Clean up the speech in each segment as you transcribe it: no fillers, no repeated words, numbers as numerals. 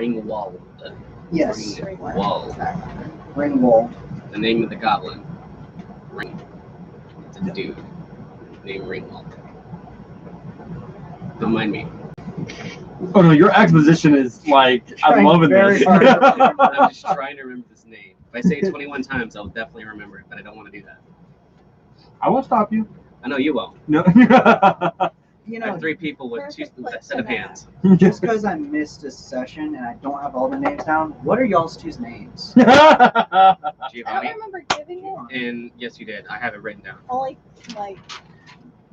Ringwald. Yes. Ringwald. Ringwald. The name of the goblin. Ring. It's a dude named Ringwald. Don't mind me. Oh no, your exposition is like, I'm loving very this. hard. I'm just trying to remember this name. If I say it 21 times, I'll definitely remember it, but I don't want to do that. I won't stop you. I know you won't. No. You I know, have 3 people with 2 set of hands. just because I missed a session and I don't have all the names down, what are y'all's two's names? I don't Giovanni. remember giving it. And yes, you did. I have it written down. Only like.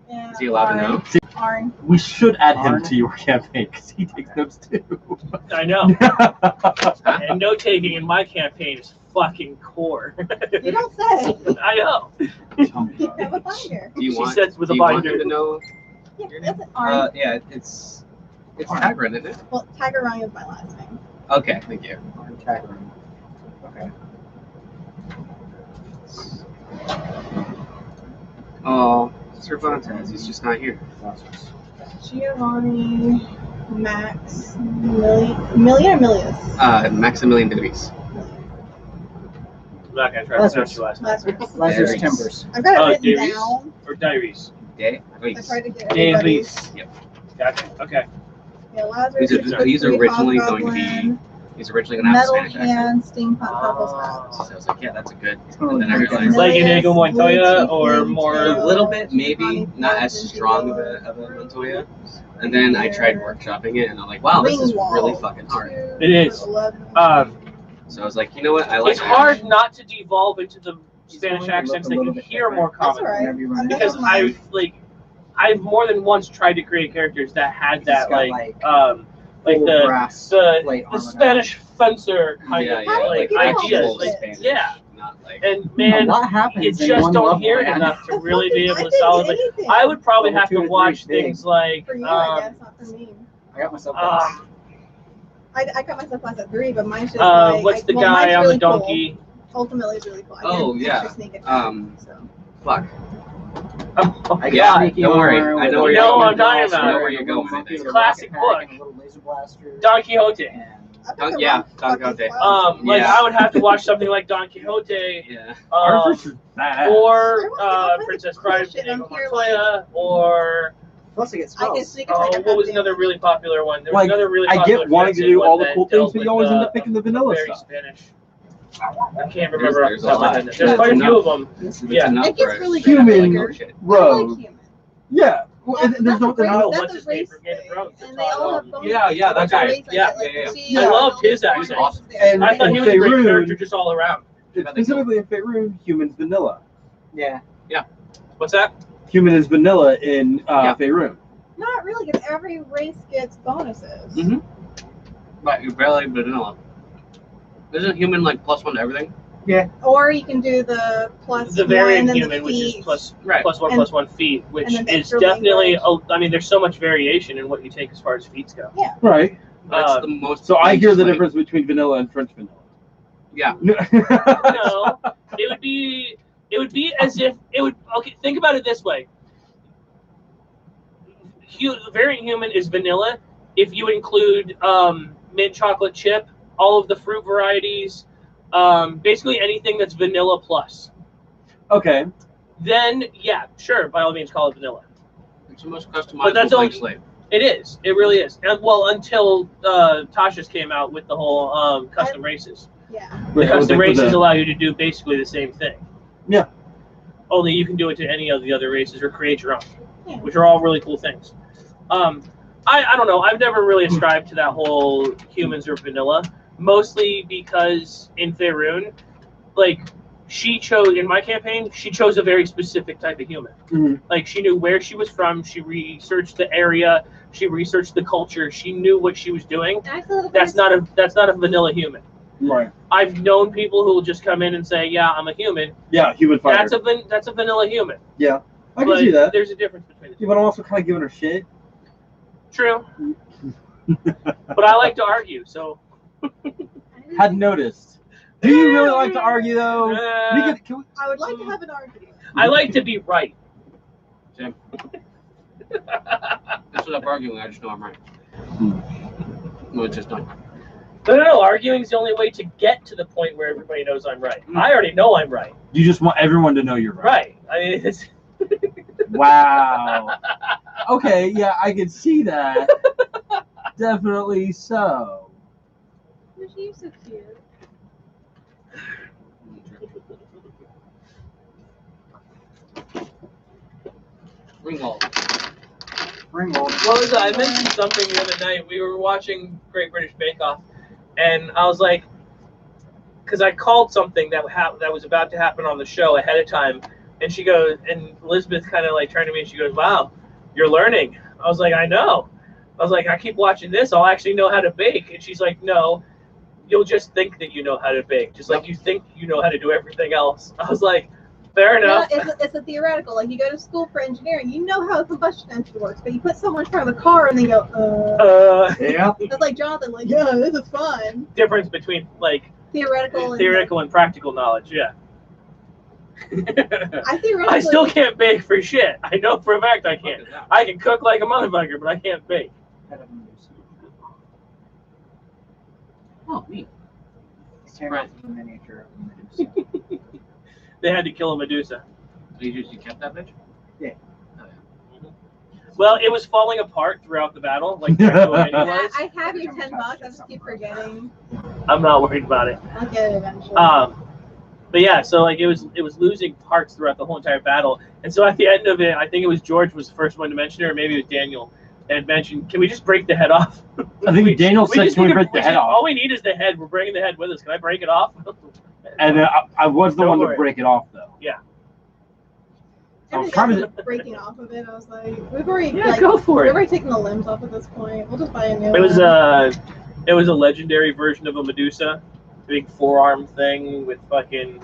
Yeah. Is he allowed to know? Arn. We should add him Arn? to your campaign because he takes notes too. I know. And note taking in my campaign is fucking core. You don't say. I know. You have a binder. Do you She want? sits with do a you want binder. him to know? Yeah, Your that's name? an Arn. Yeah, it's Tagrin, isn't it? Well, Tiger Ryan is my last name. Okay, thank you. Tagrin. Okay. Oh, Cervantes, he's just not here. Giovanni Max Million or Milius? Maximilian Davies. I'm not gonna try to pronounce your last name. Lazarus. Lazarus Davies. Timbers. I've got it Oh, written Davies? down. Or diaries. Davies. I tried to get Davies. everybody's. Gotcha. Okay. Yeah, Lazarus. He's 63, originally going to Hobgoblin, be. He's originally going to have a Metal Spanish accent. Hand, Steampunk Purple's So Hat. I was like, yeah, that's a good. Oh, And then I yeah. realized Like Inigo Milius, Montoya Blue or Tiefling, more- a Tail, little bit, maybe Giovanni not as Flores, strong of a Montoya. And then I tried workshopping it, and I'm like, wow, this is really fucking hard. It is. So I was like, you know what? I like It's hard not to devolve into the Spanish going to accents look a that you little bit hear more That's common. all right. Whenever you run it. Because I've more than once tried to create characters that had He's that got, like full the brass the, plate the armor Spanish fencer kind Yeah, of yeah, like like ideas. full Like, Spanish, yeah, not like. and now. man, What happens you in just one don't level, hear it man? enough to really be able I to didn't solidly. get anything. I would probably Level have 2 to to 3 watch is big. things like For you, I guess, not for me. I got myself class. I cut myself class at 3, but mine's just like. what's the well, guy mine's on really the donkey? Cool. Ultimately, it's really cool. I Oh, can yeah. actually sneak it. Fuck. I Yeah, got sneaky don't worry. armor I with know a where you're little going. blaster I know where and a you're little going. monkey It's with a classic rocket pack book. and a little laser blaster. Don Quixote. And I picked the Yeah, wrong Don fucking Quixote. class. Like Yeah. I would have to watch something like Don Quixote, Yeah. Arthur's is bad. or I want Princess cool Bride of shit. Inigo I'm here, Montoya, or plus I get I can spells. sneak attack. what was another really popular one? There was Like, another really I popular get wanting to fantasy do one all the that cool things, dealt but you with, always end up picking the vanilla very stuff. Spanish. I can't remember There's off the top of my a head. lot. There's quite a few of them. It's Yeah. enough It gets for really straight up, human. like, oh, shit. I like Rogue. human. Yeah. Well, and there's no. That's a There's Oh, no race. what's his name from Game of Thrones? And they all have bones. Yeah, that guy. Yeah. I loved his accent. Awesome. And I thought he was a Faerun- great character just all around. Specifically in Faerun, human's vanilla. Yeah. What's that? Human is vanilla in Yeah. Faerun. Not really, because every race gets bonuses. Mm-hmm. But you're barely vanilla. Isn't human like +1 to everything? Or you can do the plus The one variant and then human, the which is feet. plus Right. +1 And- +1 feet, which and then is extra definitely. language. I mean, there's so much variation in what you take as far as feats go. Right. But it's Uh, the most. So I hear the like- difference between vanilla and French vanilla. Yeah. No, it would be as if it would. Okay, think about it this way. Variant human is vanilla. If you include mint chocolate chip, all of the fruit varieties, basically anything that's vanilla plus, Okay. then yeah, sure, by all means call it vanilla. It's the most But customizable that's blank only- slate. It is. It really is. And well, until Tasha's came out with the whole custom races. Yeah. The custom races allow you to do basically the same thing. Yeah. Only you can do it to any of the other races or create your own, Yeah. which are all really cool things. I don't know. I've never really ascribed to that whole humans or vanilla, mostly because in Faerun, like she chose in my campaign, she chose a very specific type of human. Mhm. Like she knew where she was from. She researched the area. She researched the culture. She knew what she was doing. That's not a vanilla human. Right. I've known people who will just come in and say, "Yeah, I'm a human." Yeah, human fighter. That's a vanilla human. I can But see that. There's a difference between the two. Yeah, but I'm also kind of giving her shit. True. But I like to argue, so. Hadn't noticed. Do you really like to argue though? Can we, I would like to have an argument. I like to be right. Same. That's what I'm arguing. I just know I'm right. No, it's just not. No, arguing is the only way to get to the point where everybody knows I'm right. I already know I'm right. You just want everyone to know you're right. Right. I mean, it's... Wow. Okay, yeah, I can see that. Definitely so. You're so cute. Ringwald. What was that? I mentioned something the other night. We were watching Great British Bake Off, and I was like, because I called something that was about to happen on the show ahead of time, and she goes, and Elizabeth kind of like turned to me and she goes, "Wow, you're learning." I was like, "I know." I was like, "I keep watching this, I'll actually know how to bake." And she's like, "No, you'll just think that you know how to bake, just like you think you know how to do everything else." I was like, fair enough. Yeah, it's a theoretical. Like, you go to school for engineering, you know how a combustion engine works, but you put someone in front of a car and they go, Yeah. That's like Jonathan, like, yeah, this is fun. Difference between like Theoretical and practical knowledge, yeah. I I still can't bake for shit. I know for a fact I can't. I can cook like a motherfucker, but I can't bake. Oh, neat. Right. Miniature of Medusa. They had to kill a Medusa. You kept that bitch? Yeah. Oh, yeah. Well, it was falling apart throughout the battle, like Draco was. I have your $10. I just keep forgetting. I'm not worried about it. I'll get it eventually. But yeah, so like it was losing parts throughout the whole entire battle, and so at the end of it, I think it was George was the first one to mention it, or maybe it was Daniel, that had mentioned, "Can we just break the head off?" I think Daniel said, "Can we break the head off?" All we need is the head. We're bringing the head with us. Can I break it off? And then I was the Don't one worry. to break it off, though. Yeah. I was Everything trying else was breaking off of it. I was like, we've already Go for we've it. already taken the limbs off at this point. We'll just buy a new It was one. it was a legendary version of a Medusa, big forearm thing with fucking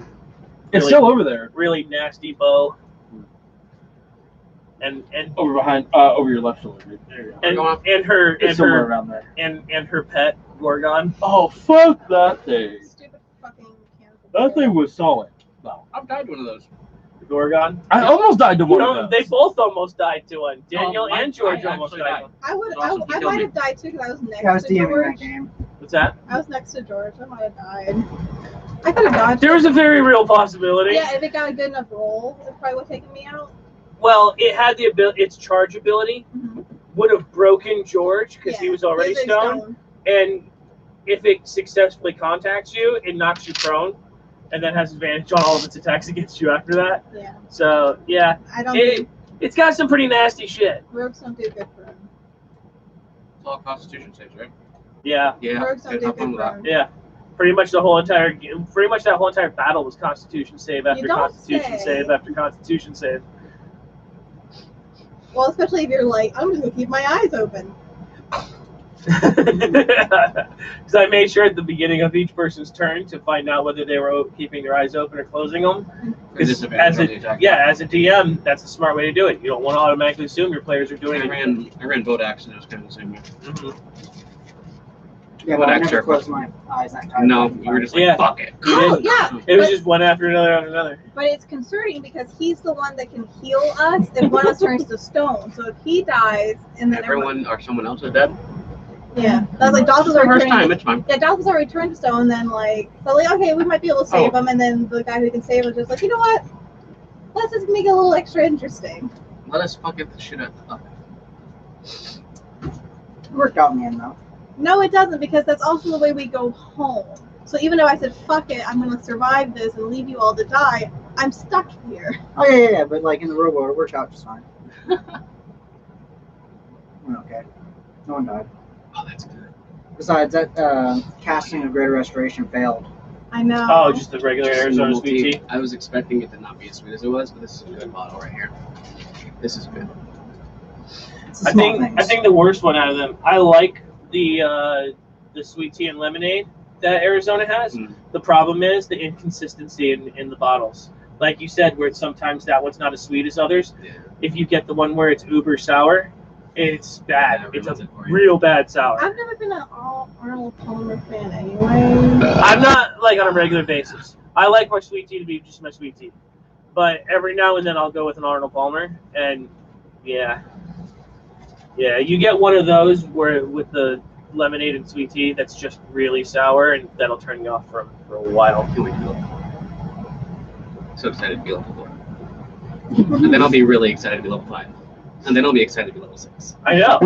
It's still over there. really nasty bow. And Over behind, over your left shoulder. There you go. and her It's and somewhere her around there. and her pet Gorgon. Oh, fuck that thing. Stupid fucking mechanical. That thing was solid. Wow. I've died one of those. The Gorgon. I almost died to one of those. They both almost died to one. Daniel I and George almost actually died. died. I might have died too because I was next I was to DMing that George. game. What's that? I was next to George. I might have died. I could have dodged. There was a very real possibility. Yeah, if it got a good enough roll, it probably would have taken me out. Well, it had the ability. Its charge ability Mm-hmm. would have broken George because he was already he's stoned. And if it successfully contacts you, it knocks you prone, and then has advantage on all of its attacks against you after that. Yeah. So yeah, I don't think it's got some pretty nasty shit. rogues don't do good for him. It's all Constitution saves, right? Yeah, Yeah. Rogues don't do have fun good with for that. him. yeah. Pretty much that whole entire battle was Constitution save after You don't Constitution say. save after Constitution save. Well, especially if you're like, I'm just gonna keep my eyes open. Because I made sure at the beginning of each person's turn to find out whether they were keeping their eyes open or closing them. For disadvantage on the attack. As a DM, that's a smart way to do it. You don't want to automatically assume your players are doing I it. ran boat action. It was kind of the same way. Mhm. Yeah, What but I extra? never closed my eyes that time. No, you were just like, Yeah. fuck it. Oh yeah, It was just one after another after another. but it's concerning because he's the one that can heal us if one of us turns to stone. So if he dies and then Everyone or someone else is dead. yeah, that's like Dolph was The already first time, turning. it's fine. Yeah, Dolph was already turned to stone. Then like, so like, okay, we might be able to save him. And then the guy who can save him was just like, you know what? Let's just make it a little extra interesting. Let us fuck it the shit out. It worked out in the end, though. No, it doesn't, because that's also the way we go home. So even though I said, fuck it, I'm going to survive this and leave you all to die, I'm stuck here. Oh, yeah, but like in the real world, it worked out just fine. We're okay. No one died. Oh, that's good. Besides, that casting of Greater Restoration failed. I know. Oh, just the regular Just Arizona normal sweet tea. I was expecting it to not be as sweet as it was, but this is a good bottle right here. This is good. It's the I small things. think the worst one out of them. I like the sweet tea and lemonade that Arizona has. Mm. The problem is the inconsistency in the bottles. Like you said, where sometimes that one's not as sweet as others. Yeah. If you get the one where it's uber sour, it's bad. Yeah, It's ruins a it for you. real bad sour. I've never been an Arnold Palmer fan anyway. I'm not like on a regular basis. I like my sweet tea to be just my sweet tea. But every now and then I'll go with an Arnold Palmer, and yeah, you get one of those where with the lemonade and sweet tea that's just really sour, and that'll turn you off for a while. Can't wait to go. So excited to be level 4. And then I'll be really excited to be level 5. And then I'll be excited to be level 6. I know.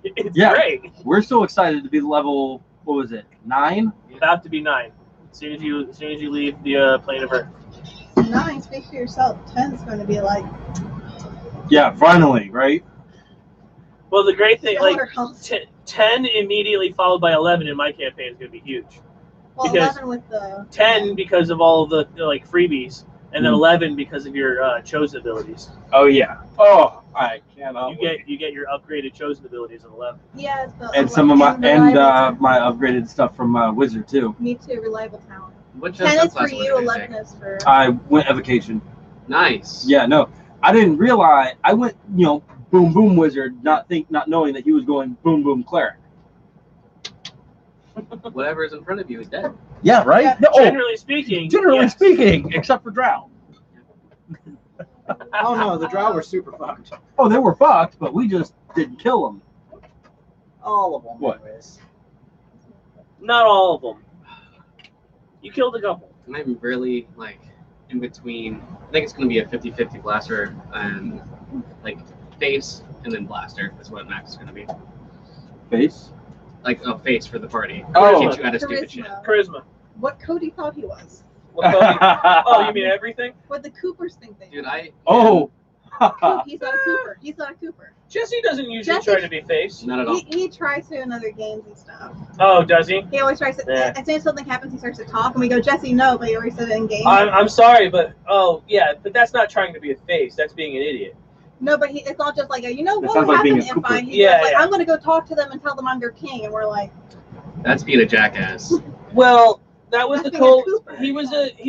It's Yeah. great. We're so excited to be level. What was it? 9? About to be 9. As soon as you leave the plane of Earth. 9, speak for yourself. 10 is going to be like. Yeah, finally, right? Well, the great thing, like House. 10 immediately followed by 11 in my campaign is going to be huge. Well, because 11 with the. 10 because of all of the like freebies, and then 11 because of your chosen abilities. Oh yeah. Oh, I cannot. You get your upgraded chosen abilities at 11. Yeah, it's the. And some of my reliable my upgraded stuff from Wizard too. Me too, reliable talent. What 10 is for subclass you, were you 11 taking? is for. I went evocation. Nice. Yeah, no, I didn't realize. I went, boom boom wizard, not knowing that he was going boom boom cleric. Whatever is in front of you is dead. Yeah, right. Yeah. No, Generally speaking. yes. speaking, except for Drow. Oh no, the Drow were super fucked. Oh, they were fucked, but we just didn't kill them. All of them. What? Anyways. Not all of them. You killed a couple. And I'm really like in between. I think it's going to be a 50-50 blaster and like face and then blaster is what max is going to be. Face. Like a face for the party. Oh. Teach you how to stupid shit. Charisma. What Cody thought he was. What oh, you mean everything? What the Coopers think they Dude, are. Oh. He's not a Cooper. He's not a Cooper. Jesse doesn't usually Jesse- try to be face. Not at all. He tries to in other games and stuff. Oh, does he? He always tries to. Yeah. As soon as something happens, he starts to talk, and we go, Jesse, no, but he always said it in game. I'm sorry, but but that's not trying to be a face. That's being an idiot. No, but it's not just like, That what would sounds like being happen a if Cooper. I. He Yeah, goes, like, yeah. I'm going to go talk to them and tell them I'm their king, and we're like, That's being a jackass. Well, that was the That's being a cold. Cooper. He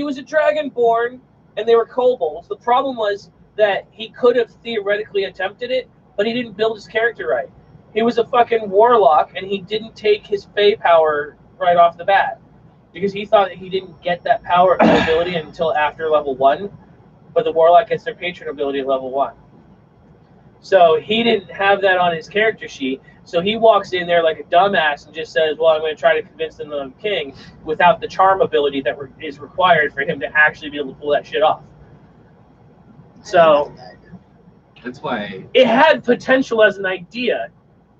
was a dragonborn, and they were kobolds. The problem was that he could have theoretically attempted it, but he didn't build his character right. He was a fucking warlock, and he didn't take his Fey power right off the bat because he thought that he didn't get that power ability until after level 1. But the warlock gets their patron ability at level 1. So he didn't have that on his character sheet. So he walks in there like a dumbass and just says, well, I'm going to try to convince them that I'm king without the charm ability that is required for him to actually be able to pull that shit off. So That's why it had potential as an idea,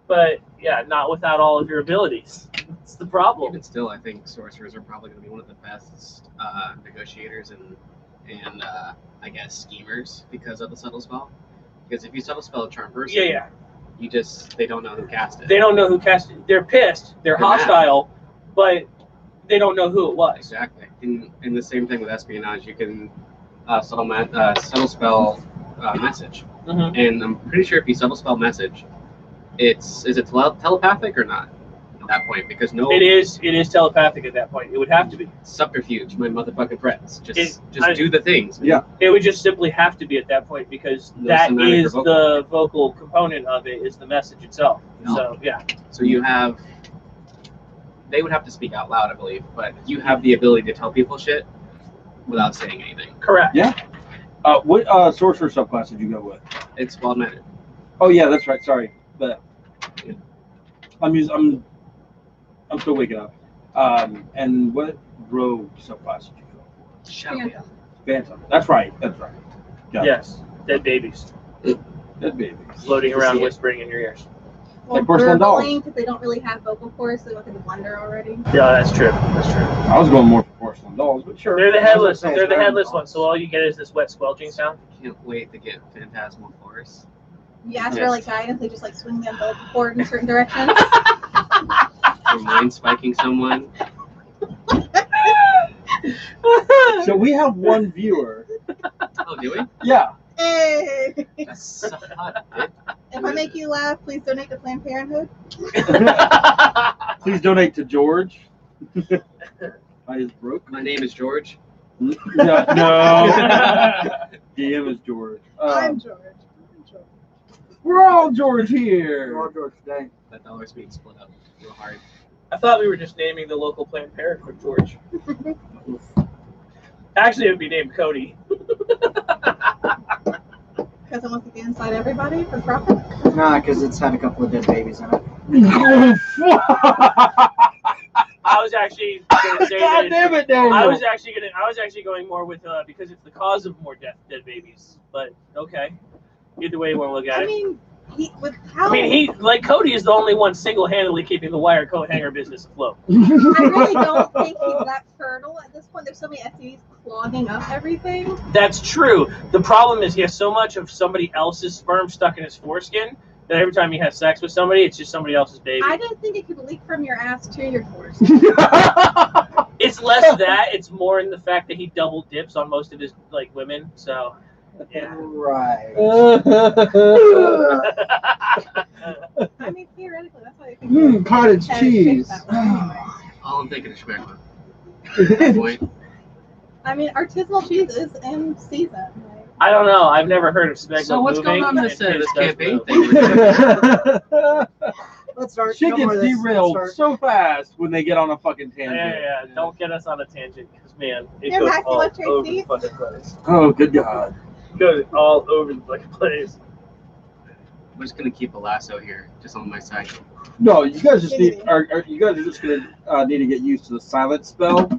but yeah, not without all of your abilities. That's the problem. even still, I think sorcerers are probably going to be one of the best negotiators and I guess schemers because of the subtle spell. Because if you subtle spell a charm person, Yeah. they don't know who cast it. They don't know who cast it. They're pissed. They're They're mad. hostile, but they don't know who it was. Exactly. And the same thing with espionage. You can subtle spell message. Mm-hmm. And I'm pretty sure if you subtle spell message, is it telepathic or not at that point? Because It is telepathic at that point. It would have to be. subterfuge, my motherfucking friends. Just I- do the things. Yeah. It would just simply have to be at that point because No that semantic is or the vocal component of it, is the message itself. No. So yeah. So you have. They would have to speak out loud, I believe, but you have the ability to tell people shit without saying anything. Correct. Yeah. What sorcerer subclass did you go with? It's wild-minded. Oh yeah, that's right. Sorry, but I'm still waking up. And what rogue subclass did you go for? Shadow. Phantom. That's right. Got it. Yes. Dead babies Dead baby. floating around See it. whispering in your ears. well, Like porcelain dolls. because they don't really have vocal cords, so they look at the blender already. Yeah, that's true. That's true. I was going more for porcelain dolls, but sure. They're the headless. I was gonna say, They're it's the better headless than ones. So all you get is this wet squelching sound. Can't wait to get Phantasmal Force. You ask Yes. for like guidance, they just like swing the umbilical cord in certain directions. Or mind spiking someone. So we have one viewer. Oh, do we? Yeah. Hey! That's so hot, dude. If I make you laugh, please donate to Planned Parenthood. Please donate to George. I is broke. My name is George. No. DM is George. I'm George. We're all George here. Lord George today. That dollar's being split up real hard. I thought we were just naming the local Planned Parenthood George. Actually, it would be named Cody. Because it wants to get inside everybody for profit. Nah, because it's had a couple of dead babies in it. I was actually going to say God that. damn it, Daniel. I was actually going more with because it's the cause of more dead babies. But okay, either way you want to look at I it. mean, how? I mean, he like Cody is the only one single-handedly keeping the wire coat hanger business afloat. I really don't think he's that fertile at this point. There's so many STDs clogging up everything. That's true. The problem is he has so much of somebody else's sperm stuck in his foreskin that every time he has sex with somebody, it's just somebody else's baby. I didn't think it could leak from your ass to your force. It's less that; it's more in the fact that he double dips on most of his like women. So, yeah. Right. I mean, theoretically, that's why I think Cottage had it cheese. fixed that way anyway. All I'm thinking is schmeckma. At that point. I mean, artisanal cheese is in season. Like, I don't know. I've never heard of smegma So what's moving. going on in this, and this does campaign move. thing? Let's start. Shit No more gets of this. derailed Let's so start. fast when they get on a fucking Yeah, tangent. yeah, yeah. Don't get us on a tangent, because man, it Your goes Max all Electric over the seats? fucking place. Oh, good God. It goes all over the fucking place. I'm just gonna keep a lasso here, just on my side. No, you guys just need. Giggity. You guys are just gonna need to get used to the silent spell.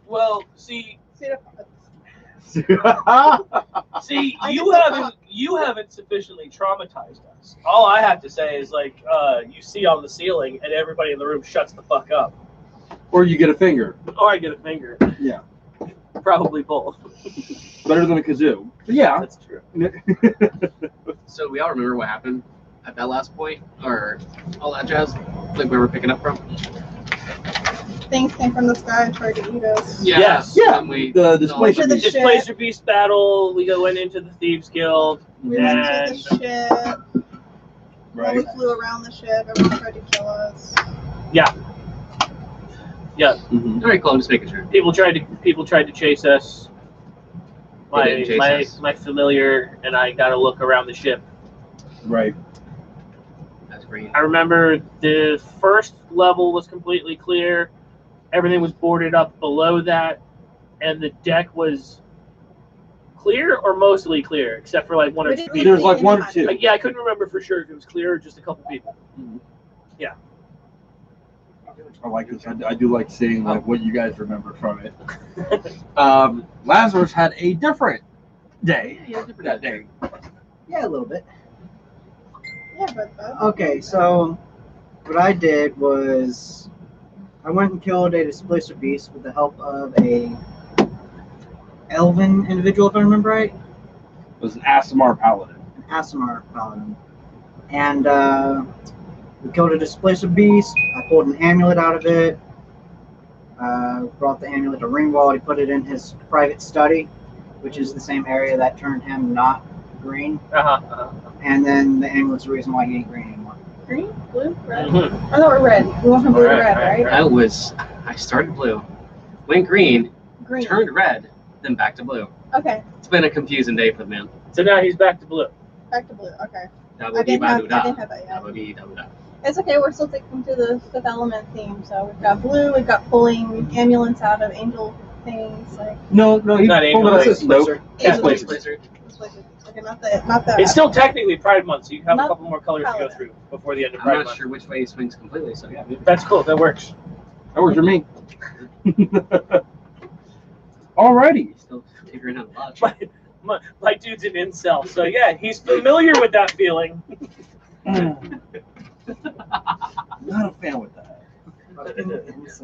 Well, see, See, you haven't sufficiently traumatized us. All I have to say is like, you see on the ceiling, and everybody in the room shuts the fuck up, or you get a finger. or I get a finger. Yeah. Probably both. Better than a kazoo. But yeah. That's true. So we all remember what happened at that last point, or all that jazz, like where we're picking up from. things came from the sky and tried to eat us. Yeah. Yes. Yeah. And we, The displacement. the beast. ship. Displacer Beast battle. We went into the Thieves Guild. We went And- to the ship. While we Right. flew around the ship, everyone tried to kill us. Yeah. Mhm. All right, cool. I'm just making sure. People tried to chase us. They didn't chase us. My familiar and I got to look around the ship. Right. That's green. I remember the first level was completely clear. Everything was boarded up below that, and the deck was clear or mostly clear, except for like one or We two didn't people. There's like one or two. Yeah, I couldn't remember for sure if it was clear or just a couple people. I like this. I do like seeing like what you guys remember from it. Lazarus had a different day. That day. Yeah, a little bit. Yeah, but that's Okay, so what I did was I went and killed a displacer beast with the help of a elven individual, if I remember right, It was an Asimar paladin. an Asimar paladin, and we killed a displacer beast. I pulled an amulet out of it. Brought the amulet to Ringwald. He put it in his private study, which is the same area that turned him not green. And then the amulet's the reason why he ain't green anymore. green, blue, red. Mhm. Oh no, we're red. We went from blue to red, Right. right? I started blue, went green, Green. turned red, then back to blue. Okay, It's been a confusing day for the man. So now he's back to blue. back to blue. Okay. Da I ba dee didn't ba have, doo I da. didn't have that Da yet. ba dee da ba da. It's okay, we're still sticking to the Fifth Element theme. So we've got blue, we've got pulling amulets out of angel things, like No, he Not pulled angel it wings. nope. Yeah, angel Displacer. wings. Okay, not the It's still technically Pride Month, so you have a Not couple more colors to go Paladin. through before the end of I'm Pride not Month. sure which way he swings completely, so yeah. That's cool. That works. That works for me. Alrighty. Still figuring out a lot. My dude's an incel, so yeah, he's familiar with that feeling. Not a fan with that.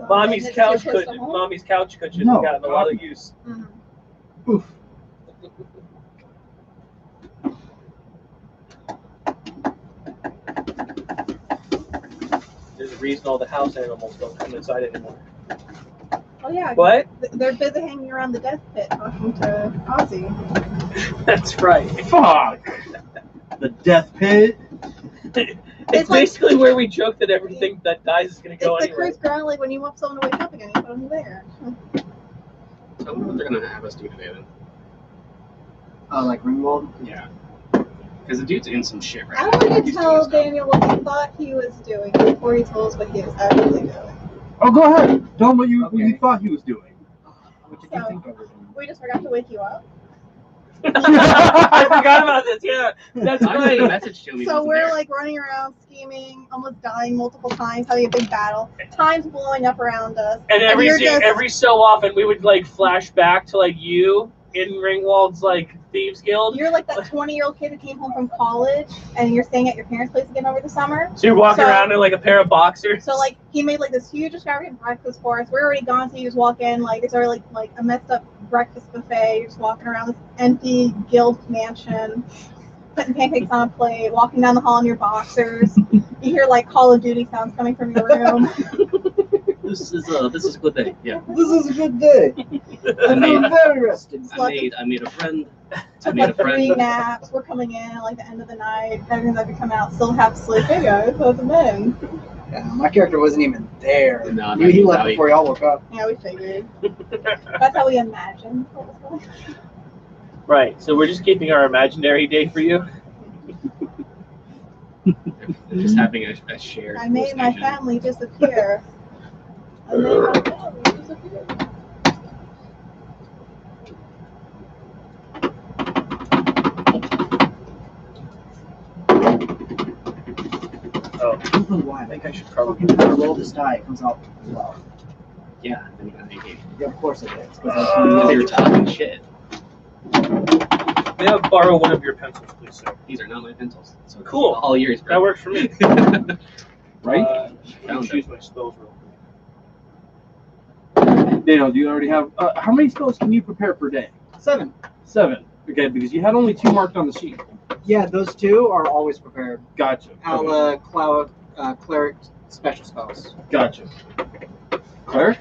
Mommy's It's couch your cushion. personal home? Mommy's couch cushion No, has gotten a lot of use. Mhm. Oof. There's a reason all the house animals don't come inside anymore. Oh yeah, What? they're busy hanging around the death pit talking to Ozzy. That's right. Fuck. The death pit. It's It's like- basically where we joke that everything that dies is going to go It's the anyway. cruise ground, like when you want someone to wake up again, you put them there. So I wonder what they're gonna have us do today then. Like Ringwald. Yeah. Because the dude's in some shit right I now. wanted to He's tell doing stuff. Daniel what he thought he was doing before he told us what he was actually doing. Oh, go ahead. Tell him what you Okay. thought he was doing. What did you think of it? We just forgot to wake you up. I forgot about this. Yeah, that's I sent a right. message to him. He So wasn't we're there. like running around, scheming, almost dying multiple times, having a big battle. Time's blowing up around us. And you're just- every so often, we would like flash back to like you in Ringwald's like Thieves Guild. You're like that 20-year-old kid who came home from college, and you're staying at your parents' place again over the summer. So you're walking So- around in like a pair of boxers. So like he made like this huge extravagant breakfast for us. We're already gone, so you just walk in like it's already like a messed up breakfast buffet. You're just walking around this empty guild mansion, putting pancakes on a plate, walking down the hall in your boxers. You hear like Call of Duty sounds coming from your room. This is a good day. Yeah. This is a good day. I'm very rested. I made a friend. I Took made a like 3 friend. naps. We're coming in at like the end of the night. Everything's like coming out. Still half asleep. Hey guys, how's it been? Yeah, my character wasn't even there. No, He left no, before y'all woke up. Yeah, we figured. That's how we imagined what was going on. Right. So we're just keeping our imaginary day for you. Just having a shared. I made my hallucination. family disappear. I made my family disappear. Oh, I don't know why. I think I should probably. Fucking never roll this die. It comes out well. Yeah. Then you got an Yeah, of course it is. Because they were talking shit. May I borrow one of your pencils, please, sir? These are not my pencils. So it's Cool. All yours, bro. That works for me. Right? Let me choose my spells real quick. Daniel, do you already have? How many spells can you prepare per day? 7. 7. Okay, because you had only 2 marked on the sheet. Yeah, those 2 are always prepared. Gotcha. Our cleric special spells. Gotcha. Claire?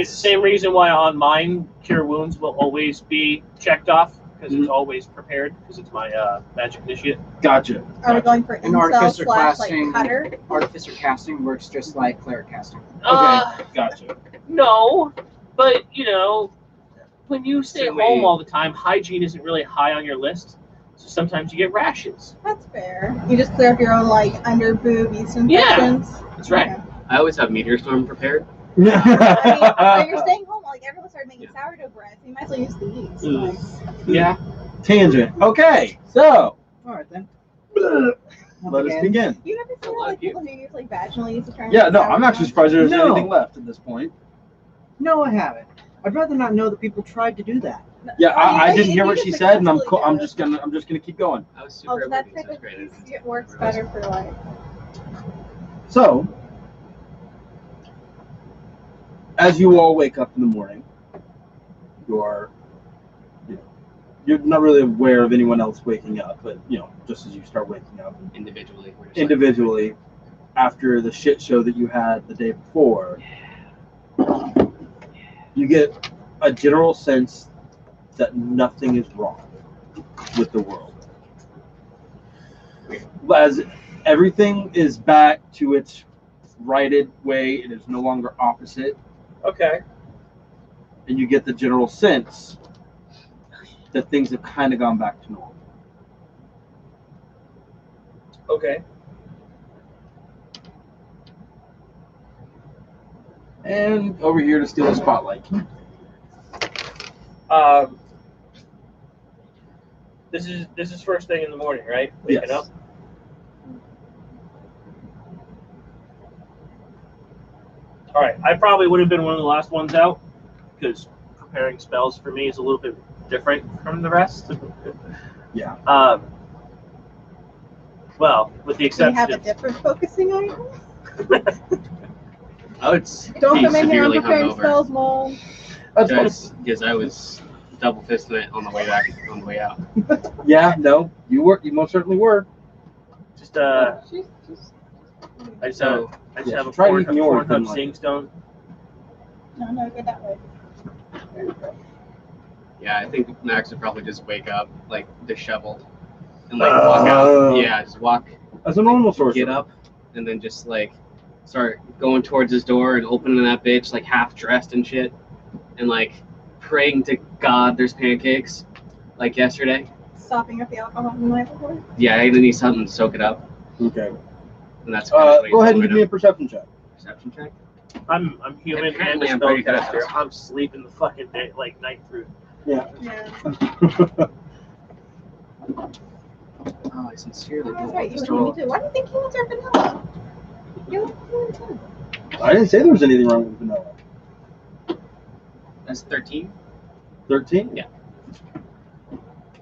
Same reason why on mine, Cure Wounds will always be checked off, because it's always prepared, because it's my magic initiate. Gotcha. Are we going for An incel artificer slash like casting. cutter? Artificer casting works just like cleric casting. Gotcha. No, but you know, when you stay So home we- all the time, hygiene isn't really high on your list. So sometimes you get rashes. That's fair. You just clear up your own like under boob yeast infections. That's right. Okay. I always have Meteor Storm prepared. I mean, when you're staying home, like everyone started making sourdough bread, so you might as well use the yeast. Like, Yeah. Tangent. Okay, so Alright then. let us begin. you never see love like you. people who use like vaginal yeast to try and Yeah, make no, sourdough I'm actually bread? surprised there's No. anything left at this point. No, I haven't. I'd rather not know that people tried to do that. Yeah, I mean, I if didn't hear you what just she said, and I'm successfully I'm just gonna keep going. I was Oh, super so that oblivious. type That's of great. yeast it works better for like. So, as you all wake up in the morning, you're not really aware of anyone else waking up, but just as you start waking up Individually. We're just individually, after the shit show that you had the day before, you get a general sense that nothing is wrong with the world. As everything is back to its righted way, it is no longer opposite, Okay. and you get the general sense that things have kind of gone back to normal. Okay. And over here to steal the spotlight. This is first thing in the morning, right? Waking Yes. up. All right. I probably would have been one of the last ones out because preparing spells for me is a little bit different from the rest. Yeah. Well, with the Do you exception have a of different focusing item? I would Don't be come in here severely unprepared hungover. spells, Mom. That's Because I was double fisting it on the way back, on the way out. yeah, no, you most certainly were. just I just So, I just yeah, have a try four using yours, cup then, like- seeing stone. No, go that way. yeah, I think Max would probably just wake up, like, disheveled. And, like, walk out. Yeah, just walk, As a normal source. get up, and then just, like, start going towards his door and opening that bitch, like, half-dressed and shit. And, like, praying to God there's pancakes, like yesterday. Stopping up the alcohol from the night before. Yeah, I need something to soak it up. Okay. And that's kind of what he's Go ahead and doing give me a right perception check. now. Perception check. I'm human and Apparently a I'm pretty good at spellcaster. this. I'm sleeping the fucking day, like night through. Yeah. Yeah. Oh, I sincerely That's do right. want You this were to roll. me too. Why do you think humans are vanilla? You I didn't say there was anything wrong with vanilla. That's 13. 13? Yeah.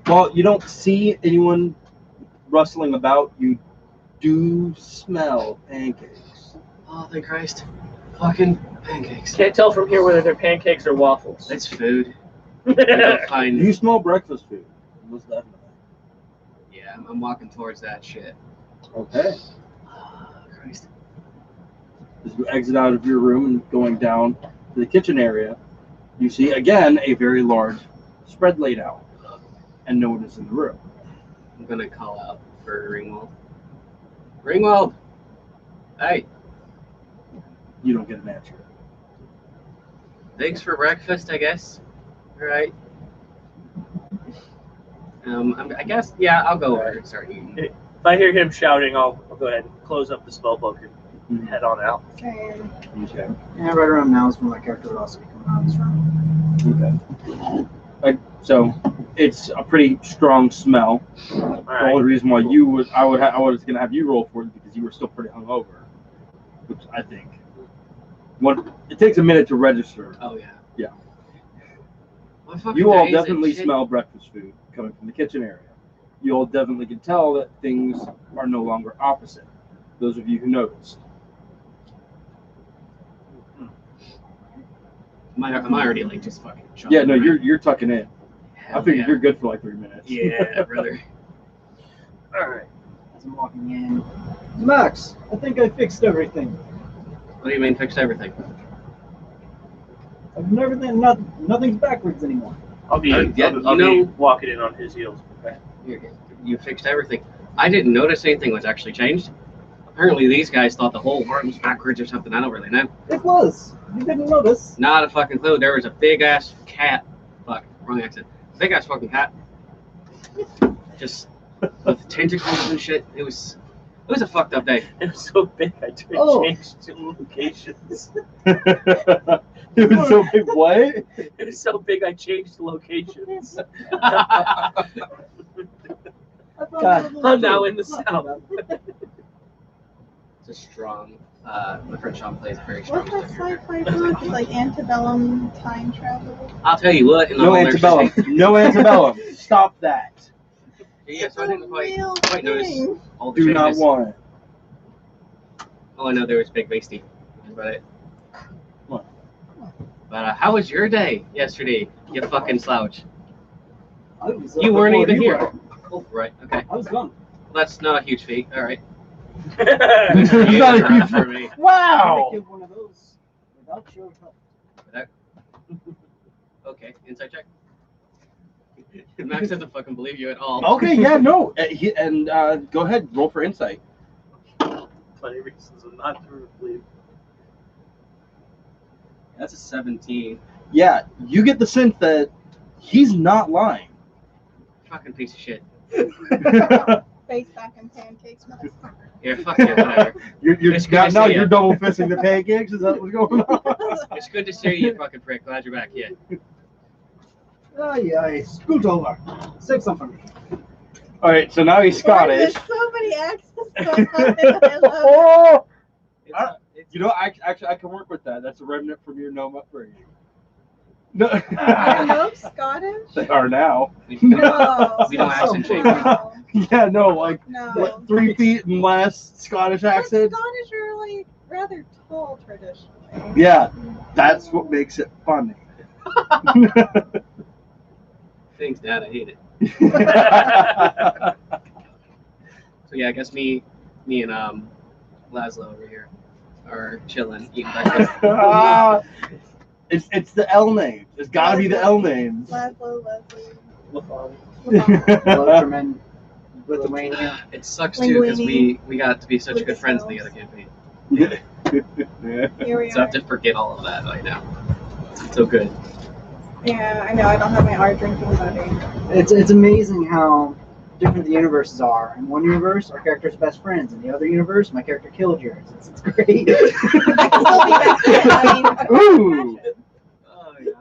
Well, you don't see anyone rustling about. You do smell pancakes. Oh, thank Christ. Fucking pancakes. Can't tell from here whether they're pancakes or waffles. That's food. I don't find. You smell breakfast food. Most definitely. Yeah, I'm walking towards that shit. Okay. Oh, Christ. As you exit out of your room and going down to the kitchen area, you see again a very large spread laid out, and no one is in the room. I'm gonna call out for Ringwald. Ringwald! Hey, You don't get an answer. thanks for breakfast, I guess. All right. I guess, yeah, I'll go over and start eating. If I hear him shouting, I'll go ahead and close up the spell book and head on out. Same. Okay. Yeah, right around now is when my character would also be coming out of this room. Okay. So it's a pretty strong smell. All The right. only reason why I was gonna have you roll for it because you were still pretty hungover, which I think. It takes a minute to register. Oh, yeah. Yeah. What fucking You all day is it? definitely Shit. smell breakfast food coming from the kitchen area. You all definitely can tell that things are no longer opposite. Those of you who noticed. Am I already like just fucking chugging Yeah, no, around? you're tucking in. Hell I figured yeah. you're good for like 3 minutes. Yeah, brother. All right. As I'm walking in, Max, I think I fixed everything. What do you mean fixed everything? Nothing's backwards anymore. I'll be, Yeah, I'll you be walking in on his heels. Okay. You fixed everything. I didn't notice anything was actually changed. Apparently these guys thought the whole world was backwards or something. I don't really know. It was. You didn't notice. Not a fucking clue. There was a big ass cat. Fuck, wrong accent. Big ass fucking cat. Just with tentacles and shit. It was a fucked up day. It was so big, I changed to locations. It was so big. What? It was so big, I changed locations. I'm now in the south. It's a strong. My friend Sean plays a very strong. What's that sticker. sci-fi book? It's like antebellum time travel. I'll tell you what. In the No whole antebellum. No antebellum. Stop that. Yeah, so I It's a didn't quite real notice thing. all the Do not changes. want it. All I know there was Big Beastie. That's about it. What? But how was your day yesterday? You fucking slouch. I was, You weren't before even you here. were. Oh, right. Okay. I was gone. That's not a huge feat. All right. It's You not a interrupt huge- for me. Wow. I killed one of those without your help. Okay. Insight check. Max doesn't fucking believe you at all. Okay, yeah, no. Go ahead, roll for insight. Plenty of reasons not to believe. That's a 17. Yeah, you get the sense that he's not lying. Fucking piece of shit. Face back in pancakes, motherfucker. Yeah, fuck you, whatever. You're It's good to see you're ya. double fisting the pancakes. Is that what's going on? It's good to see you, you fucking prick. Glad you're back. Yeah. Aye, scoot over. Save some for me. All right, so now he's Scottish. There's so many accents going on. I love it. Oh, It's, you know, actually, I can work with that. That's a remnant from your gnome upbringing. No, I know Scottish. they are now. we No, don't so accent change. cool. Yeah, no, like No. what, 3 feet and less Scottish But accent. Scottish are like rather tall traditionally. Yeah, that's what makes it funny. Thanks, Dad. I hate it. So yeah, I guess me and Laszlo over here are chilling, eating breakfast. It's the L names. It's got to be the L names. Laszlo, Leslie. LaFawn. Lothraman, Lithuania. It sucks too because Linguini. we got to be such good Lucas friends in the Hills. other campaign. Here we So I are. have to forget all of that right now. So good. Yeah, I know. I don't have my hard drinking buddy. It's amazing how different the universes are. In one universe, our character's best friends. In the other universe, my character killed yours. It's great. I can still be best friends. I mean, Ooh. Oh yeah.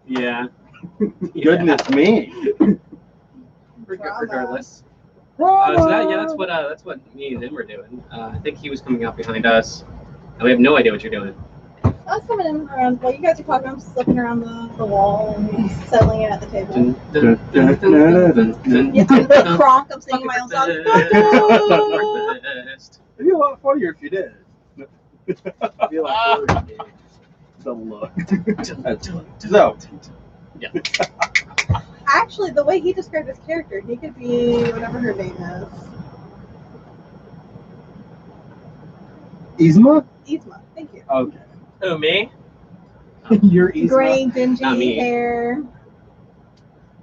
Yeah. Goodness me. Regardless. Drama. So that's what me and him were doing. I think he was coming out behind us, and we have no idea what you're doing. I was coming in around, while you guys are talking, I'm slipping around the wall and settling in at the table. You have to the cronk of singing my own song. Breakfast. It'd be a lot funnier if you did. I feel like George did. The look. So, Yeah. Actually, the way he described his character, he could be whatever her name is. Yzma? Yzma, thank you. Okay. Who, me? You're Yzma. Gray, Not dingy me. hair,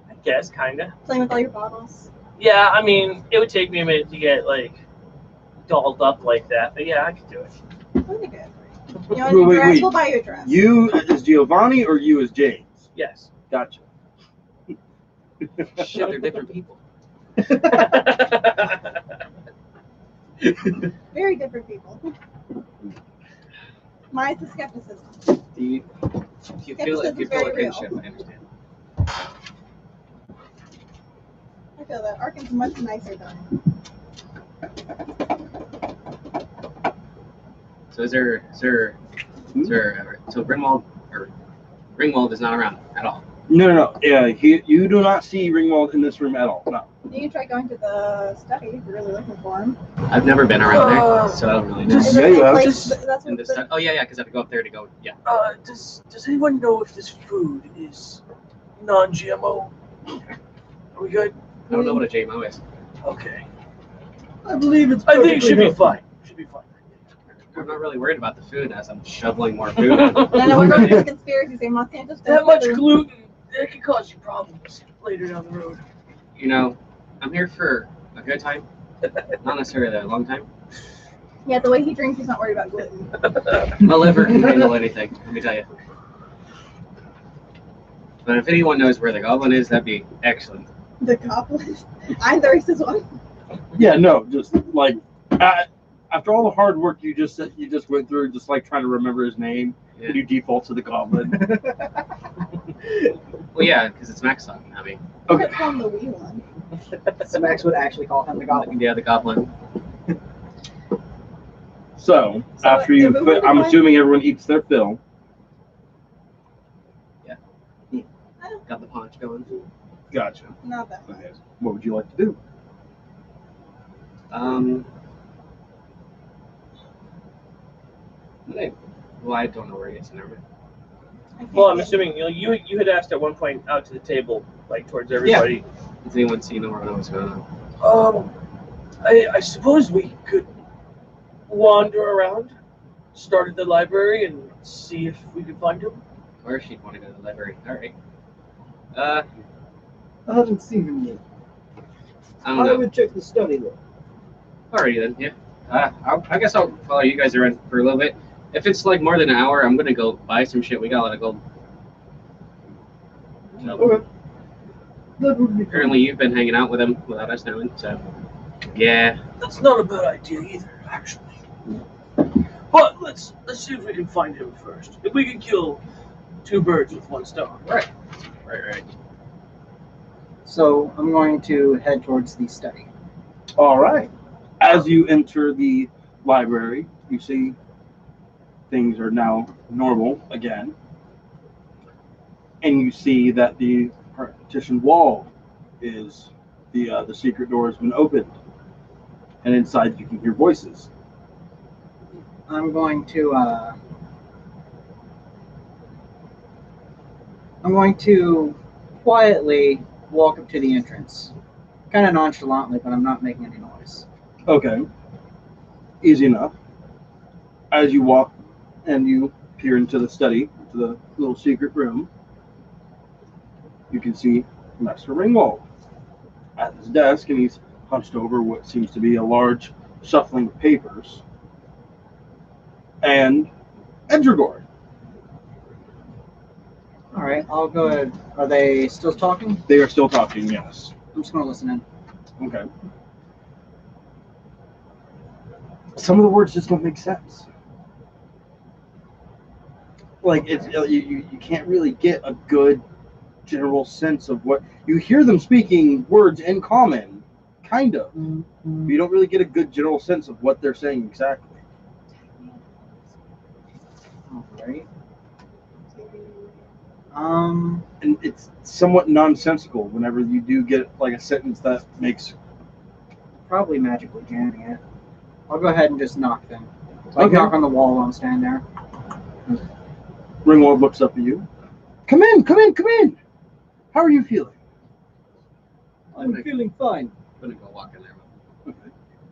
I guess, kinda. playing with all your bottles. Yeah, I mean, it would take me a minute to get, like, dolled up like that, but yeah, I could do it. Really good. You want a dress? We'll buy you a dress. You as Giovanni or you as James? Yes. Gotcha. Shit, they're different people. Very different people. Mine's the skepticism. Do you feel a kinship? I understand. I feel that Arkin's much nicer than So so Ringwald is not around at all. No. Yeah, you do not see Ringwald in this room at all. No. You can try going to the study if you're really looking for him. I've never been around there, so I don't really know. Is Yeah, it you a have. place- that's In what this the, oh yeah, because I have to go up there to go. Yeah. Does anyone know if this food is non-GMO? Are we good? I don't know what a JMO is. Okay. I believe it's. I think it should be fine. Should be fine. I'm not really worried about the food as I'm shoveling more food. then we're going to the conspiracy saying Monsanto's That much gluten, that can cause you problems later down the road. You know, I'm here for a good time, not necessarily a long time. Yeah, the way he drinks, he's not worried about gluten. My liver can handle anything, let me tell you. But if anyone knows where the goblin is, that'd be excellent. The goblin. I'm the racist one. Yeah, no, just like after all the hard work you just went through, just like trying to remember his name, Yeah. and you default to the goblin. Well, yeah, because it's Max talking, I mean. Okay. I call him the wee one. So Max would actually call him the goblin. Yeah, the goblin. So So after you, if we were to I'm find- assuming everyone eats their fill. Got the punch going. Gotcha. Not that much. Okay. What would you like to do? Well, I don't know where he is, never mind. Well, I'm assuming you had asked at one point out to the table, like towards everybody. Does anyone see or know what's going on? I suppose we could wander around, start at the library, and see if we could find him. Or she'd want to go to the library. Alright. I haven't seen him yet. I don't know. would check the study though. Alrighty then, yeah. I guess I'll follow you guys around for a little bit. If it's like more than an hour, I'm gonna go buy some shit. We got a lot of gold. So, Okay. That would be apparently you've been hanging out with him without us knowing, so yeah. That's not a bad idea either, actually. But let's see if we can find him first. If we can kill two birds with one stone. Right. So I'm going to head towards the study. All right. As you enter the library, you see things are now normal again, and you see that the partition wall is the secret door has been opened, and inside you can hear voices. I'm going to quietly walk up to the entrance, kind of nonchalantly, but I'm not making any noise. Okay. Easy enough. As you walk and you peer into the study, to the little secret room, you can see Master Ringwald at his desk, and he's hunched over what seems to be a large shuffling of papers. And Edgergord. All right, I'll go ahead. Are they still talking? They are still talking, yes. I'm just going to listen in. Okay. Some of the words just don't make sense. Like it's you can't really get a good general sense of what you hear them speaking words in common, kind of. Mm-hmm. You don't really get a good general sense of what they're saying exactly. All right. And it's somewhat nonsensical whenever you do get like a sentence that makes. Probably magically jamming it. I'll go ahead and just knock them. Like Okay. knock on the wall while I'm standing there. Ringwald looks up at you. Come in, come in, come in. How are you feeling? I'm feeling fine. I'm gonna go walk in there.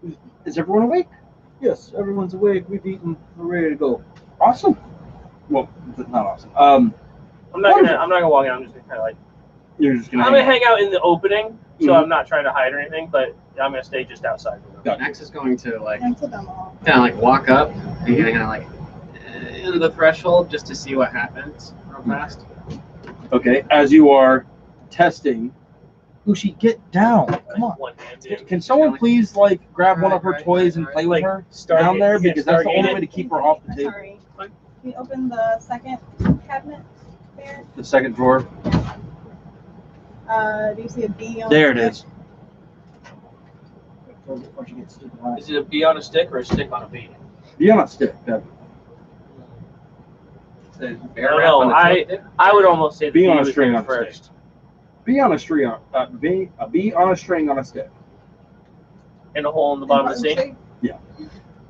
Okay. Is everyone awake? Yes, everyone's awake. We've eaten. We're ready to go. Awesome. Well, not awesome. I'm not gonna walk in. I'm just gonna kind of like. You're just gonna. I'm gonna hang out in the opening, so Mhm. I'm not trying to hide or anything. But I'm gonna stay just outside. Gotcha. Max is going to like Thanks to them all. kind of like walk up and kind of like into the threshold just to see what happens real fast. Okay. As you are testing, Ushi, get down. Come on. One-handed. Can someone please like grab one of her Right, toys and right. play with Like, her start down it- there yeah, because that's the start only it. way to keep her off the table. Sorry. Can you open the second cabinet there? The second drawer. Do you see a B on There it the is. Before she gets stupid eyes. Is it a B on a stick or a stick on a B? Be on a stick. The I bear don't wrap know. on the tip? I would almost say the Be B on a was string there on a stick. first. Be on a string on a bee on a string on a stick In a hole in the bottom of the sea.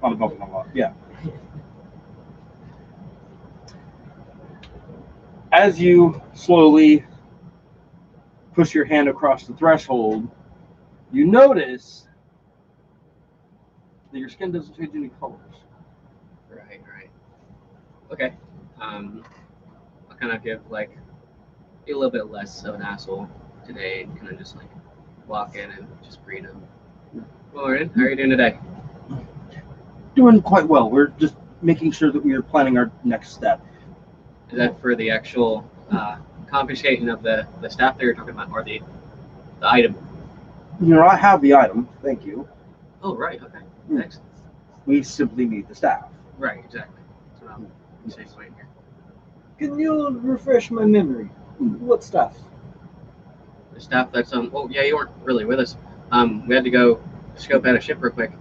on a bump on a lot. Yeah. As you slowly push your hand across the threshold, you notice that your skin doesn't change any colors. Right. Okay. I'll kind of give like a little bit less of an asshole today and kind of just like walk in and just greet him. Morning. How are you doing today? Doing quite well. We're just making sure that we are planning our next step. Is that for the actual confiscation of the staff that you're talking about, or the item? You know, I have the item. Thank you. Oh, right. Okay. Excellent. We simply need the staff. Right. Exactly. That's what I'm saying right here. Can you refresh my memory? What stuff? The staff that's Oh, yeah, you weren't really with us. We had to go scope out a ship real quick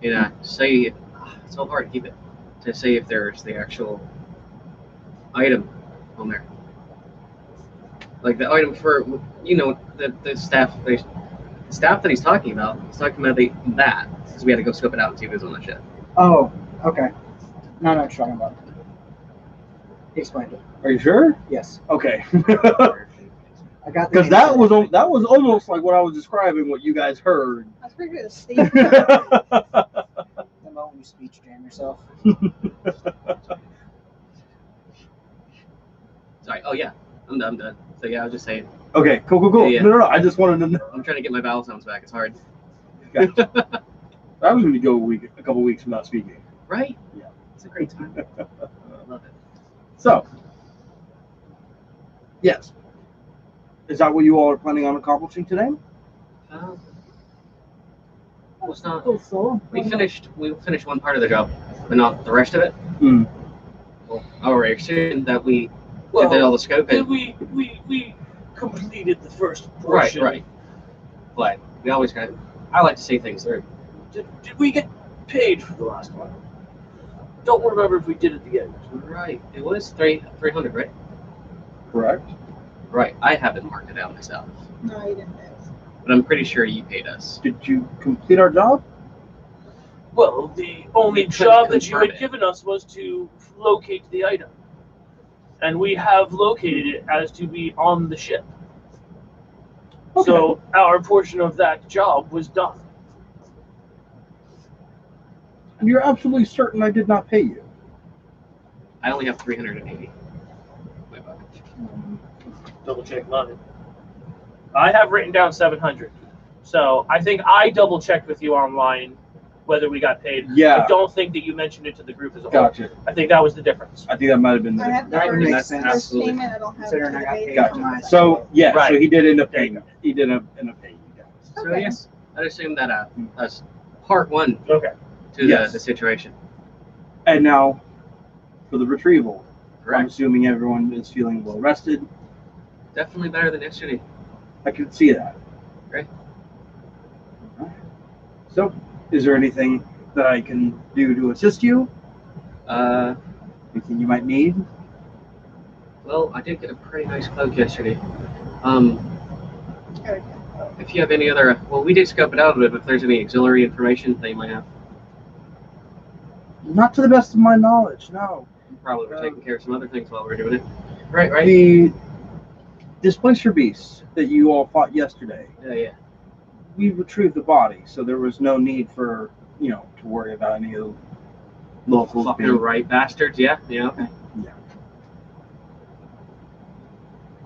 and say it's so hard to keep it to say if there's the actual item on there. Like the item for the staff that he's talking about. He's talking about that because we had to go scope it out and see if it was on the ship. Oh, okay. No, what you're talking about. He explained it. Are you sure? Yes. Okay. I got the Because that was almost like what I was describing. What you guys heard. That's pretty good. Steve. The moment you speech jam yourself. Sorry. Oh yeah, I'm done. So yeah, I was just saying. Okay, cool. Yeah. No. I just wanted to know. I'm trying to get my vowel sounds back. It's hard. Gotcha. I was going to go a couple weeks without speaking. Right? Yeah. It's a great time. I love it. So, yes. Is that what you all are planning on accomplishing today? Well, it's not. Oh, so? We finished one part of the job, but not the rest of it. Mm. Well, our assume that we did all the scoping. We completed the first portion. Right. But we always I like to see things through. Did we get paid for the last one? Don't remember if we did at the end. Right. It was 300, right? Correct. Right. I haven't marked it out myself, No, you didn't. but I'm pretty sure you paid us. Did you complete our job? Well, the only We couldn't job that you confirm had it. given us was to locate the item. And we have located it as to be on the ship. Okay. So our portion of that job was done. And you're absolutely certain I did not pay you? I only have 380. My bucket. Double check mine. I have written down 700. So I think I double checked with you online whether we got paid. Yeah. I don't think that you mentioned it to the group as a whole. Gotcha. I think that was the difference. I think that might have been I the. have the That would first, make that's sense. first absolutely. payment. I don't have Considering I got the paid date. for my So yeah, Right. so he did end up There you paying. He did end up paying you guys. So Okay. yes, I'd assume that that's part one Okay. to Yes. the situation. And now, for the retrieval, I'm Correct. assuming everyone is feeling well rested. Definitely better than yesterday. I could see that. Great. So, is there anything that I can do to assist you? Anything you might need? Well, I did get a pretty nice cloak yesterday. Okay. If you have any other, well, we did scope it out a bit. If there's any auxiliary information that you might have, Not to the best of my knowledge, no. probably we're taking care of some other things while we're doing it. Right. The Displacer Beast that you all fought yesterday, Yeah. we retrieved the body, so there was no need for, to worry about any of the locals. Fucking right bastards. Yeah. Okay. Yeah.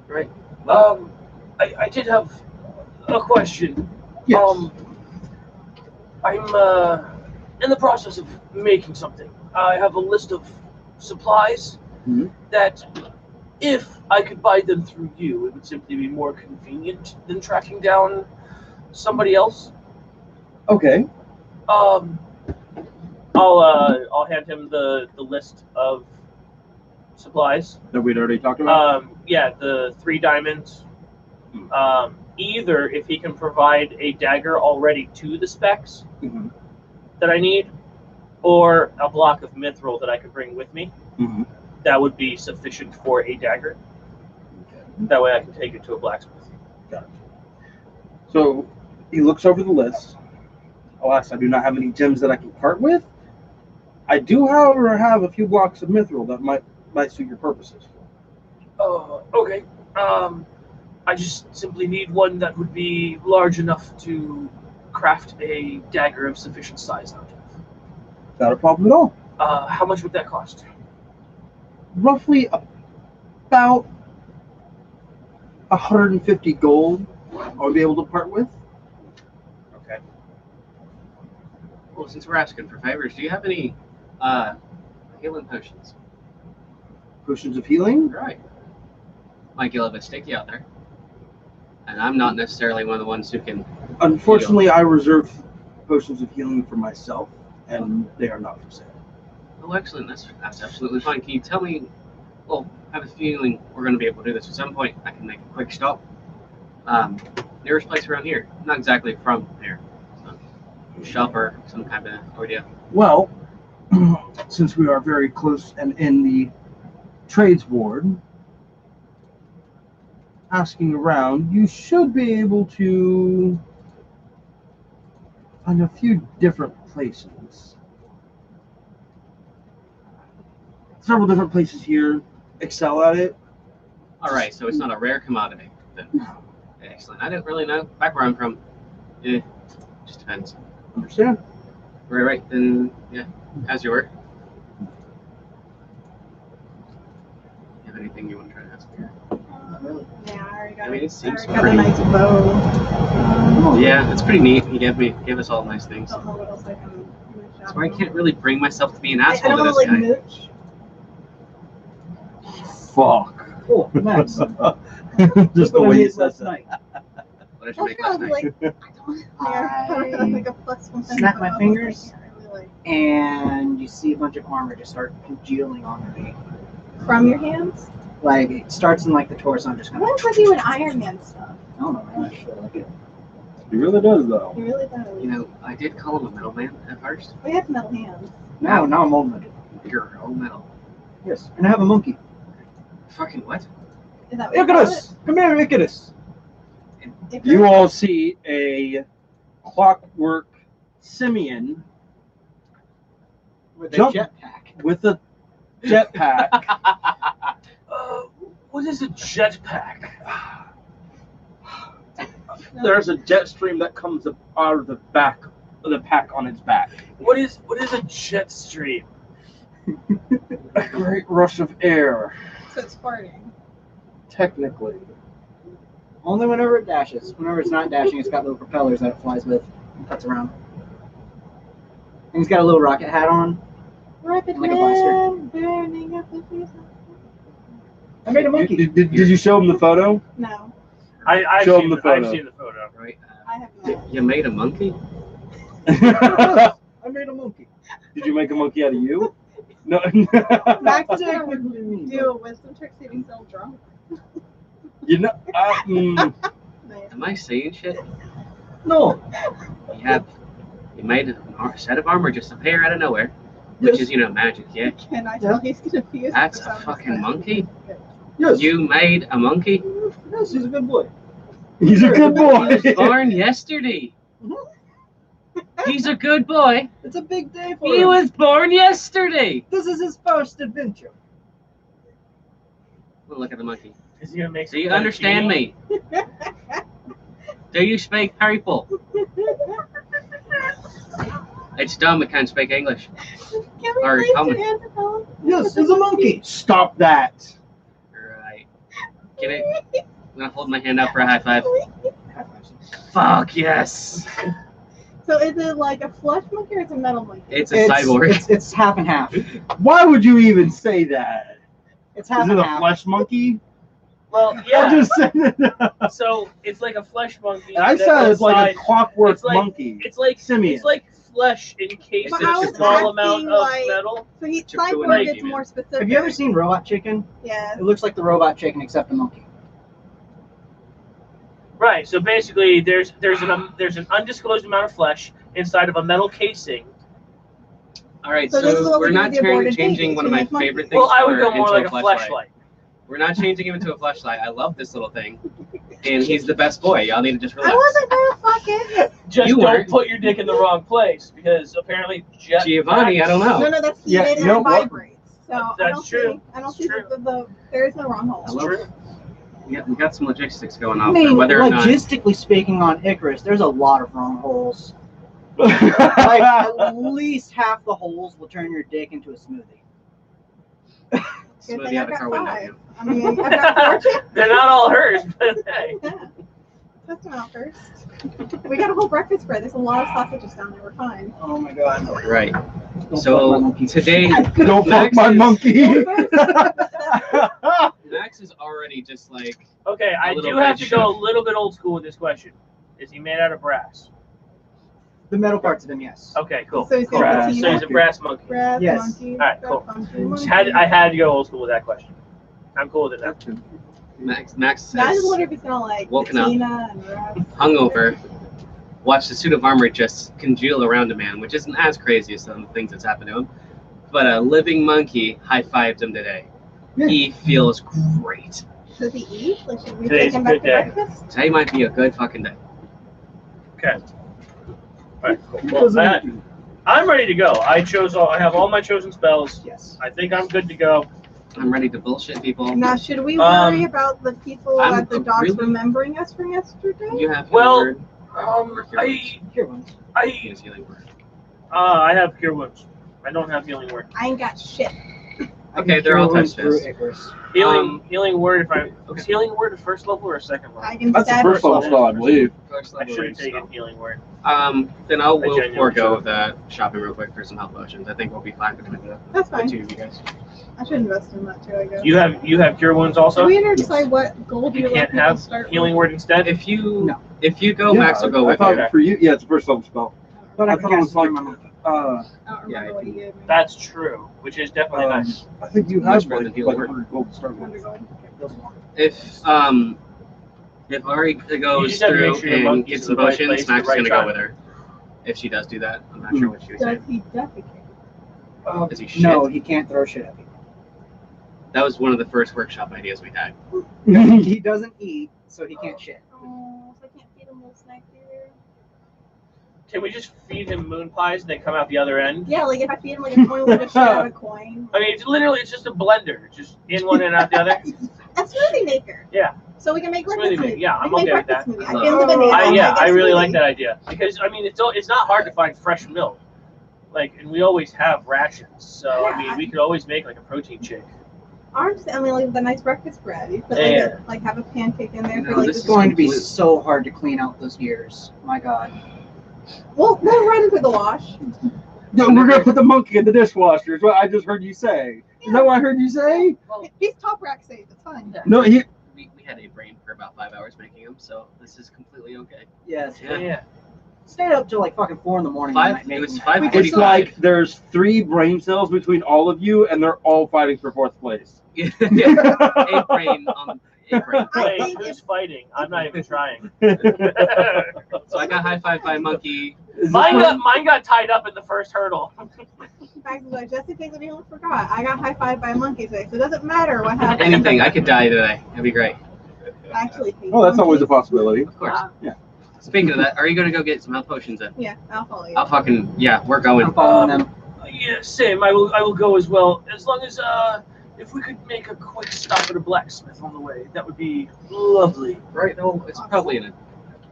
Right. I did have a question. Yes. I'm in the process of making something. I have a list of supplies that, if I could buy them through you, it would simply be more convenient than tracking down somebody else. Okay. I'll hand him the list of supplies. That we'd already talked about? Yeah, the 3 diamonds. Either if he can provide a dagger already to the specs that I need, or a block of mithril that I could bring with me. That would be sufficient for a dagger. Okay. That way I can take it to a blacksmith. Gotcha. So he looks over the list. Alas, I do not have any gems that I can part with. I do, however, have a few blocks of mithril that might suit your purposes. Okay. I just simply need one that would be large enough to craft a dagger of sufficient size out of. Not a problem at all. How much would that cost? Roughly about 150 gold I'll be able to part with. Okay. Well, since we're asking for favors, do you have any healing potions? Potions of healing? Right. Might get a little bit sticky out there. And I'm not necessarily one of the ones who can. Unfortunately, I reserve potions of healing for myself, and they are not for sale. Oh, excellent. That's absolutely fine. Can you tell me? Well, I have a feeling we're going to be able to do this at some point. I can make a quick stop. Nearest place around here. Not exactly from here. So, shop or some kind of idea. Well, since we are very close and in the trades ward, asking around, you should be able to find a few different places. Several different places here excel at it. All right, so it's not a rare commodity. Then. Excellent. I didn't really know. Back where I'm from, just depends. Understand? Right. Then, yeah. How's your work? You have anything you want to try to ask me? Yeah, I already got, I mean, it seems I got a pretty. nice bow. Yeah, it's pretty neat. He gave us all nice things. I don't know what else I can do. So I can't really bring myself to be an I asshole don't to want this to guy. like mooch. Fuck. Oh, nice. Just the way you said that. night. What did you make last night? Like, I don't like a plus one. Snap my fingers. I can't really, And you see a bunch of armor just start congealing on me. from your hands? Like, it starts in like the torso. I'm just gonna. What's with you and Iron Man stuff? I don't know, man. I feel like it. He really does, though. You really does. You know, I did call him a middleman at first. We have metal hands. Now I'm old metal. You're all metal. Yes. And I have a monkey. Fucking what? Is that what you call Icarus! Come here, Icarus! it? You all see a clockwork simian With a Jump. jetpack. with a jetpack. What is a jetpack? There's a jet stream that comes up out of the back of the pack on its back. What is a jet stream? A great rush of air, So it's farting. technically. Only whenever it dashes. Whenever it's not dashing, it's got little propellers that it flies with and cuts around. And he's got a little rocket hat on. Rocket Like a blaster. Man burning up the freezer. I made a monkey. Did you show him the photo? No, I've Show seen him the photo. I've seen the photo. Right. I have not. You made a monkey? I made a monkey. Did you make a monkey out of you? No. Max did Technically me. do a wisdom trick so he can still drunk. You know, Am I saying shit? No. You made a set of armor just appear out of nowhere, which is magic. Yeah, Can I tell he's confused? that's a fucking monkey. Yes. You made a monkey. Yes, he's a good boy. he's a good boy. He was born yesterday. He's a good boy. It's a big day for He him. was born yesterday. This is his first adventure. Well, look at the monkey. Is he gonna make? Do you understand me? Do you speak people? It's dumb. It can't speak English. Can we Or please common. do anthropology? Yes, he's a monkey. Stop that. Right. Get it? I'm gonna hold my hand up for a high five. Fuck yes. So is it like a flesh monkey or it's a metal monkey? It's a cyborg. It's half and half. Why would you even say that? It's half Is it and a half. flesh monkey? Well, I yeah. just said it. So it's like a flesh monkey. I that said it's like a inside- clockwork it's like- monkey. It's like Simian. It's like flesh encased But in how a is small acting amount of like- metal. So he Chip to an cyborg egg, is more specific. Have you ever seen Robot Chicken? Yeah. It looks like the Robot Chicken except a monkey. Right. So basically, there's an undisclosed amount of flesh inside of a metal casing. All right, So this is so what we're we not do with the aborted changing babies. one of We my make monkeys. favorite things. Well, I would go into more like a fleshlight. fleshlight. We're not changing him into a fleshlight. I love this little thing, and he's the best boy. Y'all need to just relax. I wasn't gonna fuck it. Just You don't weren't. put your dick in the wrong place because apparently Giovanni, I don't know. No, that's Yeah, heated you know and what? vibrates. So I That's don't true. see. I don't It's see true. the there is no wrong hole. Hello? True. We got some logistics going I on. mean, Whether or not logistically speaking, on Icarus, there's a lot of wrong holes. Like at least half the holes will turn your dick into a smoothie. Good smoothie thing out I've the got car window. 5. yeah. I mean, I've got 4 chips. They're not all hers, but hey. Yeah. Test them out first. We got a whole breakfast spread. There's a lot of sausages down there. We're fine. Oh my god. Right. Don't fuck my So monkey. today, Don't fuck Max my is- monkey. Max is already just like Okay, I little do have red to go shirt. a little bit old school with this question. Is he made out of brass? The metal parts of him, yes. Okay, cool. So he's Cool. gonna So he's a brass monkey. Brass Yes. monkey. Alright, brass cool. monkey. I had to go old school with that question. I'm cool with it now. Max I just says, wonder if he's gonna like Woken up. patina and brass. hungover, watch the suit of armor just congeal around a man, which isn't as crazy as some of the things that's happened to him. But a living monkey high-fived him today. Yeah. He feels great. Does he eat? Like, should we Today's take him a back to good breakfast? Today might be a good fucking day. Okay. Alright, cool. Well, I'm ready to go. I have all my chosen spells. Yes. I think I'm good to go. I'm ready to bullshit people. Now, should we Um, worry about the people I'm at the docks really- remembering us from yesterday? You have Well, word. Here ones. He I has healing word. have cure wounds. I don't have healing word. I ain't got shit. I Okay, can they're all throw ones touch through tests. Icarus. Healing word. If I was healing word a first level or a second level? I can That's the stab first level spell, I believe. First I level should have range taken spell. healing word. Then I will genuinely forego should. the shopping real quick for some health potions. I think we'll be fine between That's the fine. two of you guys. I should invest in that too, I guess. You have cure wounds Do also. we ever decide what gold You you can't like have to start healing word instead. If you No. go, Max will go I with thought you. for you, yeah, it's a first level spell. But I can thought it cast was it through like, my monkey. I don't Yeah, remember what he gave me. That's true, which is definitely nice. I think you Much have better like, than like healing. 100 gold to start 100 with. gold. Doesn't work. If Ari goes just have to through make sure your and monkey's gets in some the right potions, place at Max the is right gonna go time. with her. If she does do that, I'm not sure what she was Does saying. he defecate? Is he shit? No, he can't throw shit at people. That was one of the first workshop ideas we had. He doesn't eat, so he can't shit. Oh, so I can't feed him little snacks either. Can we just feed him moon pies and they come out the other end? Yeah, like if I feed him like a coin, we'll just shit out a coin. I mean, it's just a blender, just in one and out the other. A smoothie maker. Yeah. So we can make Smoothie breakfast maker. smoothie. Yeah, I'm We can okay make with that. breakfast smoothie. I peel the banana. I really smoothie. like that idea because I mean it's not hard to find fresh milk, like, and we always have rations. So I mean we could always make like a protein shake. Orange, I mean, like the nice breakfast bread. You put Yeah. like have a pancake in there No, for like this It's is going to be complete- so hard to clean out those ears. My god. We'll run into the wash. No, we're gonna put the monkey in the dishwasher. Is what I just heard you say. Is that what I heard you say? He's top rack safe. It's fine. No, We had a brain for about 5 hours making them, so this is completely okay. Yes. Yeah. Stayed up till like fucking 4 in the morning. Five- one night it making was that. 5:45. it's like there's 3 brain cells between all of you, and they're all fighting for 4th place. A brain apron. Wait, think who's fighting? I'm not even trying. So I got high-fived by a monkey. Mine got tied up in the first hurdle. In fact, like, just in case anyone forgot, I got high-fived by a monkey today, so it doesn't matter what happened. Anything. I could die today. That'd be great. I actually hate Oh, that's always a monkeys. possibility. Of course. Yeah. Speaking of that, are you going to go get some health potions then? Yeah, I'll follow you. I'll fucking, yeah, we're going. I'm following them. Yeah, same. I will go as well. As long as if we could make a quick stop at a blacksmith on the way, that would be lovely. Right? No, it's probably in a,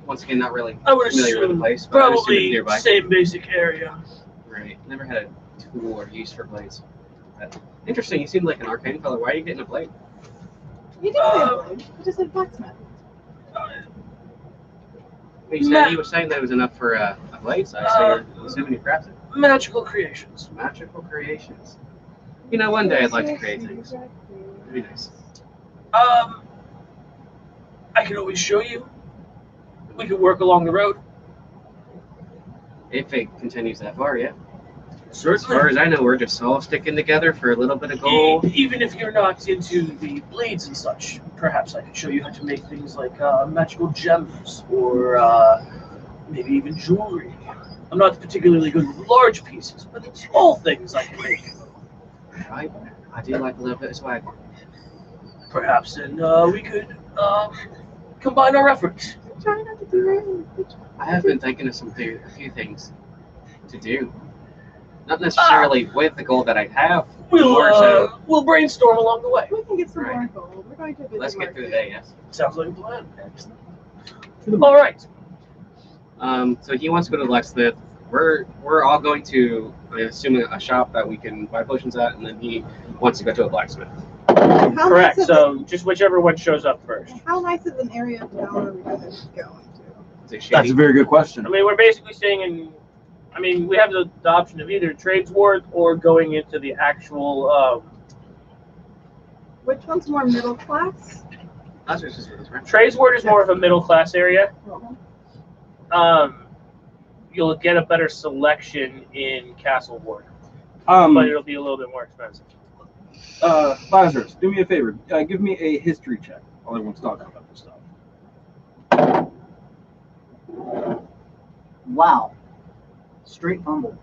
once again, not really I would familiar with the assume place, but I would assume it's probably nearby. same basic area. Right. Never had a tool or use for blades. But interesting. You seem like an arcane fellow. Why are you getting a blade? You didn't say a blade. You just said blacksmith. You said he was saying that it was enough for a blade, so I say you're assuming you crafted it. Magical creations. Magical creations. You know, one day I'd like to create things. It'd be nice. I can always show you. We could work along the road. If it continues that far, yeah. As Certainly. far as I know, we're just all sticking together for a little bit of gold. Even if you're not into the blades and such, perhaps I could show you how to make things like magical gems or maybe even jewelry. I'm not particularly good with large pieces, but the small things I can make. I do like a little bit of swag. Perhaps then we could combine our efforts. Try not to do rain. I have been thinking of a few things to do. Not necessarily with the gold that I have. More so, We'll brainstorm along the way. We can get some more Right. gold. We're going to visit let's get through the market. day, yes. Sounds like a plan. All right. So he wants to go to the blacksmith. We're all going to, I assume, a shop that we can buy potions at, and then he wants to go to a blacksmith. How Correct. Nice So just whichever one shows up first. how nice of an area of town are we going to go into? Is it shady? That's a very good question. I mean, we're basically staying in. I mean, we have the option of either trades ward or going into the actual Which one's more middle class? That's just with his friend. trades ward is more of a middle class area. You'll get a better selection in Castle Ward, but it'll be a little bit more expensive. Lazarus, do me a favor. Give me a history check while everyone's talking about this stuff. Wow. Straight fumble.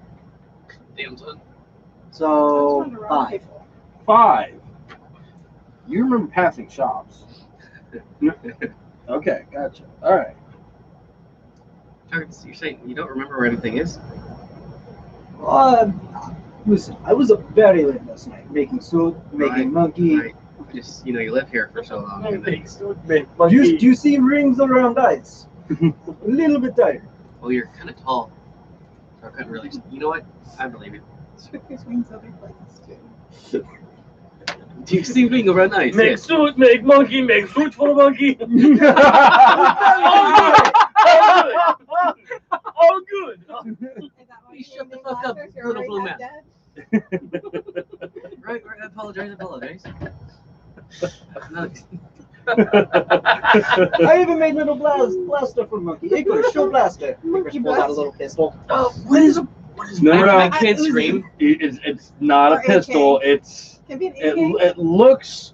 Damn son. So, That's one to roll 5. 5. You remember passing shops. Okay, gotcha. All right. You're saying you don't remember where anything is? Listen, I was up very late last night making soup, making Right, monkey. Right. Just, you live here for so long. And then, Do you see rings around eyes? A little bit tired. well, you're kind of tall. So I couldn't really. You know what? I believe you. This means other places too. Do you see being around nice? Make Yes. suit, make monkey, make food for the monkey. All good. All good. Is that why You you shut the named fuck up, Lazarus? You're little already blue half man. dead? Right. I apologize. No. I even made little blaster for monkey. English, show blaster. Monkey pulls out a little pistol. What is No, no, I no. can't scream. It's not a Or AK. pistol. Can be an It, AK. it looks.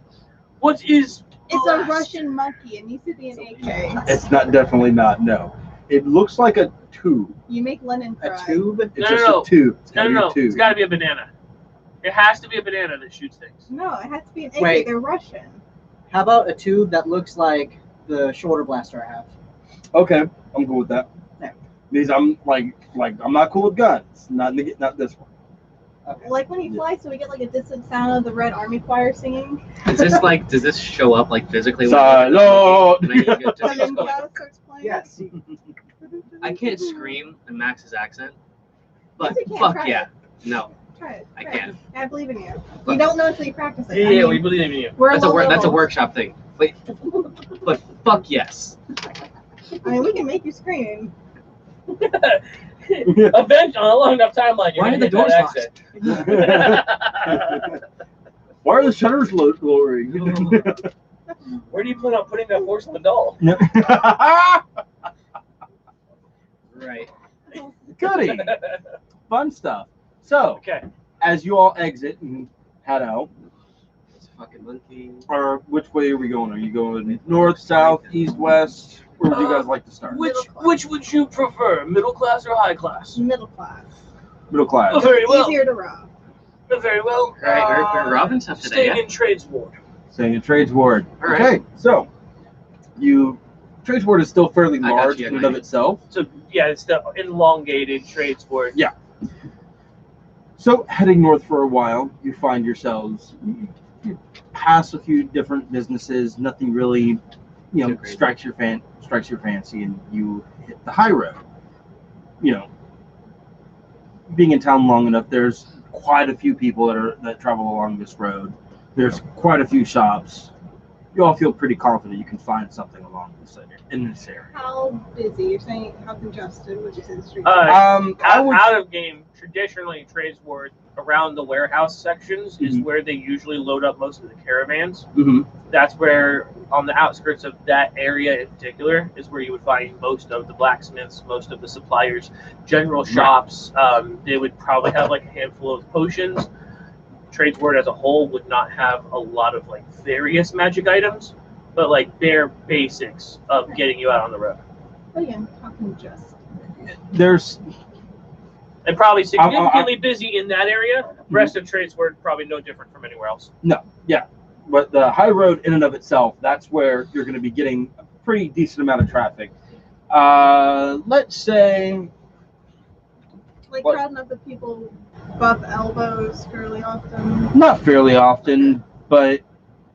what is It's a Russian monkey. It needs to be an AK. It's not definitely not. No, it looks like a tube. You make Lenin A fry. tube? It's No, just no, no. a tube. It's No, gotta no, be no. a tube. It's got to be a banana. It has to be a banana that shoots things. No, it has to be an AK. Wait. They're Russian. How about a tube that looks like the shoulder blaster I have? Okay, I'm cool with that. Yeah. These I'm like I'm not cool with guns. Not this one. Okay. Like when he flies, so we get like a distant sound of the Red Army Choir singing. Is this like? Does this show up like physically? Sorry, no. And then you get And to- then Cloud starts playing. Yes. I can't scream in Max's accent, but Yes, you can. fuck Try yeah, it. no, Try it. I Try can't. it. I believe in you. You But- don't know until you practice it. Yeah, I mean, we believe in you. we're That's low that's a level. workshop thing. But fuck yes. I mean, we can make you scream. Eventually, on a long enough timeline, you're Why gonna are the get doors that accent. Why are the shutters lowering? Where do you plan on putting that porcelain doll? Right. Goody. Fun stuff. So, Okay. as you all exit and head out, fucking monkey. Or which way are we going? Are you going north, south, east, west? Where would you guys like to start? Which would you prefer, middle class or high class? Middle class. Middle class. Very well. Easier to rob. Very well. Right, we're robbing stuff today. Staying Yeah? in trades ward. Saying a trades ward. All right. Okay, so trades ward is still fairly I got large you, I in and got of you. itself. So yeah, it's the elongated trades ward. Yeah. So heading north for a while, you find yourselves you pass a few different businesses. Nothing really, Too crazy. strikes your fancy, and you hit the high road. Being in town long enough, there's quite a few people that travel along this road. There's quite a few shops. You all feel pretty confident you can find something along in this area. How busy? You're saying how congested would you say the street? Out of game, traditionally trades ward around the warehouse sections is where they usually load up most of the caravans. Mm-hmm. That's where, on the outskirts of that area in particular, is where you would find most of the blacksmiths, most of the suppliers, general shops. They would probably have like a handful of potions. Trades ward as a whole would not have a lot of like various magic items, but like bare basics of getting you out on the road. But again, how congested? There's And probably significantly busy in that area. Rest of trades ward probably no different from anywhere else. but the high road in and of itself, that's where you're going to be getting a pretty decent amount of traffic. Let's say Like What? crowding up with people buff elbows fairly often. not fairly often, but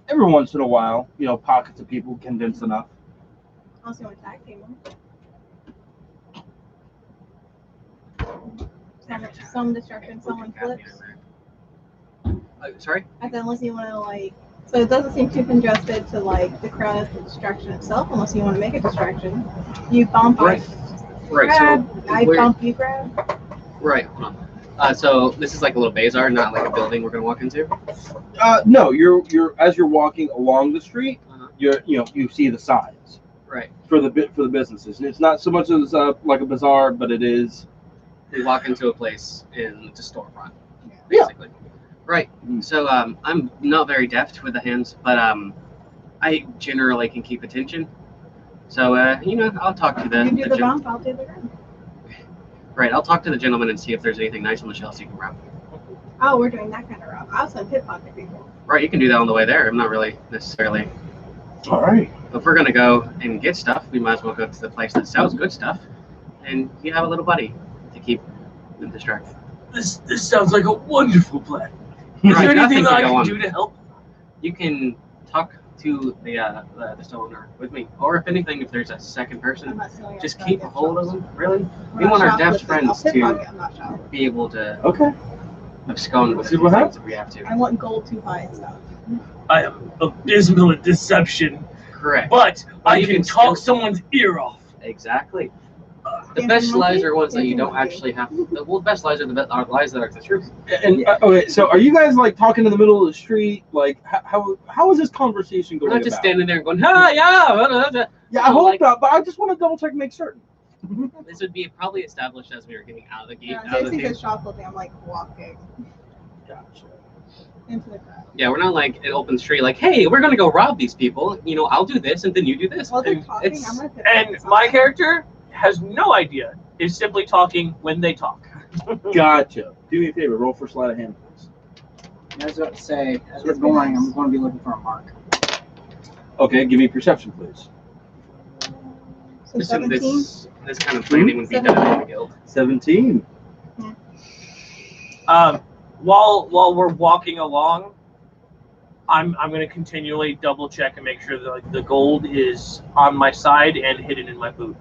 every once in a while, pockets of people condense enough. Also, want to tag team them. Some distraction, someone flips. Sorry? I said unless you want to like, so it doesn't seem too congested to like the crowd as the distraction itself. Unless you want to make a distraction, you bump. Right. Right. Grab. So I we're- bump. You grab. Right. Hold on. So this is like a little bazaar, not like a building we're gonna walk into. No, you're as you're walking along the street, Uh-huh. you see the signs Right. for the businesses, and it's not so much as like a bazaar, but it is. We walk into a place and it's a storefront, Yeah. basically. Right. Mm. So I'm not very deft with the hands, but I generally can keep attention. So I'll talk to the. You do the gen- bump. I'll do the grab. Right. I'll talk to the gentleman and see if there's anything nice on the shelves you can grab. Oh, we're doing that kind of rob. I also pickpocket people. Right. You can do that on the way there. I'm not really necessarily. All right. If we're gonna go and get stuff, we might as well go to the place that sells good stuff, and you have a little buddy to keep them distracted. This sounds like a wonderful plan. Right, Is there anything nothing that to I go can on. do to help? You can talk to the store owner with me, or if anything, if there's a second I'm person, not stealing just your keep a stuff, hold of get them. Really, shoplifting. we I'm want not our deaf shoplifting. friends I'll to pickpocket, I'm not shoplifting. be able to Okay. abscond with See a few what things if we have to. I want gold to buy and stuff. I am abysmal at deception, Correct. but I you can can talk still- someone's ear off. Exactly. The Dancing best lies monkey? are ones that you Dancing don't monkey. actually have. The best lies are are lies that are the truth. And okay, so are you guys like talking in the middle of the street? Like, how is this conversation We're going? not just about? standing there and going, "Hi, yeah." Yeah, I No, hope like- not, but I just want to double check and make certain. This would be probably established as we were getting out of the gate. Yeah, out of the Stacy thing. says shoplifting. I'm like walking Gotcha. into the crowd. Yeah, we're not like an open street. Like, hey, we're gonna go rob these people. I'll do this, and then you do this. While they're And talking, it's- I'm gonna put And my character has no idea. Is simply talking when they talk. Gotcha. Do me a favor, roll for sleight of hand, please. I was about to say, as we're going, I'm going to be looking for a mark. Okay, give me perception, please. So this, 17. this kind of planning would be done in the guild. 17. While we're walking along, I'm going to continually double check and make sure that like, the gold is on my side and hidden in my boot.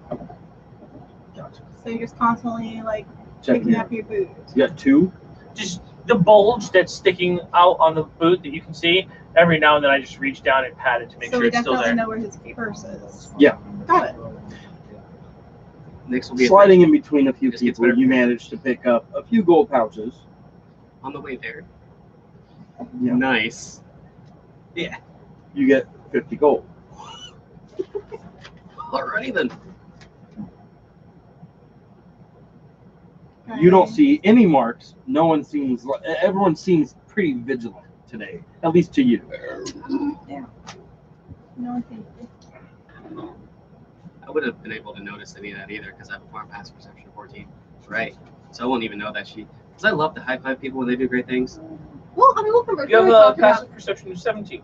Gotcha. So you're just constantly like Check picking me out. up your boot. You got 2. Just the bulge that's sticking out on the boot that you can see. Every now and then I just reach down and pat it to make So sure we it's still definitely there. know where his purse is. Yeah. Got it. Next will be Sliding in between a few Just gets people, better. you managed to pick up a few gold pouches. on the way there. Yeah. Nice. You get 50 gold. Alrighty then. You don't see any marks. No one seems like everyone seems pretty vigilant. today, at least to you. No, thank you. I wouldn't have been able to notice any of that either because I have a farm pass perception of 14. Right. So I won't even know that she. Because I love to high five people when they do great things. Well, I mean, we'll convert. You have We a talked about- passive perception of 17.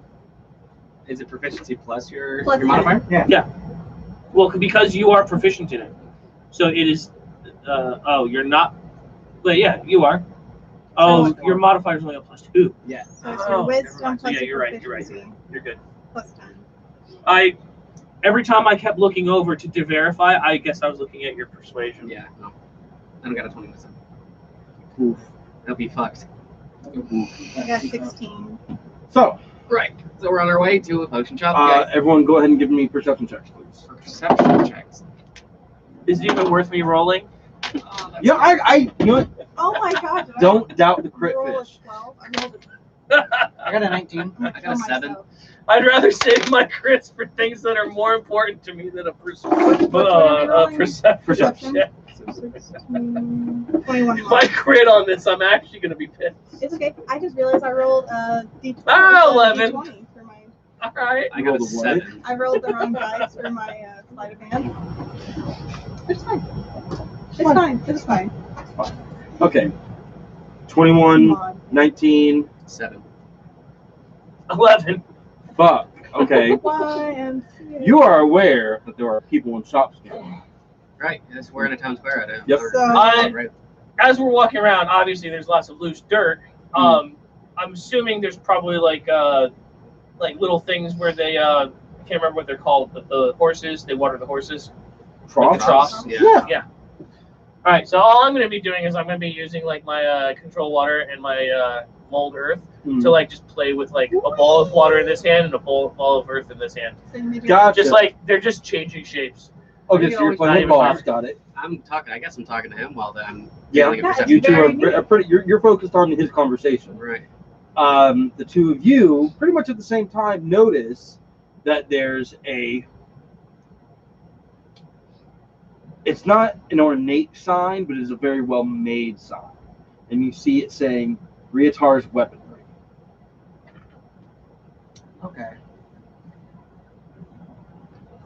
Is it proficiency plus your Plus modifier? Yeah. Well, because you are proficient in it. So it is. Oh, you're not. But yeah, you are. Oh, So- your modifier is only a +2. Yeah. So it's Oh, your never wisdom mind. So plus yeah, your you're right. You're right. proficiency You're good. plus 10. Every time I kept looking over to verify, I guess I was looking at your persuasion. Yeah, no. I don't got a 20 myself. Oof. That'll be fucked. I got 16. So, Right. So we're on our way to a potion shop. everyone, go ahead and give me perception checks, please. Perception checks. Is it even worth me rolling? Yeah, I you know what? Oh my god. did I Don't doubt the crit roll a fish. 12? I rolled a I got a 19. I'm gonna I got kill a 7. myself. I'd rather save my crits for things that are more important to me than a Which one are we rolling? perception. Perception. check. So 16, 21 If I crit on this, I'm actually going to be pissed. It's okay. I just realized I rolled a D20. Ah, instead of 11. D20 for my. All right. I got a Rolled a what? 7. I rolled the wrong dice for my sleight of hand. It's fine. It's fine. It's fine. Okay. Come 21, on. 19. 7. 11. Fuck. Okay. YMCA. You are aware that there are people in shops here. Right. Yes, we're in a town square. I Yep. So- right. As we're walking around, obviously there's lots of loose dirt. I'm assuming there's probably like little things where they I can't remember what they're called, but the horses, they water the horses. Troughs? The troughs. Yeah. All right, so all I'm going to be doing is I'm going to be using like my control water and my mold earth to like just play with like a ball of water in this hand and a ball of earth in this hand. Gotcha. Just like they're just changing shapes. Okay, so you're playing with balls. Got it. I'm talking. I guess I'm talking to him while I'm Yeah. dealing a That is perception. You two very are pretty. You're focused on his conversation. Right. The two of you, pretty much at the same time, notice that there's a. It's not an ornate sign, but it's a very well made sign, and you see it saying "Riotar's Weaponry." Okay.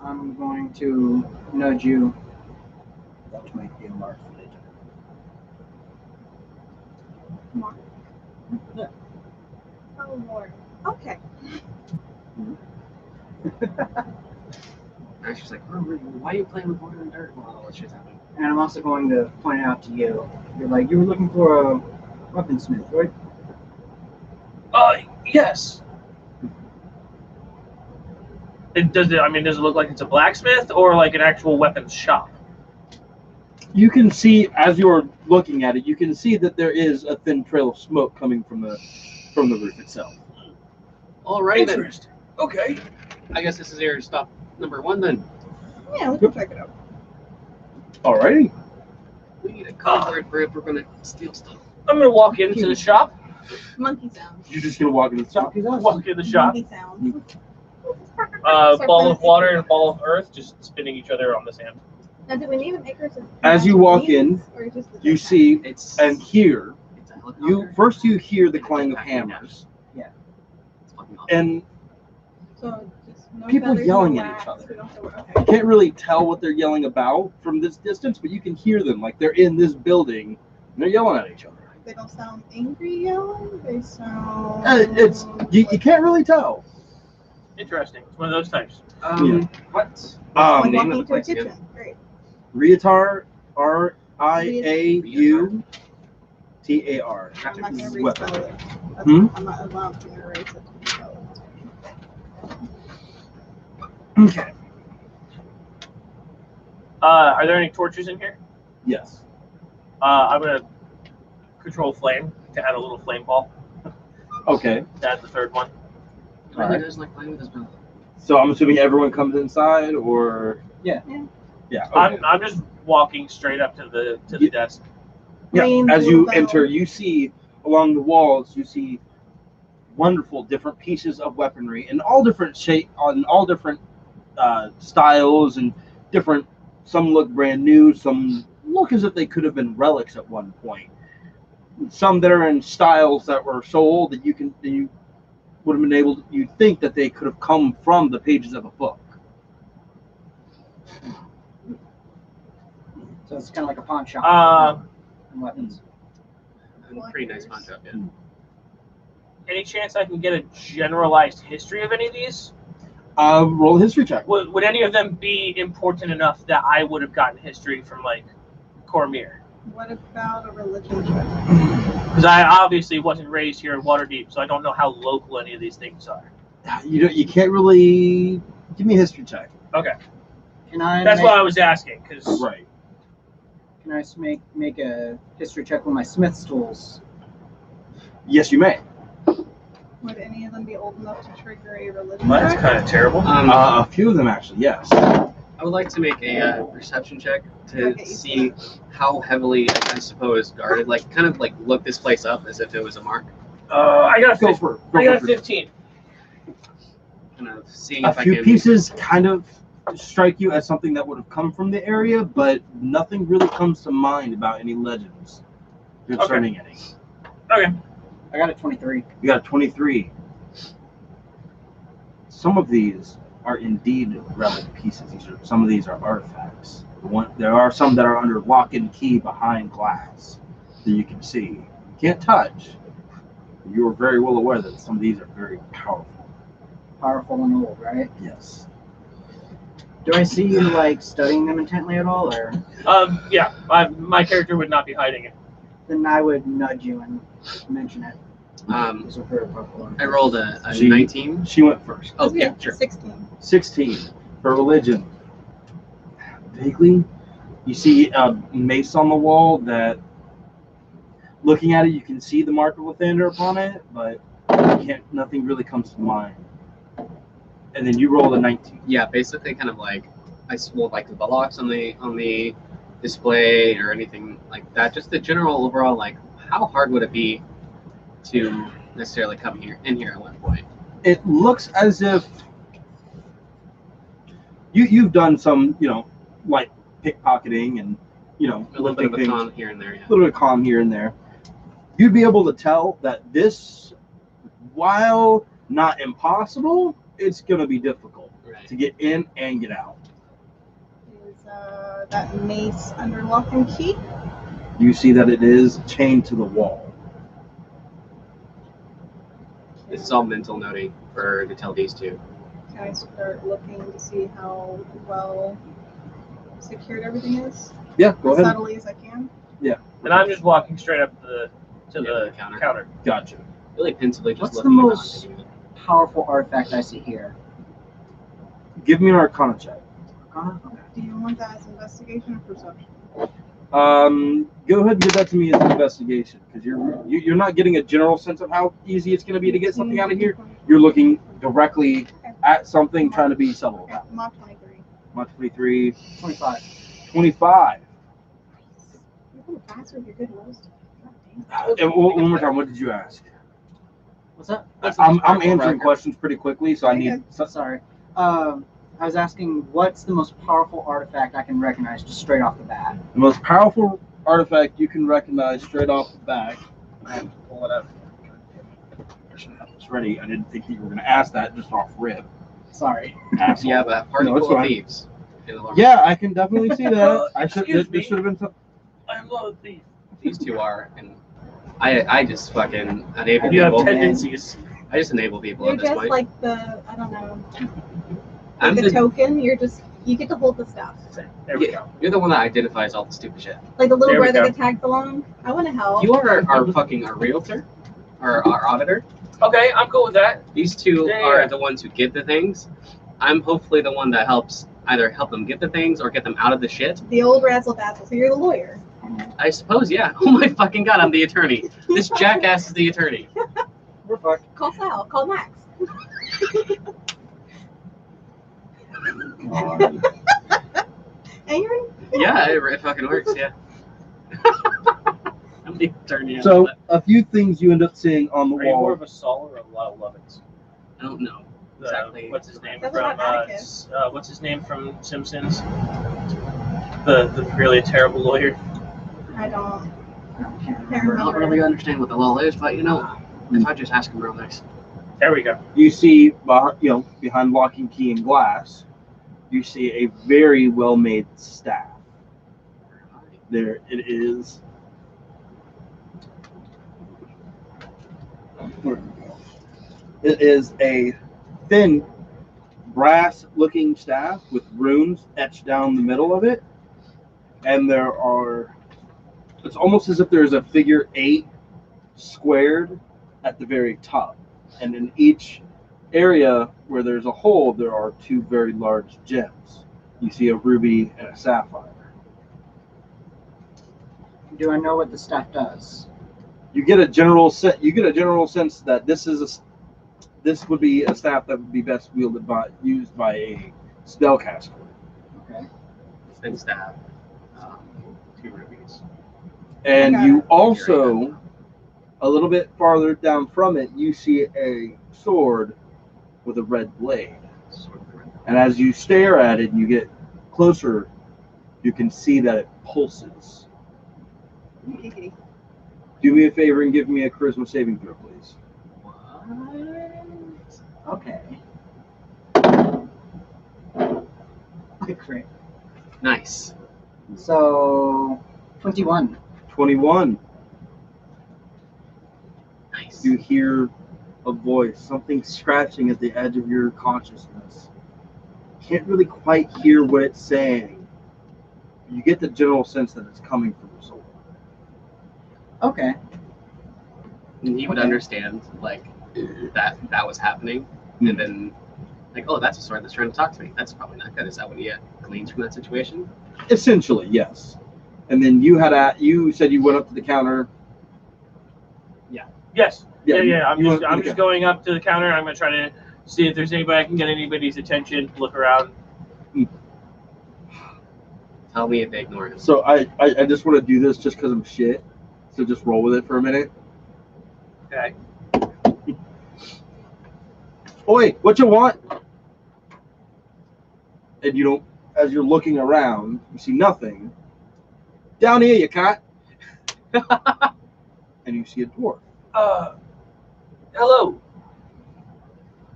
I'm going to nudge you. That might be a mark for later. Oh Lord. Okay. And she's like, why are you playing with water and dirt while all this shit's happening? And I'm also going to point out to you. You're like, you were looking for a weaponsmith, right? Yes. Does it look like it's a blacksmith or like an actual weapons shop? You can see, as you're looking at it, you can see that there is a thin trail of smoke coming from the roof itself. All right then. Interesting. Okay. I guess this is your stop number 1 then. Yeah, we can check it out. Alrighty. We need a code word for if we're gonna steal stuff. I'm gonna walk into the shop. Monkey sounds. You're just gonna walk in the shop. Walk in the shop. Monkey sounds. Ball of water and ball of earth just spinning each other on the sand. Now, do we need an acre to? As you walk in, or just the You jetpack? see It's and hear. It's a helicopter. You hear the clang of hammers It's fucking awesome. and So just no people feathers, yelling no at rats, each other. we don't have to- you okay. can't really tell what they're yelling about from this distance, but you can hear them like they're in this building and they're yelling at each other. They don't sound angry yelling. They sound. It's you can't really tell. Interesting. It's one of those types. What's the Like name walking of the into a place kitchen. again? Great. Riotar, RIAUTAR. I'm not gonna Weapon. respell it. That's- Hmm? I'm not allowed to erase it. Okay. Are there any torches in here? Yes. I'm gonna control flame to add a little flame ball. Okay. To add the third one. Really Alright. doesn't like playing with his mouth. So I'm assuming everyone comes inside, or Yeah. Yeah. yeah. Okay. I'm just walking straight up to the Yeah. desk. Yeah, Ring as the you bell. enter, you see along the walls, you see wonderful different pieces of weaponry in all different shape, on all different styles and different. Some look brand new, some look as if they could have been relics at one point. Some that are in styles that were so old that you would have been able. You'd think that they could have come from the pages of a book. So it's kind of like a pawn shop and weapons. Pretty nice pawn shop, yeah. Any chance I can get a generalized history of any of these? Roll a history check. Would any of them be important enough that I would have gotten history from, like, Cormier? What about a religion check? Because I obviously wasn't raised here in Waterdeep, so I don't know how local any of these things are. You can't really give me a history check. Okay. That's why I was asking. Cause Right. Can I make a history check with my smith's tools? Yes, you may. Would any of them be old enough to trigger a religion That's check? kind of terrible. A few of them actually, yes. I would like to make a perception check to see how heavily, I suppose, guarded. Like, kind of like look this place up as if it was a mark. I got a Go 15. for it. I got a 15. Kind of seeing A if I few can. pieces kind of strike you as something that would have come from the area, but nothing really comes to mind about any legends concerning any. Okay. I got a 23. You got a 23. Some of these are indeed relic pieces. Some of these are artifacts. There are some that are under lock and key behind glass that you can see. You can't touch. You are very well aware that some of these are very powerful. Powerful and old, right? Yes. Do I see you like studying them intently at all, or? Yeah. My character would not be hiding it. Then I would nudge you and mention it. These are very powerful. I rolled a 19. She went first. Oh, yeah, sure. 16. 16 for religion. Vaguely, you see a mace on the wall that, looking at it, you can see the mark of Lathander upon it, but nothing really comes to mind. And then you roll a 19. Yeah, basically, kind of like I swore like the bullocks on the display or anything like that. Just the general overall, like, how hard would it be to necessarily come in here at one point? It looks as if you've done some, like pickpocketing and A little bit of a con here and there. Yeah. A little bit of con here and there. You'd be able to tell that this, while not impossible, it's going to be difficult to get in and get out. Is that mace under lock and key? You see that it is chained to the wall. This is all mental noting to tell these two. Can I start looking to see how well secured everything is? Yeah, go As ahead. subtly as I can. Yeah. And I'm just walking straight up to the counter. Gotcha. Really pensively just What's the looking most powerful artifact I see here? Give me an Arcana check. Do you want that as investigation or perception? Go ahead and give that to me as an investigation, because you're not getting a general sense of how easy it's going to be to get something out of here. You're looking directly at something, trying to be subtle Okay, about it. Mod 23. Mod 23, 25. 25. You're going faster with your good rolls. One more time, what did you ask? What's that? I'm answering questions pretty quickly, so I need. Sorry. I was asking, what's the most powerful artifact I can recognize just straight off the bat? The most powerful artifact you can recognize straight off the bat. I have to pull it up. I should have this ready. I didn't think you were going to ask that just off rip. Sorry. Yeah, but party No, full of fine. thieves. Yeah, I can definitely see that. Excuse me. This should have been. I'm not a thief. These two are, and I just fucking enable You have people. tendencies. I just enable people You're at this just point. like the, I don't know, I'm the the, token. You're just, you get to hold the stuff. There we go. you're the one that identifies all the stupid shit. Like the little There we brother go. that tags along. I want to help. You are our realtor, or our auditor. Okay, I'm cool with that. These two Yeah. are the ones who get the things. I'm hopefully the one that helps either help them get the things or get them out of the shit. The old razzle dazzle. So you're the lawyer. I suppose, yeah. Oh my fucking god, I'm the attorney. This jackass is the attorney. We're fucked. Call Sal. Call Max. And you're in. Yeah, it fucking works, yeah. I'm the attorney. So, a few things you end up seeing on the Are you more wall. of a Sol or a Lovitz? I don't know exactly. What's his name That's from? not Atticus. What's his name from Simpsons? The really terrible lawyer. I don't. I can't I don't remember. really understand what the law is, but if I just ask him real nice. There we go. You see, behind lock and key and glass, you see a very well-made staff. There it is. It is a thin brass-looking staff with runes etched down the middle of it, and it's almost as if there's a figure 8 squared at the very top, and in each area where there's a hole, there are 2 very large gems. You see a ruby and a sapphire. Do I know what the staff does? You get a general sense that this would be a staff that would be best used by a spellcaster. Okay. Thin staff, 2 rubies. And Okay. you also, a little bit farther down from it, you see a sword with a red blade. And as you stare at it and you get closer, you can see that it pulses. Kiki. Do me a favor and give me a charisma saving throw, please. Okay. Great. Nice. So, 21. 21. Nice. You hear a voice, something scratching at the edge of your consciousness. Can't really quite hear what it's saying. You get the general sense that it's coming from your soul. Okay. And he would Okay. understand like that was happening, and then like, oh, that's a sword that's trying to talk to me. That's probably not good. Is that what he gleans from that situation? Essentially, yes. And then you said you went up to the counter. Yes. Yeah. you I'm just going up to the counter. I'm gonna try to see if there's anybody I can get anybody's attention. Look around. Tell me if they ignore him. So I just want to do this just because I'm shit. So just roll with it for a minute. Okay. Oi, what you want? And you don't. As you're looking around, you see nothing. Down here, you cat. And you see a dwarf. Hello.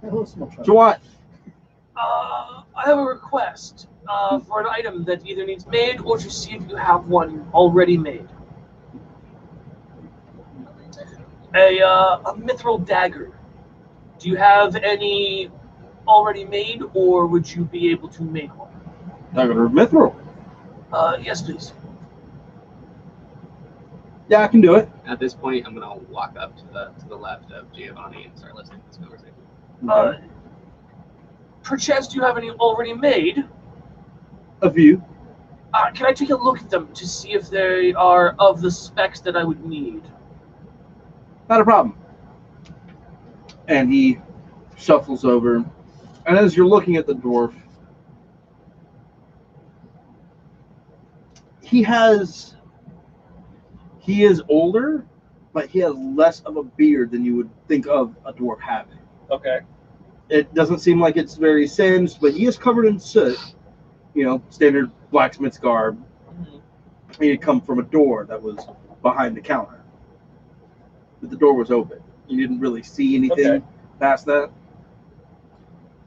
Hello, small What you child. want? I have a request for an item that either needs made or to see if you have one already made. A mithril dagger. Do you have any already made, or would you be able to make one? Dagger of mithril. Yes, please. Yeah, I can do it. At this point, I'm gonna walk up to the left of Giovanni and start listening to this conversation. Perchance, do you have any already made? A few. Can I take a look at them to see if they are of the specs that I would need? Not a problem. And he shuffles over. And as you're looking at the dwarf, he is older, but he has less of a beard than you would think of a dwarf having. Okay. It doesn't seem like it's very singed, but he is covered in soot. Standard blacksmith's garb. He had come from a door that was behind the counter. But the door was open. You didn't really see anything past that.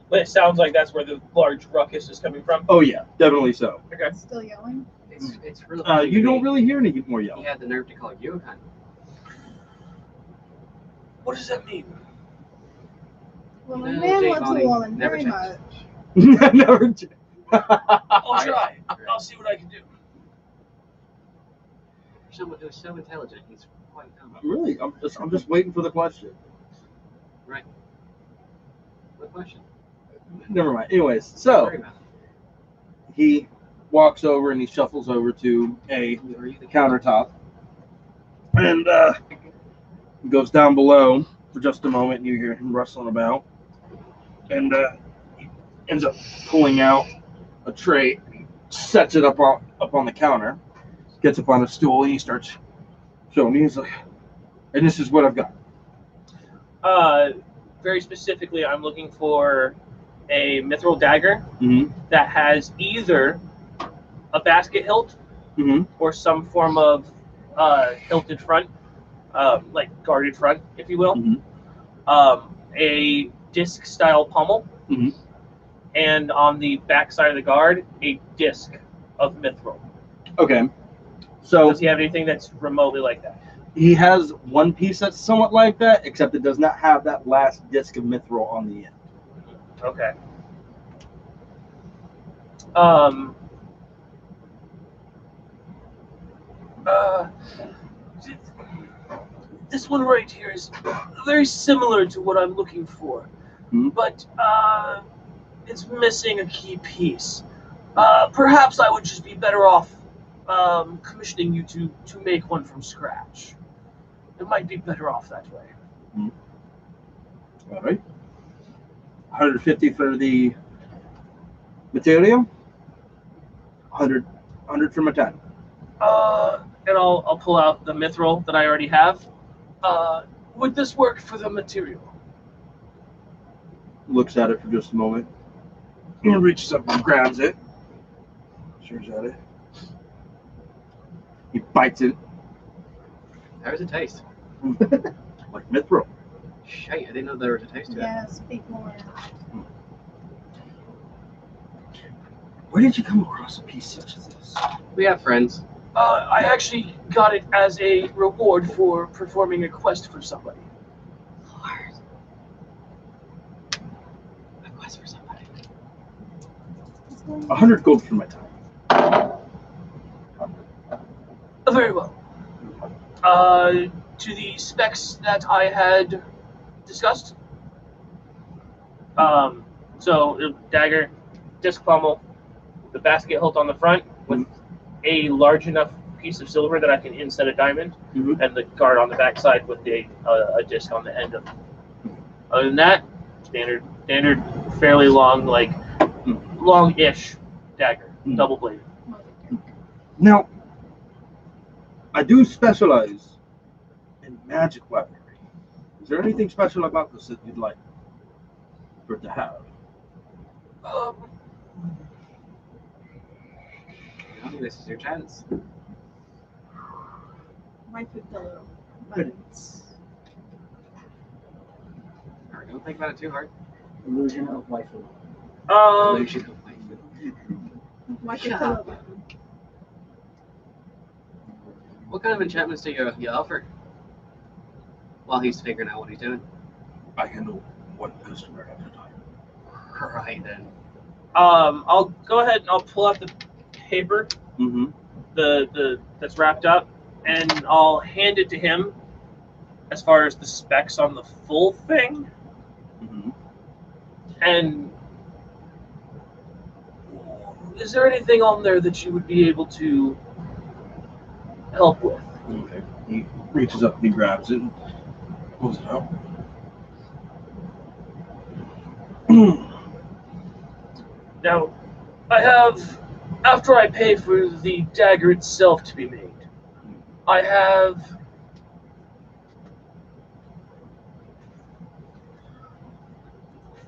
But it sounds like that's where the large ruckus is coming from. Oh yeah, definitely so. Okay. Still yelling. It's really. You don't really hear any more He yelling. had the nerve to call you a cunt. What does that mean? Well, No, a man Jake loves Bonnie a woman never very changed. much. Never. I'll try. I'll see what I can do. Someone who's so intelligent, he's quite dumb. Really, I'm just waiting for the question. Right. What question? Never mind. Anyways, Don't so worry about it. he walks over and he shuffles over to a Are you the countertop and goes down below for just a moment. And you hear him rustling about, and he ends up pulling out a tray, sets it up on the counter, gets up on a stool, and he starts showing me. He's like, "And this is what I've got." Very specifically, I'm looking for a mithril dagger Mm-hmm. that has either a basket hilt Mm-hmm. or some form of hilted front, like guarded front, if you will. Mhm. a disc-style pommel, Mhm. and on the back side of the guard, a disc of mithril. Okay. So Does he have anything that's remotely like that? he has one piece that's somewhat like that, except it does not have that last disc of mithril on the end. Okay. This one right here is very similar to what I'm looking for, but it's missing a key piece. Perhaps I would just be better off commissioning you to make one from scratch. It might be better off that way. All right. 150 for the material. 100 for my time. And I'll pull out the mithril that I already have. Would this work for the material? Looks at it for just a moment. And reaches up and grabs it. Stares at it. He bites it How does it taste? like mithril. Shit, I didn't know there was a taste to it. Yeah, speak more. Where did you come across a piece such as this? We have friends. I actually got it as a reward for performing a quest for somebody. Lord. A quest for somebody. 100 gold for my time. Very well. To the specs that I had discussed. So dagger, disc pommel, the basket hilt on the front with a large enough piece of silver that I can inset a diamond, and the guard on the back side with a disc on the end of it. Other than that, standard, fairly long, like long-ish dagger, double bladed. Now, I do specialize in magic weaponry. Is there anything special about this that you'd like for it to have? This is your chance. My food pillow. Good. Alright, don't think about it too hard. Illusion of waifu. Illusion of life. My food Shut pillow. What kind of enchantments do you offer? While he's figuring out what he's doing. I handle one customer at a time. Right then. I'll go ahead and I'll pull out the paper, the that's wrapped up, and I'll hand it to him as far as the specs on the full thing. And is there anything on there that you would be able to help with? Okay. He reaches up and he grabs it and pulls it out. Now, I have, after I pay for the dagger itself to be made, I have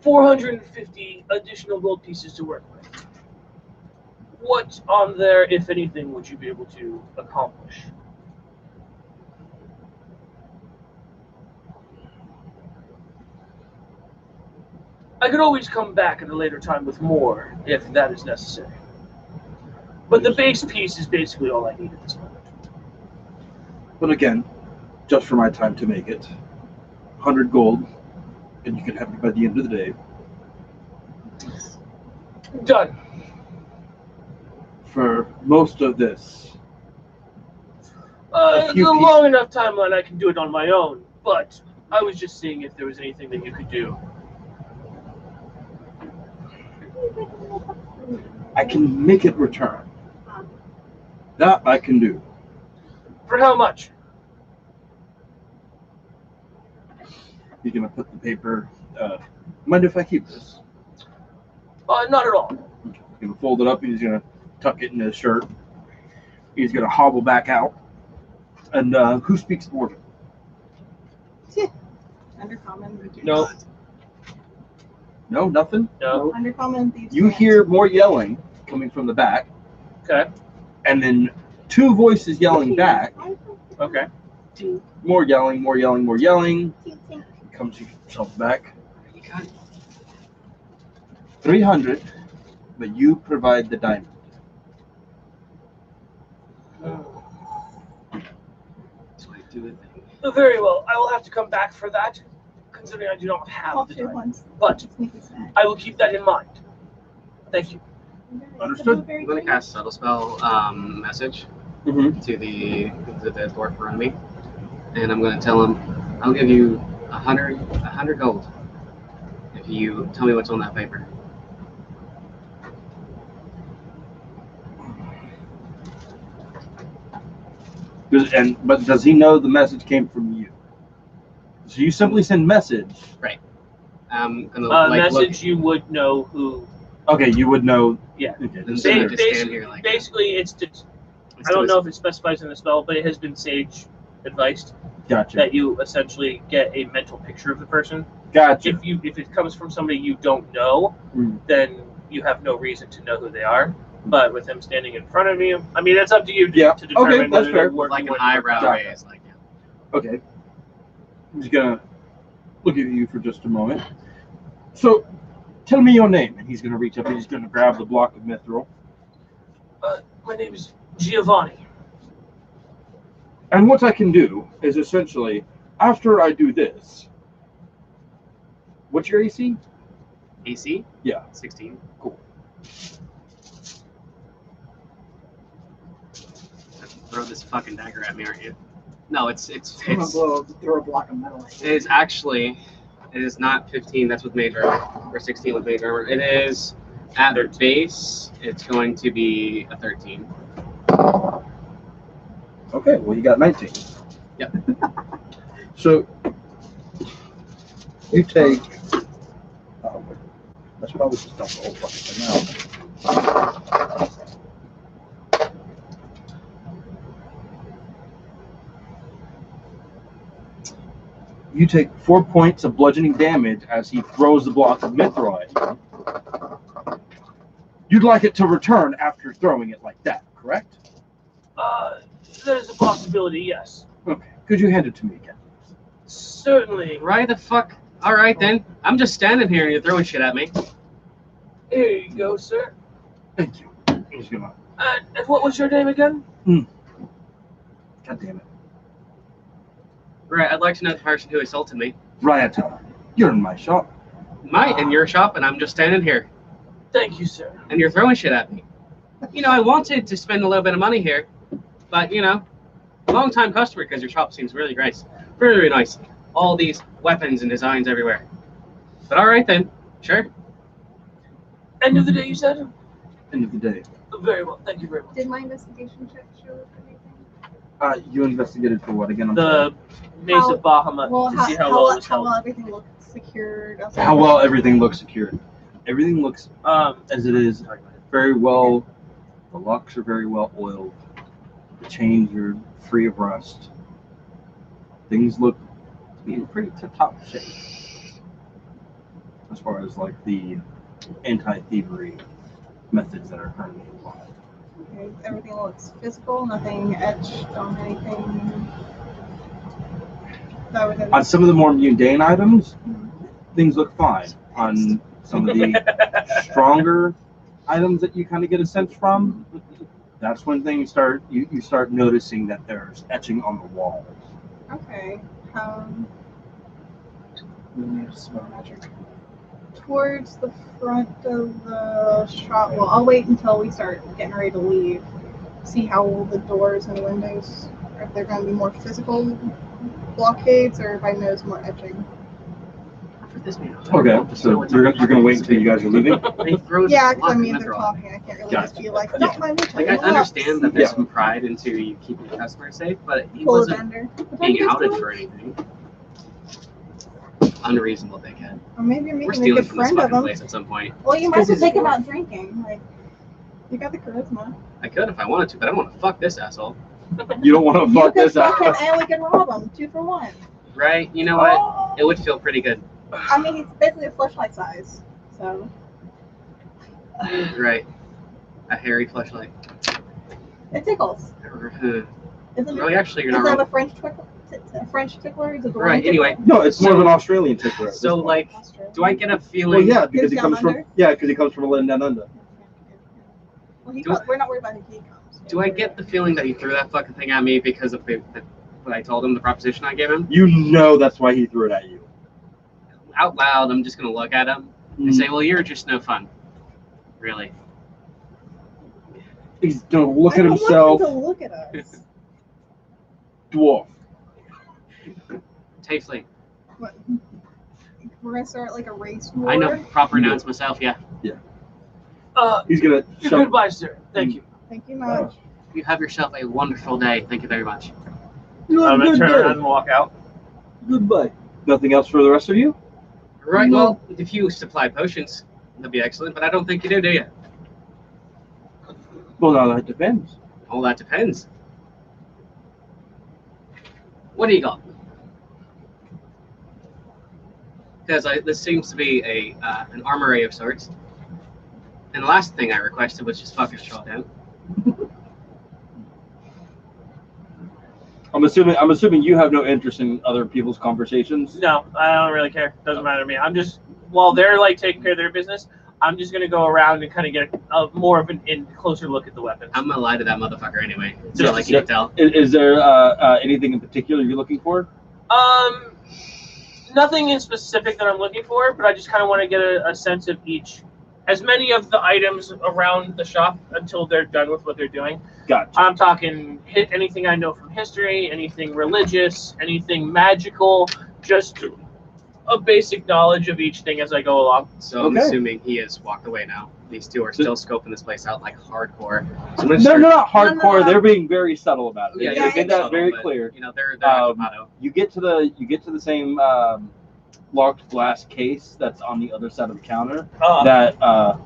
450 additional gold pieces to work with. What on there, if anything, would you be able to accomplish? I could always come back at a later time with more, if that is necessary. But the base piece is basically all I need at this moment. But again, just for my time to make it, 100 gold, and you can have it by the end of the day. Done. For most of this, It's a long enough timeline I can do it on my own, but I was just seeing if there was anything that you could do. I can make it return. That I can do. For how much? He's gonna put the paper. Mind if I keep this? Not at all. He's gonna fold it up. He's gonna tuck it in his shirt. He's gonna hobble back out. And who speaks order? Undercommon. No. No, nothing. No. Undercommon thieves. You hear more yelling coming from the back, Okay. and then two voices yelling back. Okay. More yelling, more yelling, more yelling. comes yourself back. You got it. 300, but you provide the diamond. That's why I do it. Very well. I will have to come back for that, considering I do not have the time. But I will keep that in mind. Thank you. Understood. I'm going to cast Subtle Spell message Mm-hmm. to the dwarf in front of me, and I'm going to tell him, I'll give you 100 gold if you tell me what's on that paper. But does he know the message came from you? So you simply send message. Right. I'm gonna Message you would know who. Okay, you would know. Yeah. Okay. Just stand here like basically, it's just. I don't know if it specifies in the spell, but it has been sage advised Gotcha. that you essentially get a mental picture of the person. Gotcha. If it comes from somebody you don't know, then you have no reason to know who they are. But with him standing in front of you, I mean, that's up to you to determine that's whether fair. to work like an with eyebrow or raise, like Okay. I'm just gonna look at you for just a moment. So, tell me your name, and he's gonna reach up and he's gonna grab the block of mithril. My name is Giovanni. And what I can do is essentially, after I do this, what's your AC? AC? Yeah. 16. Cool. Throw this fucking dagger at me, aren't you? No, it's Throw a block of metal at you. it is not 15. That's with mage armor, or 16 with mage armor. It is at their base. It's going to be a 13. Okay, well, you got 19. Yep. So, you take. Oh, that's probably just dump the whole fucking thing out. You take 4 points of bludgeoning damage as he throws the block of mithril at you. You'd like it to return after throwing it like that, correct? There's a possibility, yes. Okay. Could you hand it to me again? Certainly. Right the fuck. All right then. I'm just standing here and you're throwing shit at me. Here you go, sir. Thank you. I'm just gonna. And what was your name again? God damn it. Right. I'd like to know the person who assaulted me. Ryatar, you're in my shop. In your shop, and I'm just standing here, Thank you, sir. and you're throwing shit at me. You know, I wanted to spend a little bit of money here, but you know, long time customer because your shop seems really nice, very nice. All these weapons and designs everywhere. But all right then, sure. End of the day, you said? End of the day. Very well. Thank you very much. Did my investigation check show anything? You investigated for what again? I'm The Maze of Bahamut Well, to see how well it was held. well everything looked secured. sorry. How well everything looks secured. Everything looks as it is very well. The locks are very well oiled. The chains are free of rust. Things look to be in pretty tip-top shape. As far as like the anti-thievery methods that are currently applied. Okay, everything looks physical, nothing etched on anything. On some of the more mundane items, things look fine. On some of the stronger items that you kind of get a sense from, that's when things start. You start noticing that there's etching on the walls. Okay. Towards the front of the shop. Well, I'll wait until we start getting ready to leave. See how the doors and windows, or if they're going to be more physical blockades, or if I notice more etching. Okay, so you're gonna wait until you guys are leaving. Yeah, because I mean they're talking. I can't really just be like, don't mind me. Like I understand that there's some pride into you keeping the customer safe, but he Pull a wasn't vendor. being outed for anything unreasonable, dickhead. Or maybe you're We're making a stealing good from this friend of fucking them. place at some point. Well, you might as well take him out drinking. Like, you got the charisma. I could if I wanted to, but I don't want to fuck this asshole. You don't want to fuck You this can fuck him out. and we can rob him. 2 for 1. Right? You know what? It would feel pretty good. I mean, he's basically a fleshlight size, so. Right. A hairy fleshlight. It tickles. Isn't Well, it? actually, you're Does not it have wrong. a French a French tickler? He's a Right, anyway. No, it's more of So- an Australian tickler. So, like, Australia. do I get a Well, feeling? yeah, because he Goes comes down from under? because he comes from a land down under. Well, Do- we're not worried about who he comes. Do I get the feeling that he threw that fucking thing at me because of what I told him, the proposition I gave him? You know that's why he threw it at you. Out loud, I'm just gonna look at him and say, "Well, you're just no fun." Really? He's gonna look I at don't want himself. him to look at us. Dwarf. Tafely. What? We're gonna start like a race war. I know proper nouns myself. Yeah. He's gonna shove. Goodbye, sir. Thank you. Thank you much. You have yourself a wonderful day. Thank you very much. You I'm have a gonna good turn around day. and walk out. Goodbye. Nothing else for the rest of you? Right. No. Well, if you supply potions, that'd be excellent. But I don't think you do you? Well, now that depends. All that depends. What do you got? Because this seems to be an armory of sorts. And the last thing I requested was just fucking shot down. I'm assuming you have no interest in other people's conversations. No, I don't really care. Doesn't matter to me. I'm just while they're like taking care of their business, I'm just gonna go around and kind of get more of an closer look at the weapons. I'm gonna lie to that motherfucker anyway. So Yeah, like you can tell. Is there anything in particular you're looking for? Nothing in specific that I'm looking for, but I just kind of want to get a sense of each, as many of the items around the shop until they're done with what they're doing. Gotcha. I'm talking anything I know from history, anything religious, anything magical, just a basic knowledge of each thing as I go along. So I'm Okay. assuming he has walked away now. These two are still scoping this place out like hardcore. So I'm gonna No, start. no, not hardcore. No. They're being very subtle about it. Yeah, They yeah, made it's that subtle, very but, clear. You know, they're Um, Akapato. You get to the same locked glass case that's on the other side of the counter that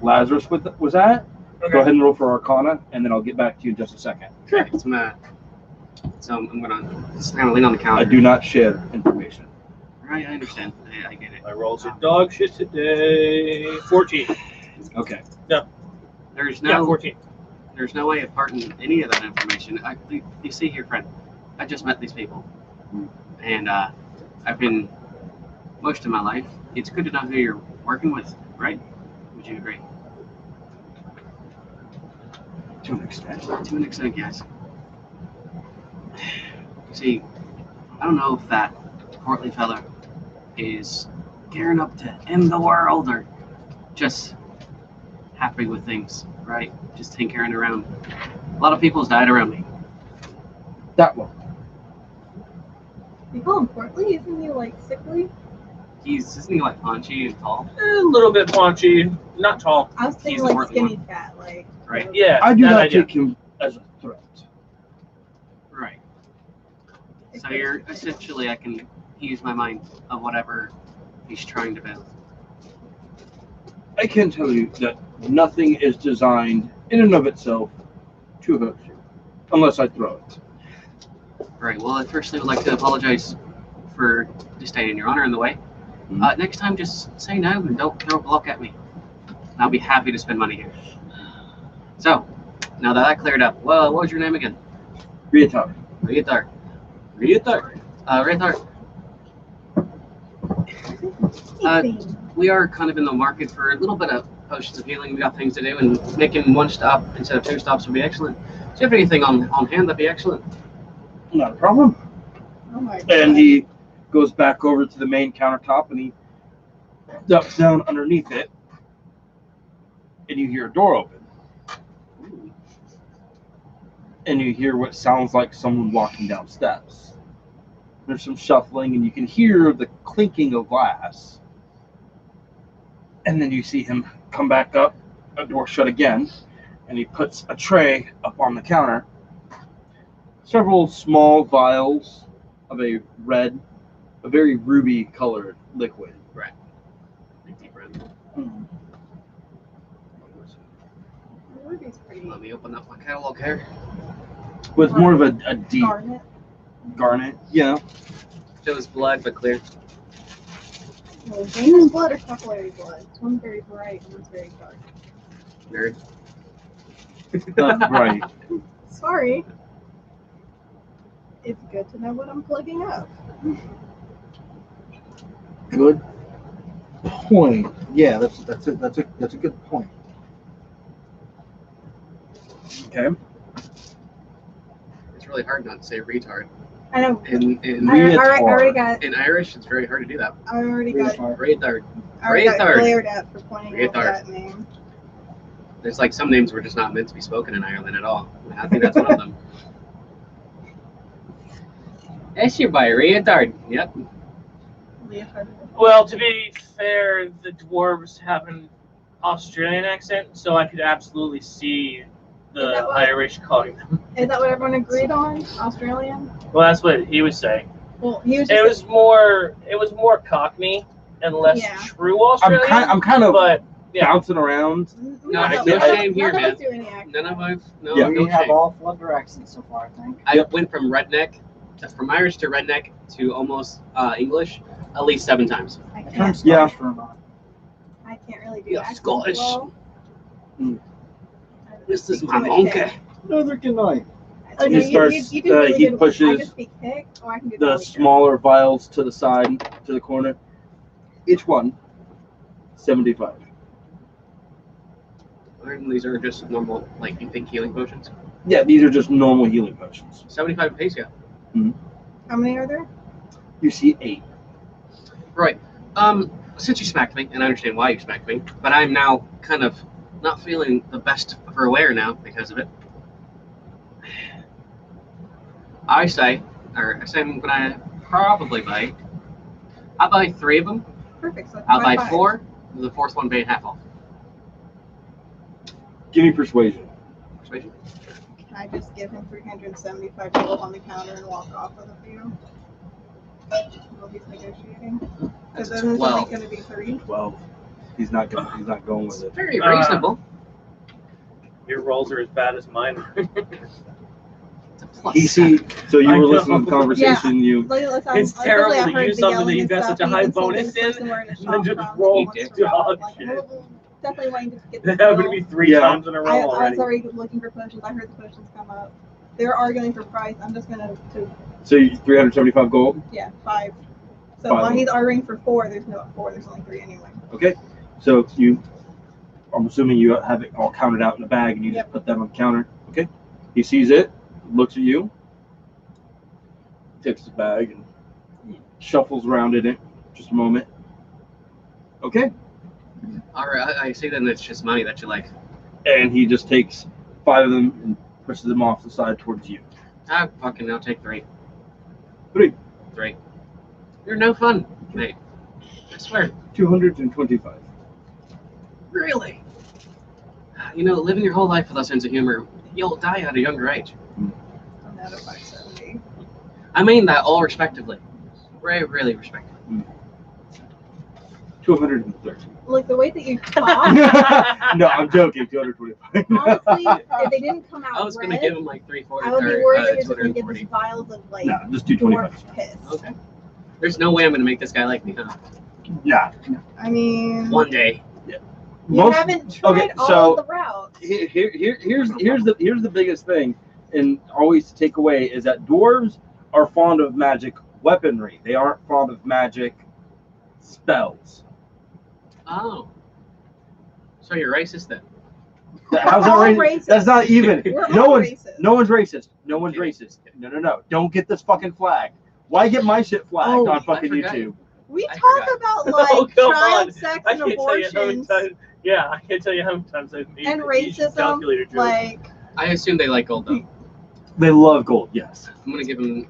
Lazarus was at. Okay. Go ahead and roll for Arcana, and then I'll get back to you in just a second. Okay, so I'm gonna just kind of lean on the counter. I do not share information. Right, I understand. I get it. My rolls are dog shit today. 14. Okay. There's Yeah, no 14. There's no way of parting any of that information. You see here, friend, I just met these people. And I've been, most of my life, it's good to know who you're working with, right? Would you agree? To an extent. To an extent, yes. See, I don't know if that portly fella is gearing up to end the world or just happy with things, right? Just tinkering around. A lot of people's died around me. That one. You call him portly? Isn't he like sickly? Isn't he like paunchy and tall, A little bit paunchy, not tall. I was He's thinking the like portly skinny fat, like. right? Yeah, I do that not idea. take him as a threat. Right. So you're essentially, I can use my mind of whatever he's trying to build. I can tell you that nothing is designed in and of itself to hurt you, unless I throw it. Right. Well, I firstly would like to apologize for disdaining your honor in the way. Next time, just say no and don't throw a block at me. And I'll be happy to spend money here. So, now that cleared up, well, what was your name again? Rietar. Rietar. Rietar. We are kind of in the market for a little bit of potions of healing. We got things to do, and making one stop instead of two stops would be excellent. Do you have anything on hand that'd be excellent? Not a problem. Oh my god. And he goes back over to the main countertop and he ducks down underneath it. And you hear a door open. And you hear what sounds like someone walking down steps. There's some shuffling, and you can hear the clinking of glass. And then you see him come back up, a door shut again, and he puts a tray up on the counter. Several small vials of a very ruby colored liquid. Deep breath. Ruby's pretty. Let me open up my catalog here. But it's more of a deep Garnet. yeah. Shows blood, but clear. Well, Jane's blood or Chocolate blood? One's very bright and one's very dark. Nerd. Right. Sorry. It's good to know what I'm plugging up. Good point. Yeah, that's a good point. Okay. It's really hard not to say retard. I know. In I already got. in Irish, it's very hard to do that. I already got. Retard. I already got Retard. glared at for pointing out Retard. that name. There's like some names were just not meant to be spoken in Ireland at all. I think that's one of them. That's your boy, retard. Yep. Well, to be fair, the dwarves have an Australian accent, so I could absolutely see the that what- Irish calling them. Is that what everyone agreed on? Australian? Well, that's what he was saying. Well, he was. It Just was more Cockney and less Yeah. true Australian. I'm kind of but yeah. bouncing around. No, no shame here, none man. of us do any accent. None of us. No, Yeah. no We have shame. all flipped their accents so far, I think. I went from redneck, from Irish to redneck to almost English at least 7 times. I Turned can't. Yeah. Scottish for a moment. I can't really do Yeah, accents Scottish. well. Mm. This is Too my much monkey. kick. Neither can I. Oh, He no, starts- you do really he good. I pushes can speak kick, or I can do The belly smaller vials to the side, to the corner. Each one, 75. And these are just normal, like you think healing potions. Yeah, these are just normal healing potions. 75 pace, yeah. jerk. How many are there? You see 8. Right. Since you smacked me, and I understand why you smacked me, but I'm now kind of not feeling the best for wear now because of it. I say I'm gonna probably buy. I'll buy 3 of them. Perfect. So I'll buy 5. 4. The 4th one paying half off. Give me persuasion. Persuasion? Can I just give him 375 gold on the counter and walk off with a few? While he's negotiating. That's Because then it's only 12. going to be 3. 12. He's not going with it. Very reasonable. Your rolls are as bad as mine. It's a plus He see. 7. So you I were know. listening to the conversation. You. It's terrible to use something that you've got such a high bonus in, and then just roll dog shit. Definitely wanting to get That the happened to deal. me 3 Yeah. times in a row I already. was already looking for potions. I heard the potions come up. They're arguing for price. I'm just gonna So you 375 gold. 5. So 5. while he's arguing for 4, there's no 4. There's only 3 anyway. Okay. So you. I'm assuming you have it all counted out in a bag, and you Yep. just put that on the counter. Okay. He sees it, looks at you, takes the bag, and shuffles around in it. Just a moment. Okay. All right, I see then it's just money that you like. And he just takes 5 of them and pushes them off the side towards you. Ah, fucking, I'll take 3. 3. 3. You're no fun, mate. I swear. 225. Really? You know, living your whole life with a sense of humor, you'll die at a younger age. I'm out of 570. I mean that all respectively. Really respectively. 230. Like the way that you talk. No, I'm joking. 225. Honestly, if they didn't come out I was red, gonna give him like 340 I would be or worried that you're just gonna get 240. these vials of like No, just 225. dwarf piss. Okay. There's no way I'm gonna make this guy like me, huh? Yeah. I mean, One day. you Most- haven't tried okay, all so- the routes. Here's the biggest thing, and always to take away is that dwarves are fond of magic weaponry. They aren't fond of magic spells. Oh. So you're racist then? How's that all racist? racist. That's not even. We're No all one's racist. no one's racist. No one's racist. No. Don't get this fucking flag. Why get my shit flagged Oh, on I fucking forgot. YouTube? We I talk forgot. about Oh, like come child on. sex I and can't tell you how many abortions times. Yeah, I can't tell you how many times I've made and the racism. calculator joke. Like, I assume they like gold though. They love gold. Yes. I'm gonna give him.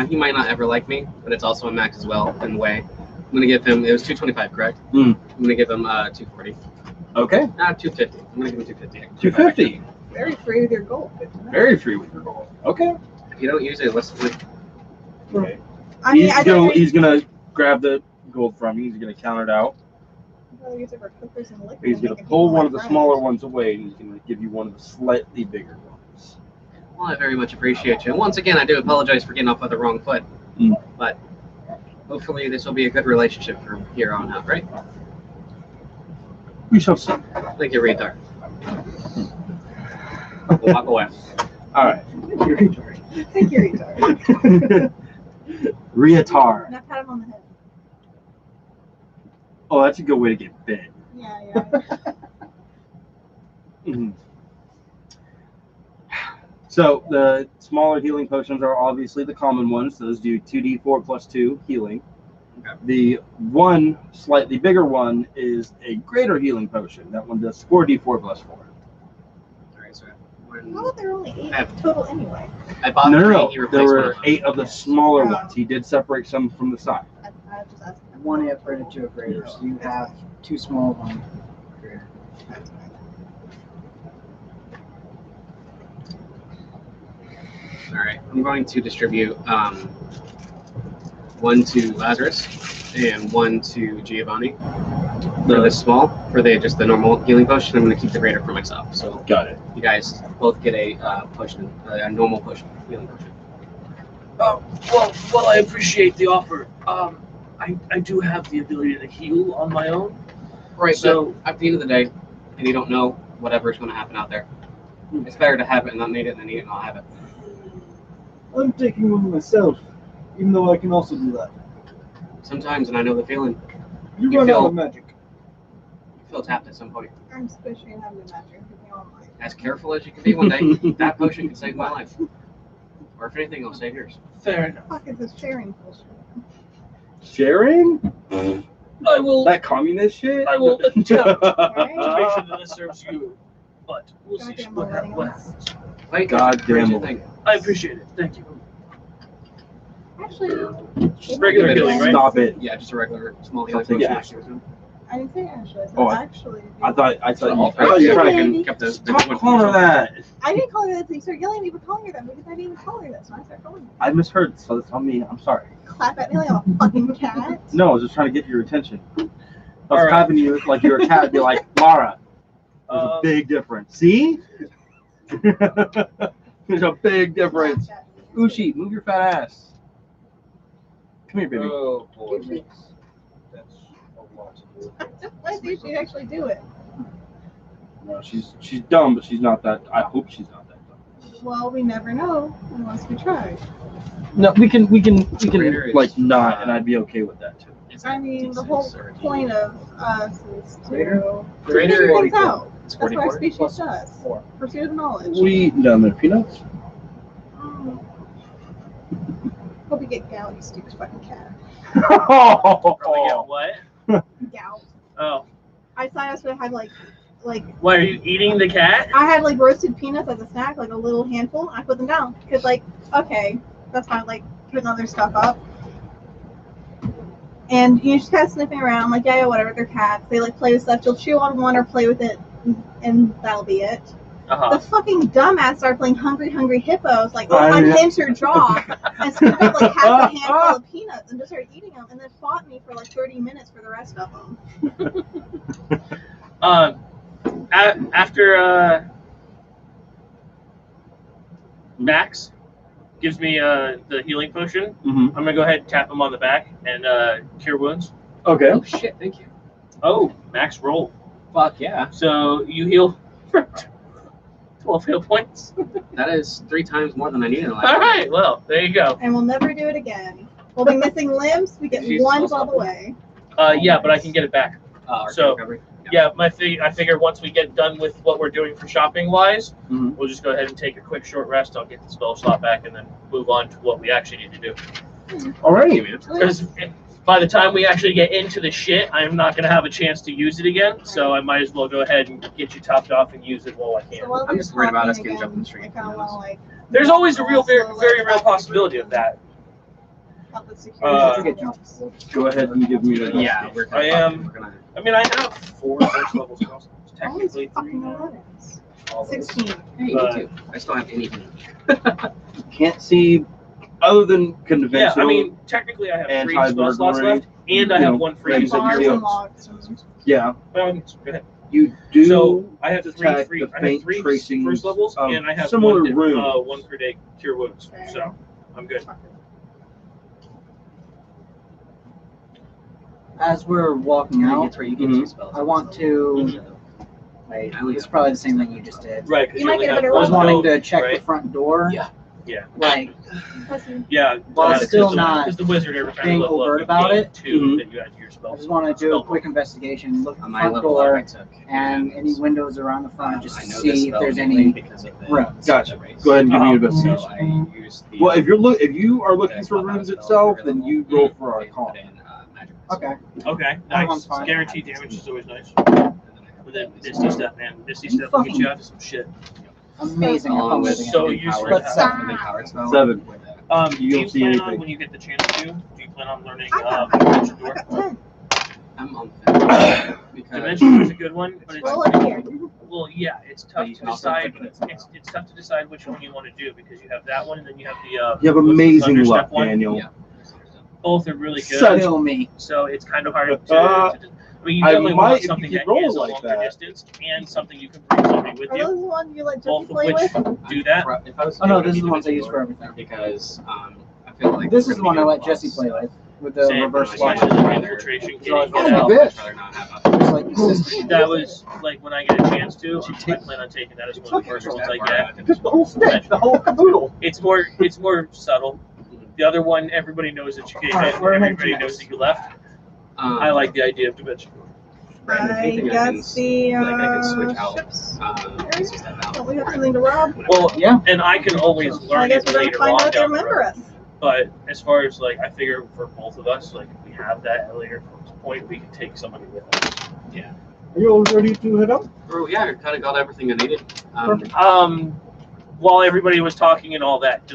He might not ever like me, but it's also a max as well in a way. I'm gonna give him. It was 225, correct? Mm. I'm gonna give him 240. Okay. 250. I'm gonna give him 250. 250. very free with your gold. Good to know. Very free with your gold. Okay. If you don't use it, let's. Okay. I mean, I don't He's gonna grab the gold from you. He's gonna count it out. rather use it for cookers and liquor He's than gonna making pull people one my of the friends. smaller ones away, and he's gonna give you one of the slightly bigger ones. Well, I very much appreciate you. And once again, I do apologize for getting off on the wrong foot. Mm. But hopefully, this will be a good relationship from here on out, right? We shall see. Thank you, retard. We'll walk away. All right. You're retarded. Thank you, retard. Reatar. Now pat him on the head. Oh, that's a good way to get bit. Yeah. Mhm. So the smaller healing potions are obviously the common ones. Those do 2d4 plus 2 healing. Okay. The one slightly bigger one is a greater healing potion. That one does 4d4 plus 4. Alright, so How about there are only 8 total anyway? I bought No. three, he There replaced one were of them. 8 of the smaller Oh. ones. He did separate some from the side. I just asked him. One upgraded to a greater, so you have 2 small, 1 greater. Alright, I'm going to distribute one to Lazarus and one to Giovanni. For the small, for just the normal healing potion, I'm going to keep the greater for myself. So Got it. you guys both get a potion, a normal potion, healing potion. Well, I appreciate the offer. I do have the ability to heal on my own. Right, So- but at the end of the day, and you don't know whatever's going to happen out there, it's better to have it and not need it than need it and not have it. I'm taking one myself, even though I can also do that. Sometimes, and I know the feeling, You You run feel- out of magic. you feel tapped at some point. I'm squishy and having a magic. As careful as you can be one day, that potion can save my life. Or if anything, it'll save yours. Fair enough. Fuck is this sharing bullshit? Sharing? I will. That communist shit? I will attempt to Right? make sure that this serves you, but we'll see Goddamn what millennials. happens. Wait, God here's damn the it. thing. I appreciate it. Thank you. Actually, Just regular healing, right? Stop it. Yeah, just a regular small healing Something potion. gas. I didn't say actually. I said Oh, actually. I thought you So were trying to Actually, kept the stop calling her that. I didn't call her that. So you started yelling at me for calling her that because I didn't even call her that. So I started calling her. I misheard, so that's on me. I'm sorry. Clap at me like I'm a fucking cat. No, I was just trying to get your attention. I was Alright. clapping you like you're a cat and be like, Mara, there's a big difference. See? There's a big difference. Clap at me. Ushi, move your fat ass. Come here, baby. Oh boy. That's a lot to do. I think she'd actually do it. No, she's dumb, but she's not that. I hope she's not that dumb. Well, we never know unless we try. No, we can Greater is, like not, and I'd be okay with that too. It's I mean, the whole D6 or D8. point of us is Greater? to Greater figure or things out. It's That's what our 44. species does. 4. Pursuit of knowledge. We down there, peanuts. Mm. Hope you get gout, you stupid fucking cat. Probably get what? Gout. Oh, I thought I was gonna have like why are you eating the cat? I had like roasted peanuts as a snack, like a little handful. I put them down because like okay, that's fine. Like putting other stuff up, and you just kind of sniffing around, like yeah, whatever. They're cats. They like play with stuff. You'll chew on one or play with it, and that'll be it. Uh-huh. The fucking dumbass started playing Hungry Hungry Hippos, like Oh, yeah. unhinged her jaw and scooped up like half a handful of peanuts and just started eating them, and then fought me for like 30 minutes for the rest of them. After Max gives me the healing potion, Mm-hmm. I'm gonna go ahead and tap him on the back and cure wounds. Okay. Oh shit, thank you. Oh, Max roll. Fuck yeah. So you heal for 12 hit points. That is 3 times more than I needed last All time. right, well there you go. And we'll never do it again. We'll be missing limbs. We get Jesus, one also. club away. Yeah, but I can get it back. Arcade So- recovery. Yeah, I figure once we get done with what we're doing for shopping wise, Mhm. we'll just go ahead and take a quick short rest. I'll get the spell slot back and then move on to what we actually need to do. Alrighty. Because by the time we actually get into the shit, I'm not going to have a chance to use it again. So I might as well go ahead and get you topped off and use it while I So can. while I'm they're just worried about us talking getting jumped in the again, street. I kind of want to like. There's always a real, very, also, very like, real talk to possibility of that. about the security Get jumps. Go ahead and give me the. Yeah, we're I am- We're gonna. I mean, I have 4 first level spells. All these Technically 3 fucking now. 11s. All those. 16. Hey, you But- too. I still have anything. Can't see other than conventional. Yeah, I mean, technically I have 3 spell slots anti-burglary, left, and I you have know, 1 free. things that So you Farms feel- and logs. yeah, by all means, go ahead. you do. So I have detect three the I have faint 3 tracings first levels, of and I have similar 1 runes. 1 per day cure wounds. So I'm good. As we're walking out, That's where you get Mhm. 2 spells. I want to. Mm-hmm. Wait, I only it's have- probably the same thing you just did. Right, because You you might only get a have better I was roll. wanting to check the right? front door. Yeah. Yeah. like Yeah. While because still the- not because the wizard every time being you level overt up, about you it. gain 2 Mhm. that you add to your spell. I just want to do a quick investigation, look at On the my front level up, I door took. and any windows around the front, just I to know this see if spell there's mainly any because of the rooms. Gotcha. race. Go ahead and give me an Uh-huh. investigation. So I used the. Well, if you are looking for runes itself, then you roll for Arcana. Okay. Okay, That nice. one's fine. Guaranteed damage is always nice. But then Misty stuff, man. Misty You stuff will get fucking- you out to some shit. Amazing. Along with So the useful. powered But spell, and then powered spell. 7. Do You you don't see plan on, anything. when you get the chance to, do you plan on learning I got Dimension I Door? got 10. I'm on that. Because Dimension Door is a good one, but it's Roll up here. well, yeah, it's tough you to can also decide. click it. It's tough to decide which one you want to do because you have that one and then you have the You have what's the amazing Thunder luck, Step one. Daniel. Yeah. Both are really good. Such- Kill me. So it's kind of hard to. I mean, you I definitely might want if you something keep that rolling is a like longer that. distance and something you can bring somebody with Are you. those the ones you let Jesse Both of play which with? do that. If I was Oh, no, to this is do the ones I Dimension use for Door, everything. Because I feel like This we're is the gonna one be I doing let a lot Jesse of play stuff. with the Same, reverse especially flush. the infiltration kitty. Oh, I'd bitch. rather not have a- Just like consistent. That was like when I get a chance to. I plan on taking that as one of the first ones I get. Just the whole stick, the whole caboodle. It's more subtle. The other one, everybody knows that you came Alright, in. we're And heading everybody to knows next. that you left. I like the idea of Dimension Door. Brandon, do you I think I can guess the like I could switch out ships. Misty Step out? Don't we have something to rob? Well, Yeah. and I can always I learn guess it we're gonna later find on out they down the remember road. us. But as far as like, I figure for both of us, like if we have that at a later point, we can take somebody with us. Are you all ready to head up? Oh yeah, I kind of got everything I needed. While everybody was talking and all that,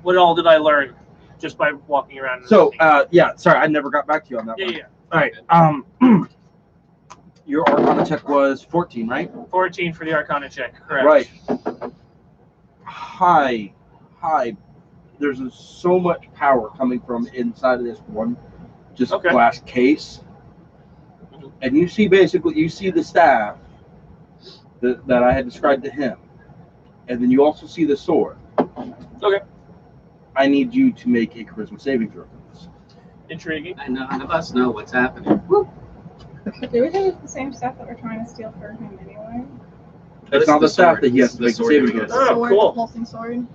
what all did I learn just by walking around? And So, listening? yeah, sorry, I never got back to you on that yeah, one. yeah. All right. Your Arcana check was 14, right? 14 for the Arcana check, correct? Right. Hi. There's so much power coming from inside of this one, just Okay. glass case, Mhm. and you see the staff that I had described to him, and then you also see the sword. Okay. I need you to make a charisma saving throw for this. Intriguing. I know none of us know what's happening. Do we think it's the same stuff that we're trying to steal for him anyway? It's not the staff that he has to make a sword saving that we throw. got. Oh, Sword, cool. the pulsing sword.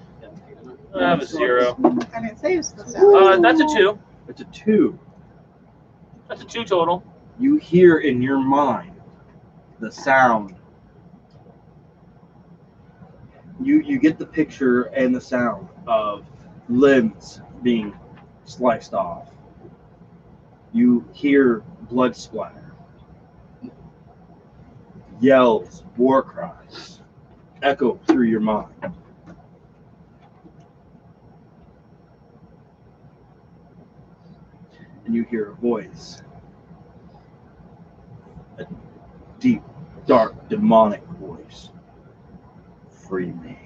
I have a 0. I mean, it saves the sound. That's a 2. It's a 2. That's a 2 total. You hear in your mind the sound. You get the picture and the sound of limbs being sliced off. You hear blood splatter. Yells, war cries echo through your mind. And you hear a voice. A deep, dark, demonic voice. Free me.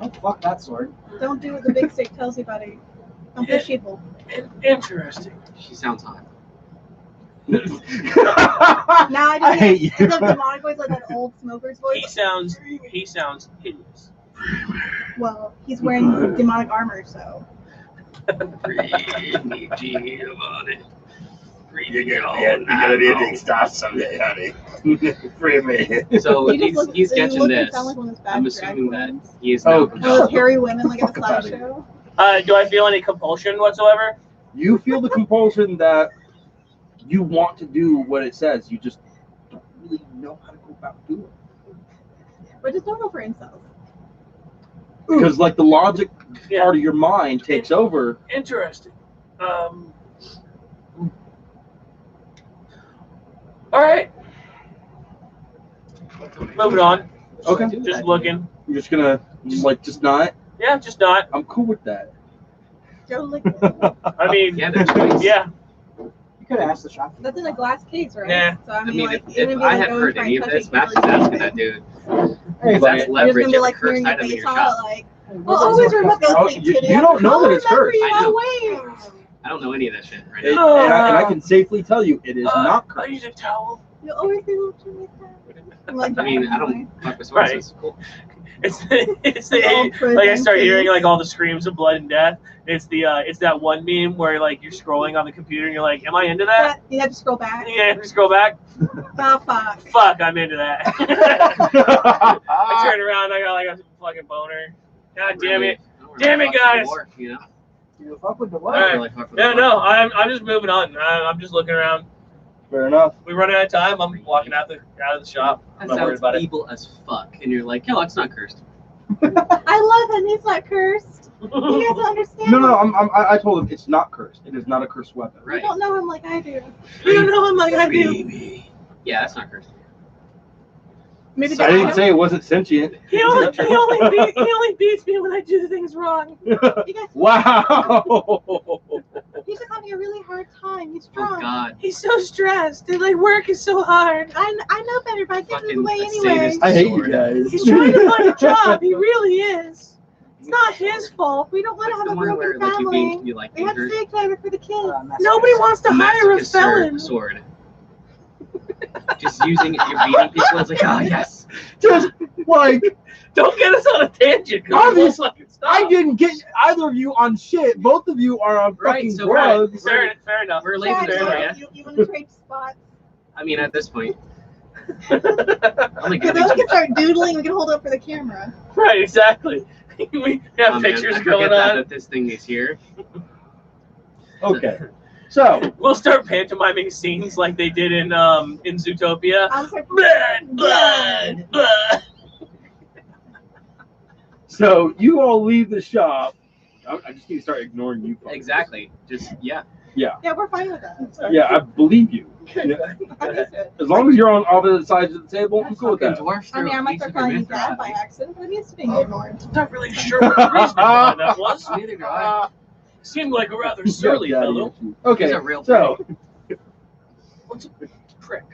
Oh, fuck that sword. Don't do what the big stick tells you, buddy. Don't be sheeple. Interesting. She sounds hot. Now I I just hate you. it's a demonic voice, like that old smoker's He voice. sounds hideous. Well, he's wearing demonic armor, so. Free me, Giovanni. Free me You're gonna be a big star someday, honey. Free me. So You just he's you catching look and this. sound like one of those bad I'm drag assuming that queens. he is Oh, now One of those compelled. hairy women like at a Fuck outta slideshow. Do I feel any compulsion whatsoever? You feel the compulsion that you want to do what it says. You just don't really know how to go about doing it. But just don't go for incels. Because like the logic Yeah. part of your mind takes over. Interesting. All right. Moving on. Okay. Just looking. You're just gonna just not. Yeah, just not. I'm cool with that. Joe, like, I mean, Yeah, there's ways. yeah. You could ask the shop. that's in a glass case, right? Nah. So I I mean, mean, like, if even if I you had go and heard try any and of touch this, it, Max you is really asking can't. that dude. Hey, Because but that's You're just leverage gonna be every like cursed smearing your item in face your on shop. it, like, I'll always remember those Oh, things, you kitty. don't know that it's I'll remember cursed. you I know. always. I don't know any of that shit right It- now. and I can safely tell you it is not I need cursed. a towel. You'll always be little shit like that. I'm like, I mean, I don't fuck with sources. Cool. It's like I start hearing like all the screams of blood and death. It's that one meme where like you're scrolling on the computer and you're like, am I into that? You have to scroll back. Yeah, I have to scroll back. Oh fuck. Fuck, I'm into that. I turn around, I got like a fucking boner. God damn it. Damn it, guys. War, you know? You fuck with the All what? right. Really fuck with No, the war. no, I'm just moving on. I'm just looking around. Fair enough. We run out of time. I'm walking out of the shop. I'm That not worried sounds about it. evil as fuck. And you're like, yo, it's not cursed. I love him. He's not cursed. You guys don't understand. No. I told him it's not cursed. It is not a cursed weapon. You Right. don't know him like I do. You don't know him like I do. Baby. Yeah, that's not cursed. Maybe I they didn't say it wasn't sentient. He only beats me when I do things wrong. You guys, Wow. he's just having a really hard time. He's Oh, strong. God. He's so stressed. And like work is so hard. I know better, but I get in his Fucking way a anyway. sadist. I hate you guys. He's trying to find a job. He really is. It's not his fault. We don't want to Like have the a one where broken like family. you like We have to injured. stay together for the kids. Nobody wants to hire a Masochist felon. sword. Just using it, you're beating people. It's like, oh yes. Just like Don't get us on a tangent. 'Cause Obviously, we won't fucking stop. I didn't get either of you on shit. Both of you are on Right, fucking so drugs. Fair enough. We're Chad, late to the story, yeah? you want to trade spots? I mean, at this point, Because only then good we can start doodling. We can hold up for the camera. Right, exactly. We have Oh, man, pictures I forget going that, on. that this thing is here. Okay, so We'll start pantomiming scenes like they did in Zootopia. I'm sorry. Blood. so you all leave the shop. I just need to start ignoring you. folks. Exactly. Just yeah. Yeah, we're fine with that. Yeah, I believe you. I'm used to it. As long as you're on opposite sides of the table, I'm cool with Fucking that. dwarfs I mean, I might throw start calling you piece of your dad myth by at accident, but I'm used to being ignored. I'm not really sure what the reason behind that was. me. Neither do I. Seemed like a rather surly Yeah, fellow. He's Okay, a real so What's a prick?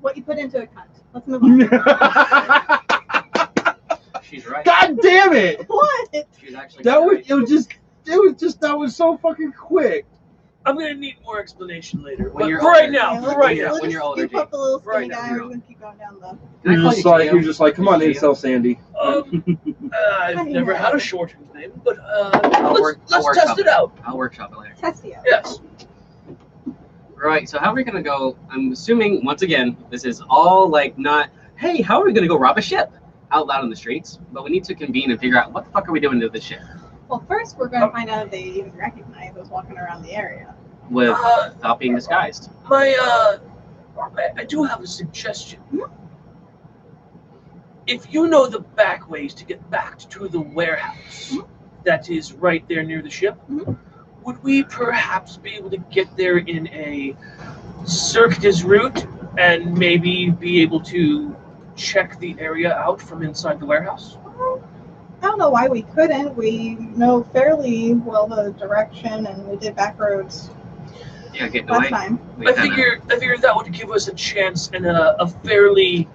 What you put into a cunt. Let's move on. She's right. God damn it! What? She's actually That was right. that was so fucking quick. I'm gonna need more explanation later. When But you're for right older. now, Yeah, for let's right just- now. let's when you're just older, scoop up the little Right skinny now, guy. you're We're gonna keep going down the. Can I You're call just you like Gio? you're just like, come on, incel Sandy. I've never had a shortened name, but work let's up test it out. I'll workshop it later. Testio. Yes. Right, so how are we gonna go? I'm assuming once again, this is all like not, hey, how are we gonna go rob a ship out loud on the streets? But we need to convene and figure out what the fuck are we doing to this ship Well, first we're gonna find out if they even recognize us walking around the area. without being disguised. I do have a suggestion. If you know the back ways to get back to the warehouse that is right there near the ship, would we perhaps be able to get there in a circuitous route and maybe be able to check the area out from inside the warehouse? I don't know why we couldn't. We know fairly well the direction, and we did back roads Yeah, getting last away. time. We I kinda- figure that would give us a chance and a fairly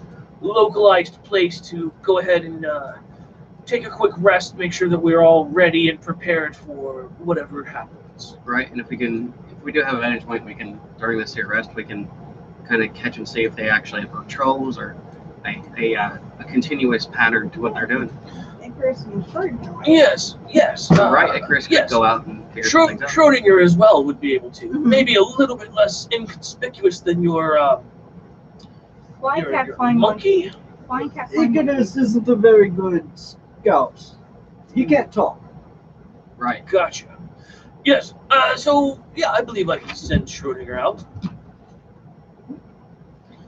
localized place to go ahead and take a quick rest, make sure that we're all ready and prepared for whatever happens. right, and if we do have a vantage point, we can during this here rest, we can kind of catch and see if they actually have patrols or a continuous pattern to what they're doing. Icarus and Schrodinger, right? Yes. Right, Icarus could yes. go out and figure some things out. Schrodinger as well would be able to. Mhm. Maybe a little bit less inconspicuous than your Flying cat, your flying monkey. Flying cat, flying monkey. Icarus isn't a very good scout. He can't talk. Right. Gotcha. Yes. So yeah, I believe I can send Schrodinger out.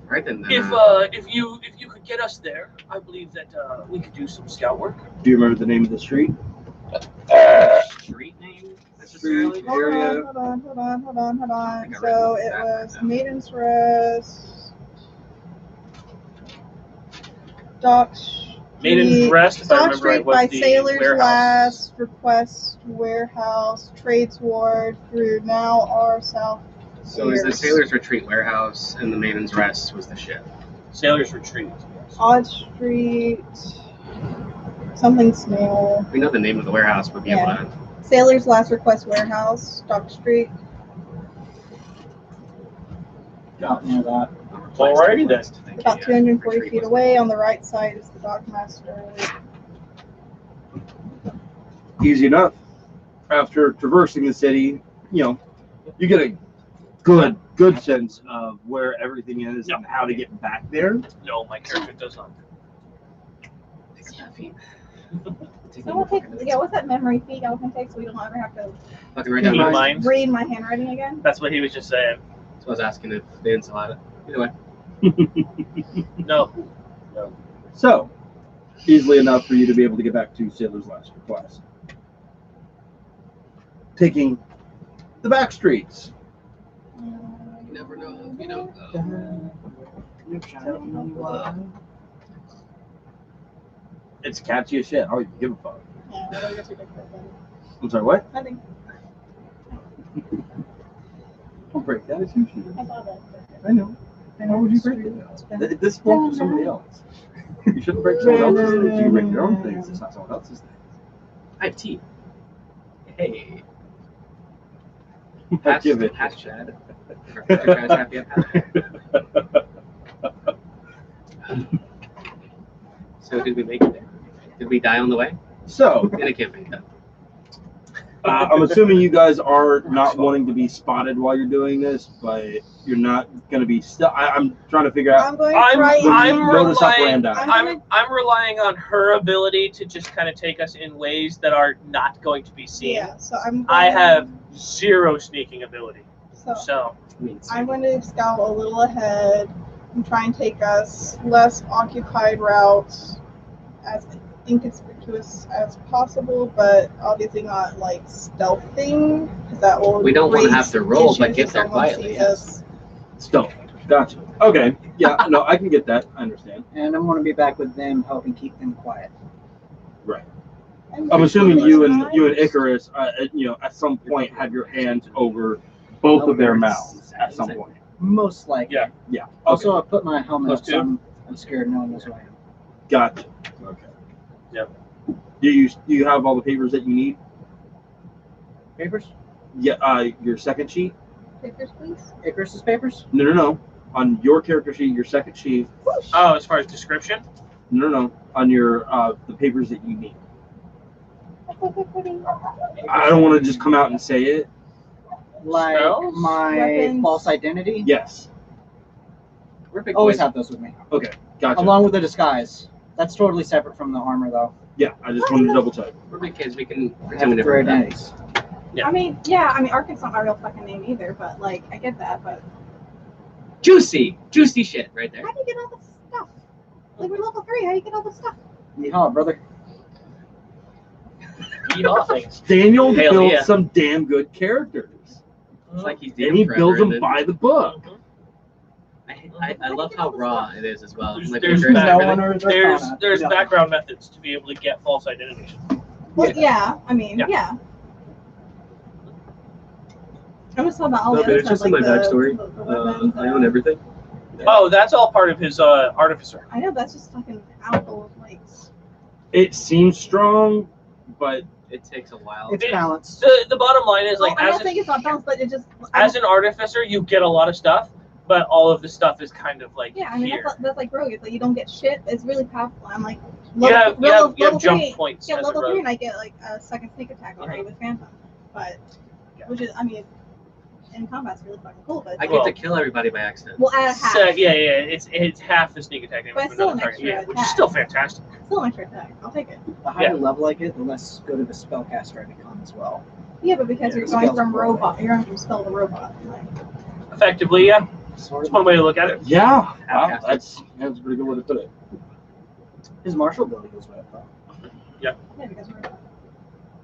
Right then. If you could get us there, I believe that we could do some scout work. Do you remember the name of the street? Street name necessarily. Street area. Hold on. I think I So read it that was right now. Maiden's Rest, Dock Maiden's Street, Rest, if I Stock remember Street right, was by the Sailor's warehouse. Last, Request Warehouse, Trades Ward through now our south. So is the Sailor's Retreat warehouse and the Maiden's Rest was the ship. Sailor's Retreat. Yes. Odd Street, something Snail, We know the name of the warehouse. Would be Yeah. able to. Sailor's Last Request Warehouse, Stock Street. Out near that. Alrighty then. About 240 feet away on the right side is the Dockmaster. Easy enough. After traversing the city, you get a good sense of where everything is and how to get back there. No, my character does not. So we'll take, what's that memory feat I can take so we don't ever have to Fucking right down read my handwriting again? That's what he was just saying. So I was asking if they didn't still have it. Either way. No. So, easily enough for you to be able to get back to Sailor's Last Class. Taking the back streets. You never know. You don't go. It's catchy as shit. I don't even give a fuck. Yeah, I guess we did that. I'm sorry, what? Nothing. Don't break that. It's usually. I saw that. I know. Why would you break it? This belongs to somebody else. You shouldn't break someone else's things. You break your own things. It's not someone else's things. I have tea. Hey. I'll give it. Pass Chad. Chad's happy I'm happy. So did we make it there? Did we die on the way? So, In a campaign, though. I'm assuming you guys are not wanting to be spotted while you're doing this, but you're not going to be stuck. I'm trying to figure out. I'm going I'm right. modus operandi. I'm relying on her ability to just kind of take us in ways that are not going to be seen. Yeah, so I'm. I have 0 sneaking ability, so I'm going to scout a little ahead and try and take us less occupied routes, as inconspicuous as possible, but obviously not like stealthing, because that will. We don't want to have raise to roll, but issues get if there someone quietly. sees Yes. us. Stealth. Gotcha. Okay. Yeah. No, I can get that. I understand. And I'm going to be back with them, helping keep them quiet. Right. I'm assuming really you and nice. Icarus, at some point, have your hands over both of their mouths at some point. Most likely. Yeah. Yeah. Okay. Also, I put my helmet Close up, to. so I'm scared no one knows who I am. Gotcha. Okay. Yep. Do you have all the papers that you need? Papers? Yeah. Your second sheet? Papers, please. Icarus's papers? No. On your character sheet, your second sheet. oh, as far as description, No. On your the papers that you need. I don't want to just come out and say it. Like Spells? my Weapons? false identity? Yes. We're big Always boys. have those with me. Gotcha. Along with the disguise. That's totally separate from the armor, though. Yeah. I just wanted to double check. We're big kids. We can I have pretend we three never met. identities. Yeah. I mean, Arkham's not my real fucking name either, but like, I get that, but Juicy shit right there. how do you get all this stuff? Like, we're level 3, how do you get all this stuff? Yeehaw, brother. eat all things. Daniel Hell built yeah. some damn good characters, It's like he's and he forever, builds them and then- by the book. I love how raw it is as well. Like, There's there's no everything. There's background methods to be able to get false identities. Well, yeah, I mean, Yeah. yeah. I was talking about all No, the but other it's stuff, just in like my backstory. the weapons, I own everything. Oh, that's all part of his artificer. I know, that's just fucking out like. It seems strong, but It takes a while. It's balanced. The bottom line is like I as don't think it's not balanced, but it just. as an artificer, you get a lot of stuff, but all of the stuff is kind of like Yeah, I mean, here. that's like rogue. It's like you don't get shit. It's really powerful. I'm like, You have level jump 3, points yeah, as a level 3, rogue. and I get like a second sneak attack already with Phantom. But, which is, I mean, in combat's really fucking cool. But I get to kill everybody by accident. well, at half. So, yeah, it's half the sneak attack damage But from still another an target, extra which is attack. still fantastic. Still an extra attack. I'll take it. The higher Yeah. level I get, the less good of a spellcaster I become as well. Yeah, but because Yeah, you're the going spell's from cool. robot, you're going from spell to robot. Like, Effectively, yeah. Sort That's of. one way to look at it. yeah, Wow, that's a pretty good way to put it. His martial ability goes way up, though. yeah, because we're robot.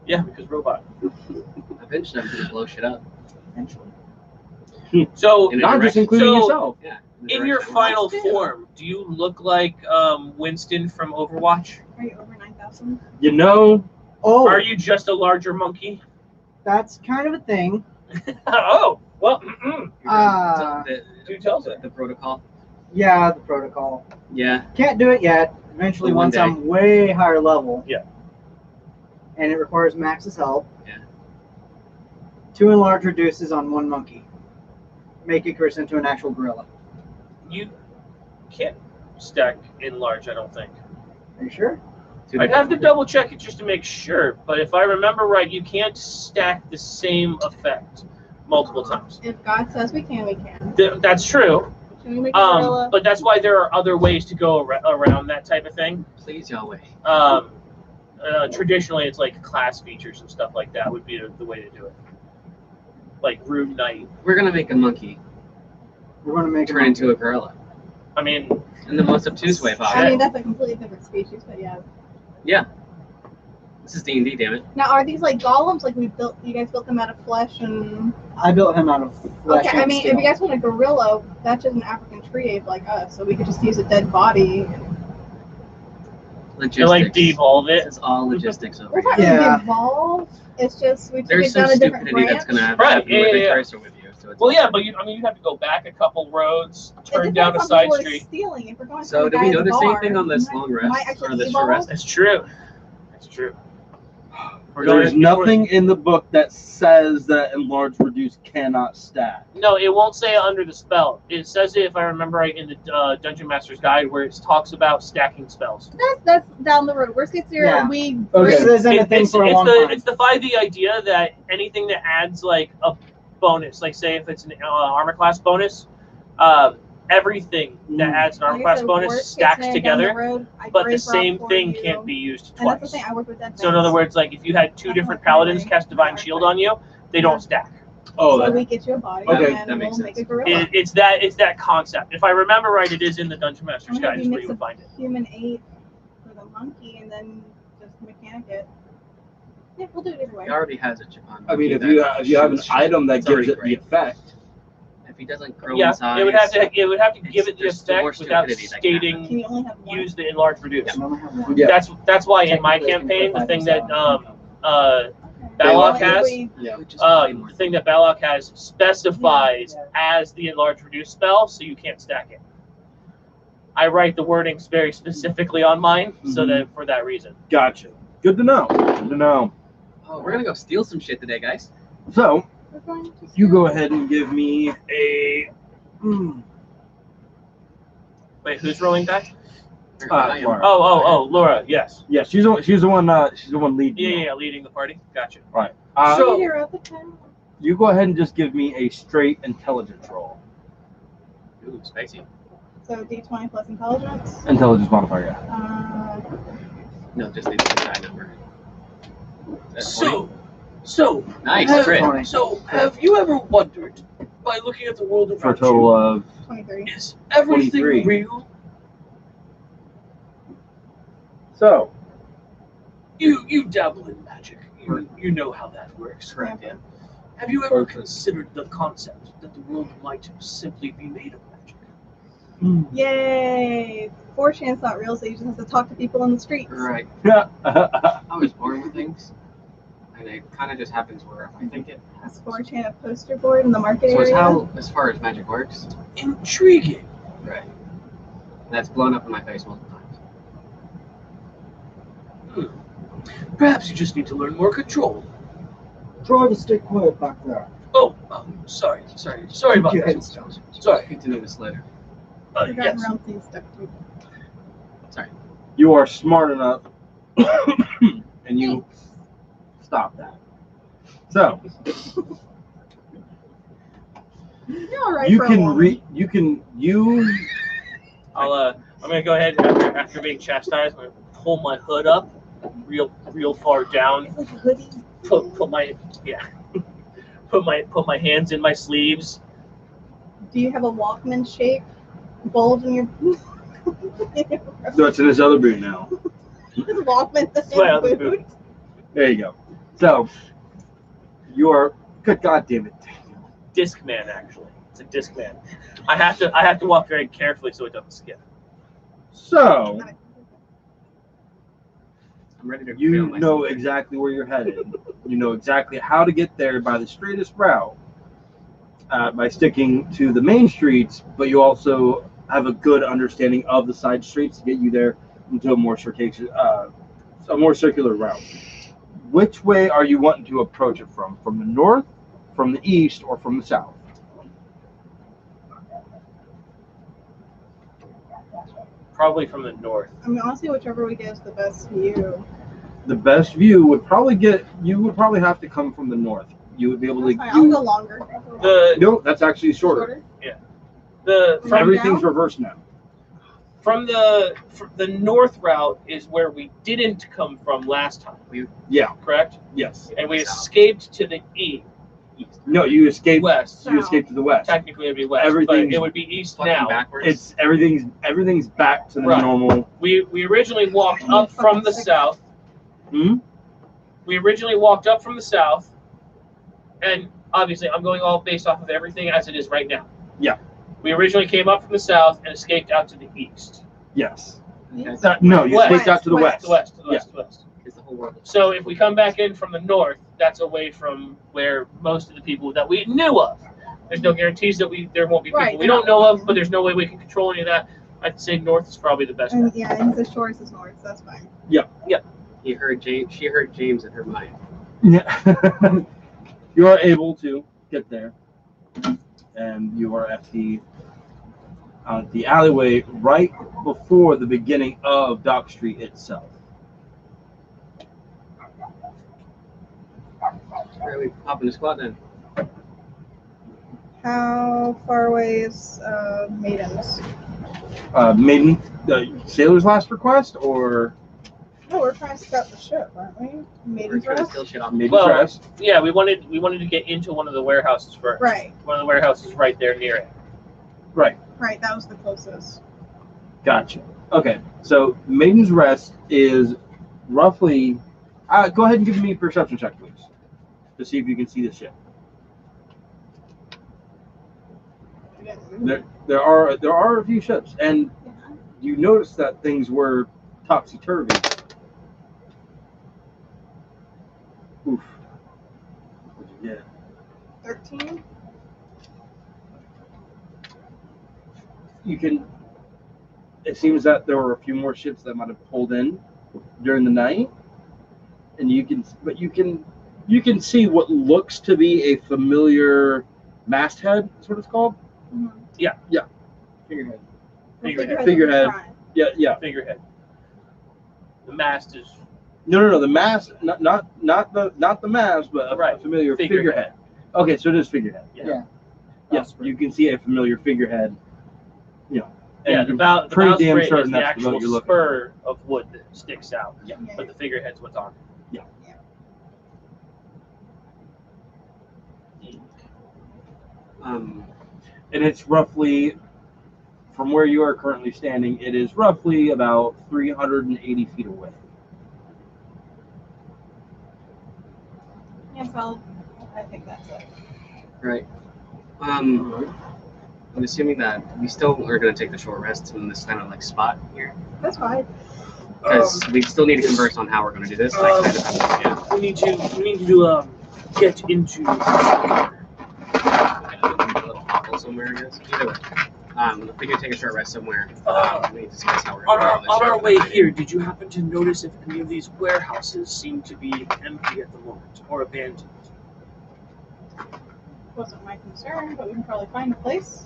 Yeah, because robot. Eventually, I'm gonna blow shit up. Eventually. So, In a Not just direction. including So- yourself. Yeah. in your direction. final That's good. form, do you look like Winston from Overwatch? Are you over 9,000? You know, Oh, Are you just a larger monkey? that's kind of a thing. Oh, well, The- tells it. the protocol. Yeah, the protocol. Yeah. Can't do it yet. Eventually, One once day. I'm way higher level. Yeah. And it requires Max's help. Yeah. 2 enlarge reduces on 1 monkey. make Icarus into an actual gorilla. You can't stack enlarge, I don't think. Are you sure? I'd have to double check it just to make sure, but if I remember right, you can't stack the same effect multiple times. If God says we can, we can. That's true. Can we make a gorilla? But that's why there are other ways to go around that type of thing. Please, Yahweh. Traditionally, it's like class features and stuff like that would be the way to do it. Like Rude Knight. We're gonna make a monkey We're going to make turn into a gorilla I mean, in the most obtuse way I possible. mean, that's a completely different species, but yeah. Yeah. This is D&D, damn it. Now, are these like golems? Like you guys built them out of flesh and? I built him out of flesh. Okay, I and mean, steel. if you guys want a gorilla, that's just an African tree ape like us, so we could just use a dead body. Logistics. like devolve it. It's all logistics over We're here. not Yeah. really evolved. It's just we took There's it some down a different stupidity branch. that's gonna happen Right, with the yeah. cursor with you. So it's Well, all yeah, good. but you have to go back a couple roads, It turn down a depends on side what we're street. Stealing. If we're going So to do we notice anything on this might- long rest might actually or this evolve. short rest? That's true. That's true. We're going There's before- nothing in the book that says that enlarge reduce cannot stack. No, it won't say it under the spell. It says it, if I remember right, in the Dungeon Master's Guide, where it talks about stacking spells. That's down the road. Worst case scenario, Yeah. we Okay. This isn't a thing for a long time. It's the idea that anything that adds like a bonus, like say if it's an armor class bonus, everything that adds an armor like I class said, bonus worst case stacks scenario down the together, road, I but the brave same rock for thing you. can't be used And that's the twice. thing. I work with that. So in other words, like if you had two different paladins cast Divine Shield on you, they don't stack. Oh, so that, we get you a body, Okay, and that makes we'll make a sense. gorilla. It's that concept. If I remember right, it is in the Dungeon Master's I'm gonna Guide, is where mix you would a find it. human ape for the monkey, and then just mechanic it. Yeah, we'll do it either way. He already has a chip on. I mean, if that you have an shoots item that it's gives already it the great. effect, If he doesn't grow Yeah, in size, it would have to give it the there's still more effect without stupidity that can happen. stating Can you only have one? use the enlarge reduce. I only have one. Yeah. That's why in my campaign the thing that Balog Okay. has We- Yeah, we just play more. the thing that Balog has specifies as the enlarge reduce spell, so you can't stack it. I write the wordings very specifically on mine, so that for that reason. gotcha. Good to know. Good to know. Oh, we're gonna go steal some shit today, guys. So, we're going to you steal go it. ahead and give me a. Wait, who's rolling back? I am. Laura. Oh, Laura. Yes. Yeah, she's the one leading. Yeah, leading the party. Gotcha. Right. So- Leader of the town. You go ahead and just give me a straight intelligence roll. Ooh, spicy. So D20 plus intelligence. Intelligence modifier. Yeah. No, just leave the die number. That's 20. So Nice, have, crit. so have you ever wondered, by looking at the world For a around total of 23. you, is everything 23. real? so. You dabble in magic. You know how that works. Correct, yeah. Have you ever Okay. considered the concept that the world might simply be made of magic? Yay! 4chan's not real, so you just have to talk to people on the streets. Right. Yeah. I was born with things, and it kind of just happens wherever I think it Is happens. 4chan a poster board in the market So it's area? how, as far as magic works, Intriguing. right? That's blown up in my face multiple times. Perhaps you just need to learn more control. Try to stay quiet back there. Oh, sorry about Keep your that. heads down. Sorry. Continue this later. Forgotten Yes. around things stuck to. Sorry. You are smart enough, and you stop that. So You're alright you for a can woman. I'm gonna go ahead after being chastised. I'm gonna pull my hood up, real far down. It's like a hoodie. Put my hands in my sleeves. Do you have a Walkman shape bulge in your So it's in this other boot now. Walkman It's my other boot? boot. There you go. So you are good. God damn it. Discman, actually. It's a Discman. I have to walk very carefully so it doesn't skip. So I'm ready to you feel know myself. exactly where you're headed. You know exactly how to get there by the straightest route, by sticking to the main streets. But you also have a good understanding of the side streets to get you there into a more circular route. Which way are you wanting to approach it from? From the north, from the east, or from the south? Probably from the north. I mean, honestly, whichever we get is the best view. The best view would probably you would probably have to come from the north. You would be able That's to. fine. I'll go longer. No, that's actually shorter. From Everything's reversed now. From the north route is where we didn't come from last time. Yeah. Correct. Yes. And we escaped to the east. No, you escaped West. You escaped to the west. Technically, it'd be west, Everything's but it would be east Fucking now. backwards. Everything's back to the Right. normal. We originally walked up from the south. Hmm? We originally walked up from the south, and obviously, I'm going all based off of everything as it is right now. Yeah. We originally came up from the south and escaped out to the east. Yes. Okay. No, you West. escaped out to the west. To the west. To the west. To the west. It's the whole world. So if we come back in from the north, that's away from where most of the people that we knew of. There's no guarantees that there won't be people Right. we don't know of, but there's no way we can control any of that. I'd say north is probably the best. And yeah, and the shores is north, so that's fine. He heard James. She heard James in her mind. Yeah. You are able to get there, and you are at the alleyway right before the beginning of Dock Street itself. Where we pop in the squad then? How far away is Maidens? Maiden, Sailor's last request, or No, we're trying to scout the ship, aren't we? We're Maiden's trying to Rest? steal shit off. Maiden's Well, Rest? Yeah, we wanted to get into one of the warehouses first. Right, One of the warehouses right there near it. Right. right, that was the closest. Gotcha. Okay, so Maiden's Rest is roughly. Go ahead and give me a perception check, please, to see if you can see the ship. There are a few ships, and you notice that things were topsy turvy. Oof. What'd you get? 13? You can. It seems that there were a few more ships that might have pulled in during the night, and you can see what looks to be a familiar masthead. That's what it's called. Mm-hmm. Figurehead. Figurehead. Figurehead. Yeah. Figurehead. The mast is No. The mast, not the mast, but a Right. familiar Figurehead. figurehead. Okay, so it is figurehead. Yeah. Yes, you can see a familiar figurehead. You know. Yeah, and the you're pretty damn bowsprit is certain the that's the boat actual you're looking spur of wood that sticks out. Yeah. But the figurehead's what's on. And it's roughly, from where you are currently standing, it is roughly about 380 feet away. Yes, I think that's it. Right. I'm assuming that we still are going to take the short rests in this kind of like spot here, That's fine. because we still need to converse on how we're going to do this. Like, yeah. We need to get into. A little hobble somewhere, I guess. Either way, if we can take a short rest somewhere, we need to discuss how we're going to On our way here, did you happen to notice if any of these warehouses seem to be empty at the moment or abandoned? Wasn't my concern, but we can probably find a place.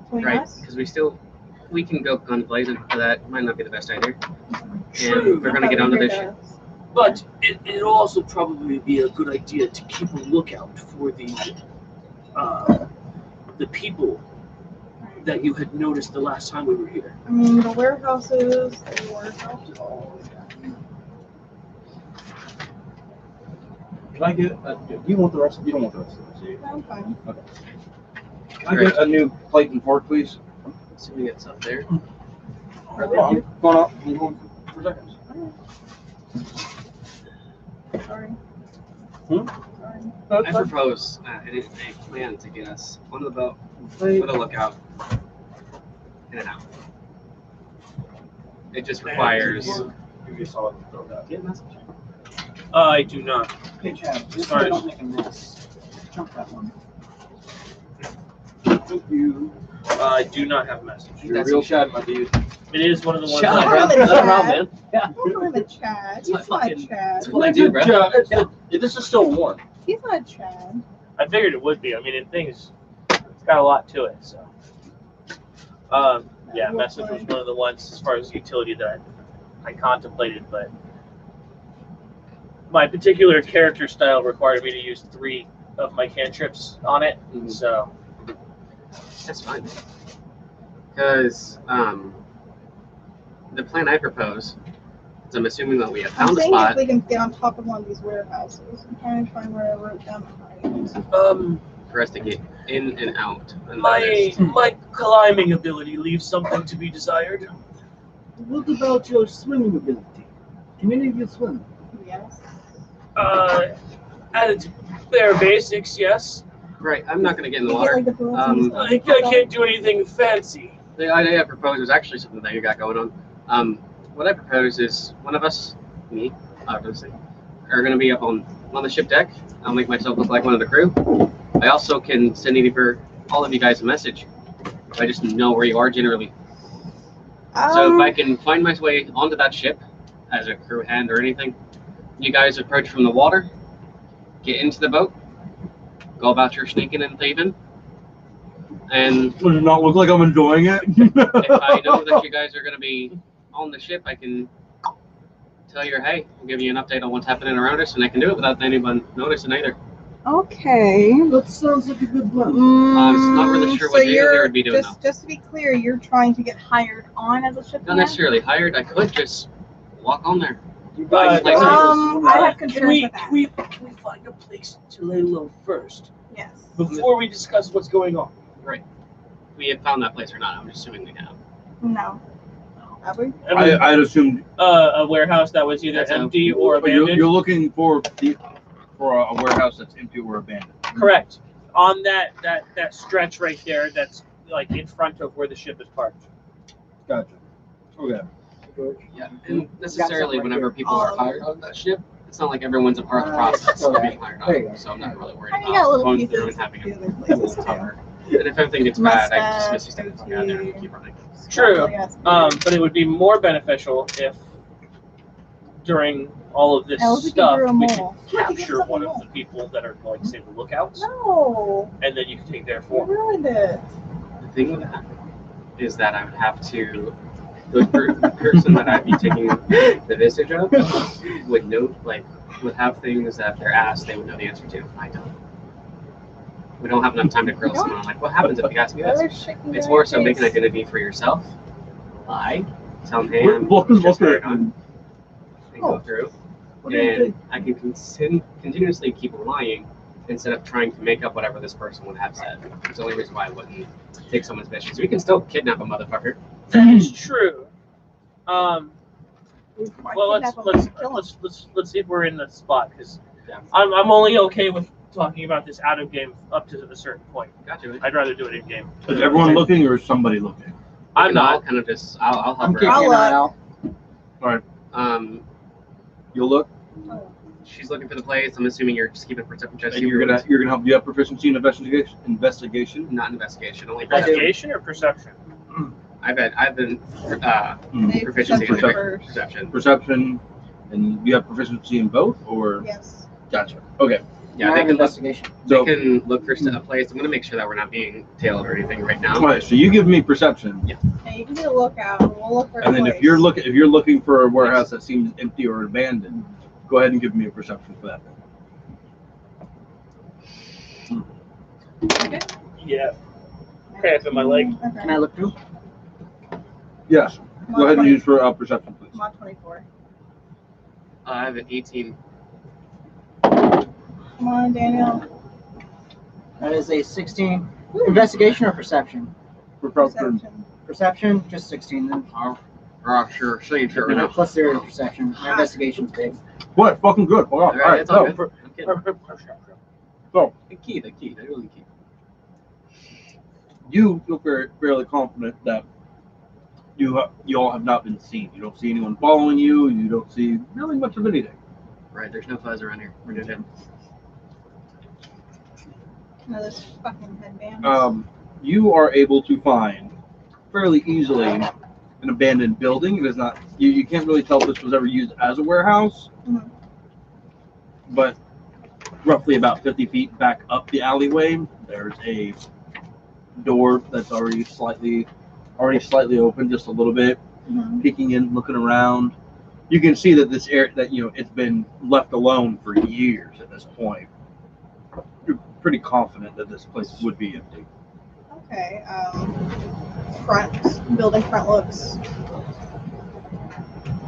Between Right, us. because we can go gun blazing for that. Might not be the best idea. True. And we're going to get onto this ship. But it'll also probably be a good idea to keep a lookout for the people that you had noticed the last time we were here. I mean, the warehouses. Can I get? You want the rest? You don't want the rest of this, do you? I'm fine. Can I get a new plate and fork, please? Assuming it's up there. I'm going up. I'm going for seconds. Sorry. Hmm? Sorry. I propose a plan to get us on the boat with a lookout in and out. It just requires. You just saw it throw that. Get a message. I do not. Hey, Chad, just Sorry. don't make a mess. Jump that one. Thank you. I do not have a message. You're That's a real a Chad, my dude. It is one of the ones Shut that up, I bro. have. Let him Let him out, man. Don't call him a Chad. It's my He's not a fucking- Chad. It's what I do, bro. This is still warm. He's not a Chad. I figured it would be. I mean, it's got a lot to it. So, Yeah, message was one of the ones as far as utility that I contemplated, but my particular character style required me to use 3 of my cantrips on it, so That's fine. Because the plan I propose is I'm assuming that we have I'm found a saying spot. if we can get on top of one of these warehouses. I'm trying to find where I wrote down the For us to get in and out. And my climbing ability leaves something to be desired. What about your swimming ability? Can any of you swim? Yes. At its bare basics, yes. Right, I'm not going to get in the You water. get, like, the bullets and I can't do anything fancy. The idea I proposed was actually something that you got going on. What I propose is one of us, me, obviously, are going to be up on the ship deck. I'll make myself look like one of the crew. I also can send all of you guys a message. I just know where you are generally. So if I can find my way onto that ship as a crew hand or anything, you guys approach from the water, get into the boat, go about your sneaking and thieving, and Does it not look like I'm enjoying it? if I know that you guys are going to be on the ship, I can tell you, hey, I'll give you an update on what's happening around us, and I can do it without anyone noticing either. Okay. That sounds like a good plan. I'm not really sure what they would be doing, just to be clear, you're trying to get hired on as a ship Not hand? necessarily hired. I could just walk on there. But, I have concerns can we, with that. can we find a place to lay low first Yes. before we discuss what's going on? Right. We have found that place or not. I'm just assuming we have. No. Have we? I mean, I'd assume a warehouse that was either That's empty or but you're abandoned. looking for a warehouse that's empty or abandoned. Correct. On that stretch right there, that's like in front of where the ship is parked. Gotcha. Okay. Yeah. And necessarily, right whenever here. people are hired on that ship, it's not like everyone's a part of the process of being hired There you on. go. So I'm not really worried I mean, you got about little going pieces through and having the a other places full too. cover. And if everything gets bad, I can just Mustache, miss you step out there and keep running. True. Yes. But it would be more beneficial if during all of this Now, if we could stuff grow a we mole. could capture one of the people that are going to say the lookouts, No. and then you can take their You form. ruined it. The thing with that is that I would have to, the person that I'd be taking the visage of would know, would have things that if they're asked, they would know the answer to. I don't. We don't have enough time to grill someone. I'm like, what happens if you ask me this? It's more so make an identity for yourself. Lie. Tell them, hey, I'm just hired on. And go through. And I can continuously keep lying instead of trying to make up whatever this person would have said. It's the only reason why I wouldn't take someone's mission. So we can still kidnap a motherfucker. That is true. Well, let's see if we're in the spot, because I'm only okay with talking about this out of game up to a certain point. Gotcha. I'd rather do it in game. Is everyone looking or is somebody looking? I'm not. Kind of just. I'll I'm help keeping her an out. eye out. You'll look, She's looking for the place. I'm assuming you're just keeping perception checks. and you're gonna help. You have proficiency in investigation. Not investigation. Only Investigation or perception? I've been proficiency in perception. Perception, and you have proficiency in both, or Yes. gotcha. Okay. Yeah, I they have can look. investigation. So, They can look for a place. I'm gonna make sure that we're not being tailed or anything right now. all right, so you give me perception, Yeah, you can do a lookout. We'll look for a and then place. if you're looking for a warehouse that seems empty or abandoned, go ahead and give me a perception for that. Okay. Yeah. Cramp in my leg. Okay. Can I look too? Yes. Go ahead and use for perception, please. I'm on 24. I have an 18. Come on, Daniel. That is a 16. Investigation or perception? Perception. Perception, just 16 then. Sure. Show you sure And a enough. plus 0 to perception. My investigation's big. What? Fucking good. Hold on. All right, it's all good. I'm kidding. So The key. They're really key. you feel fairly confident that you all have not been seen. You don't see anyone following you. You don't see really much of anything. Right. There's no fuzz around here. We're good. No, this fucking headband. You are able to find fairly easily an abandoned building. It is not. You can't really tell if this was ever used as a warehouse, but roughly about 50 feet back up the alleyway, there's a door that's already slightly already slightly open, just a little bit, Mhm. peeking in, looking around. You can see that this area, that it's been left alone for years at this point. You're pretty confident that this place would be empty. Okay. Building front looks.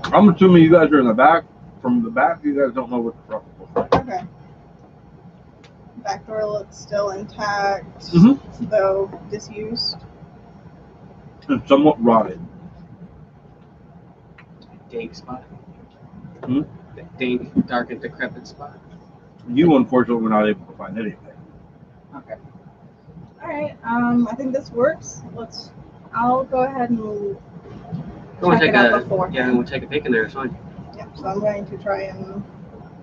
I'm assuming you guys are in the back. From the back, you guys don't know what the front looks like. Okay. Back door looks still intact, Mhm. though disused. And somewhat rotted. Dank spot. Hmm? Dank, dark, and decrepit spot. You, unfortunately, were not able to find anything. Okay. All right. I think this works. I'll go ahead and We'll check take it out a beforehand. we'll take a peek in there. It's fine. Yeah. So I'm going to try and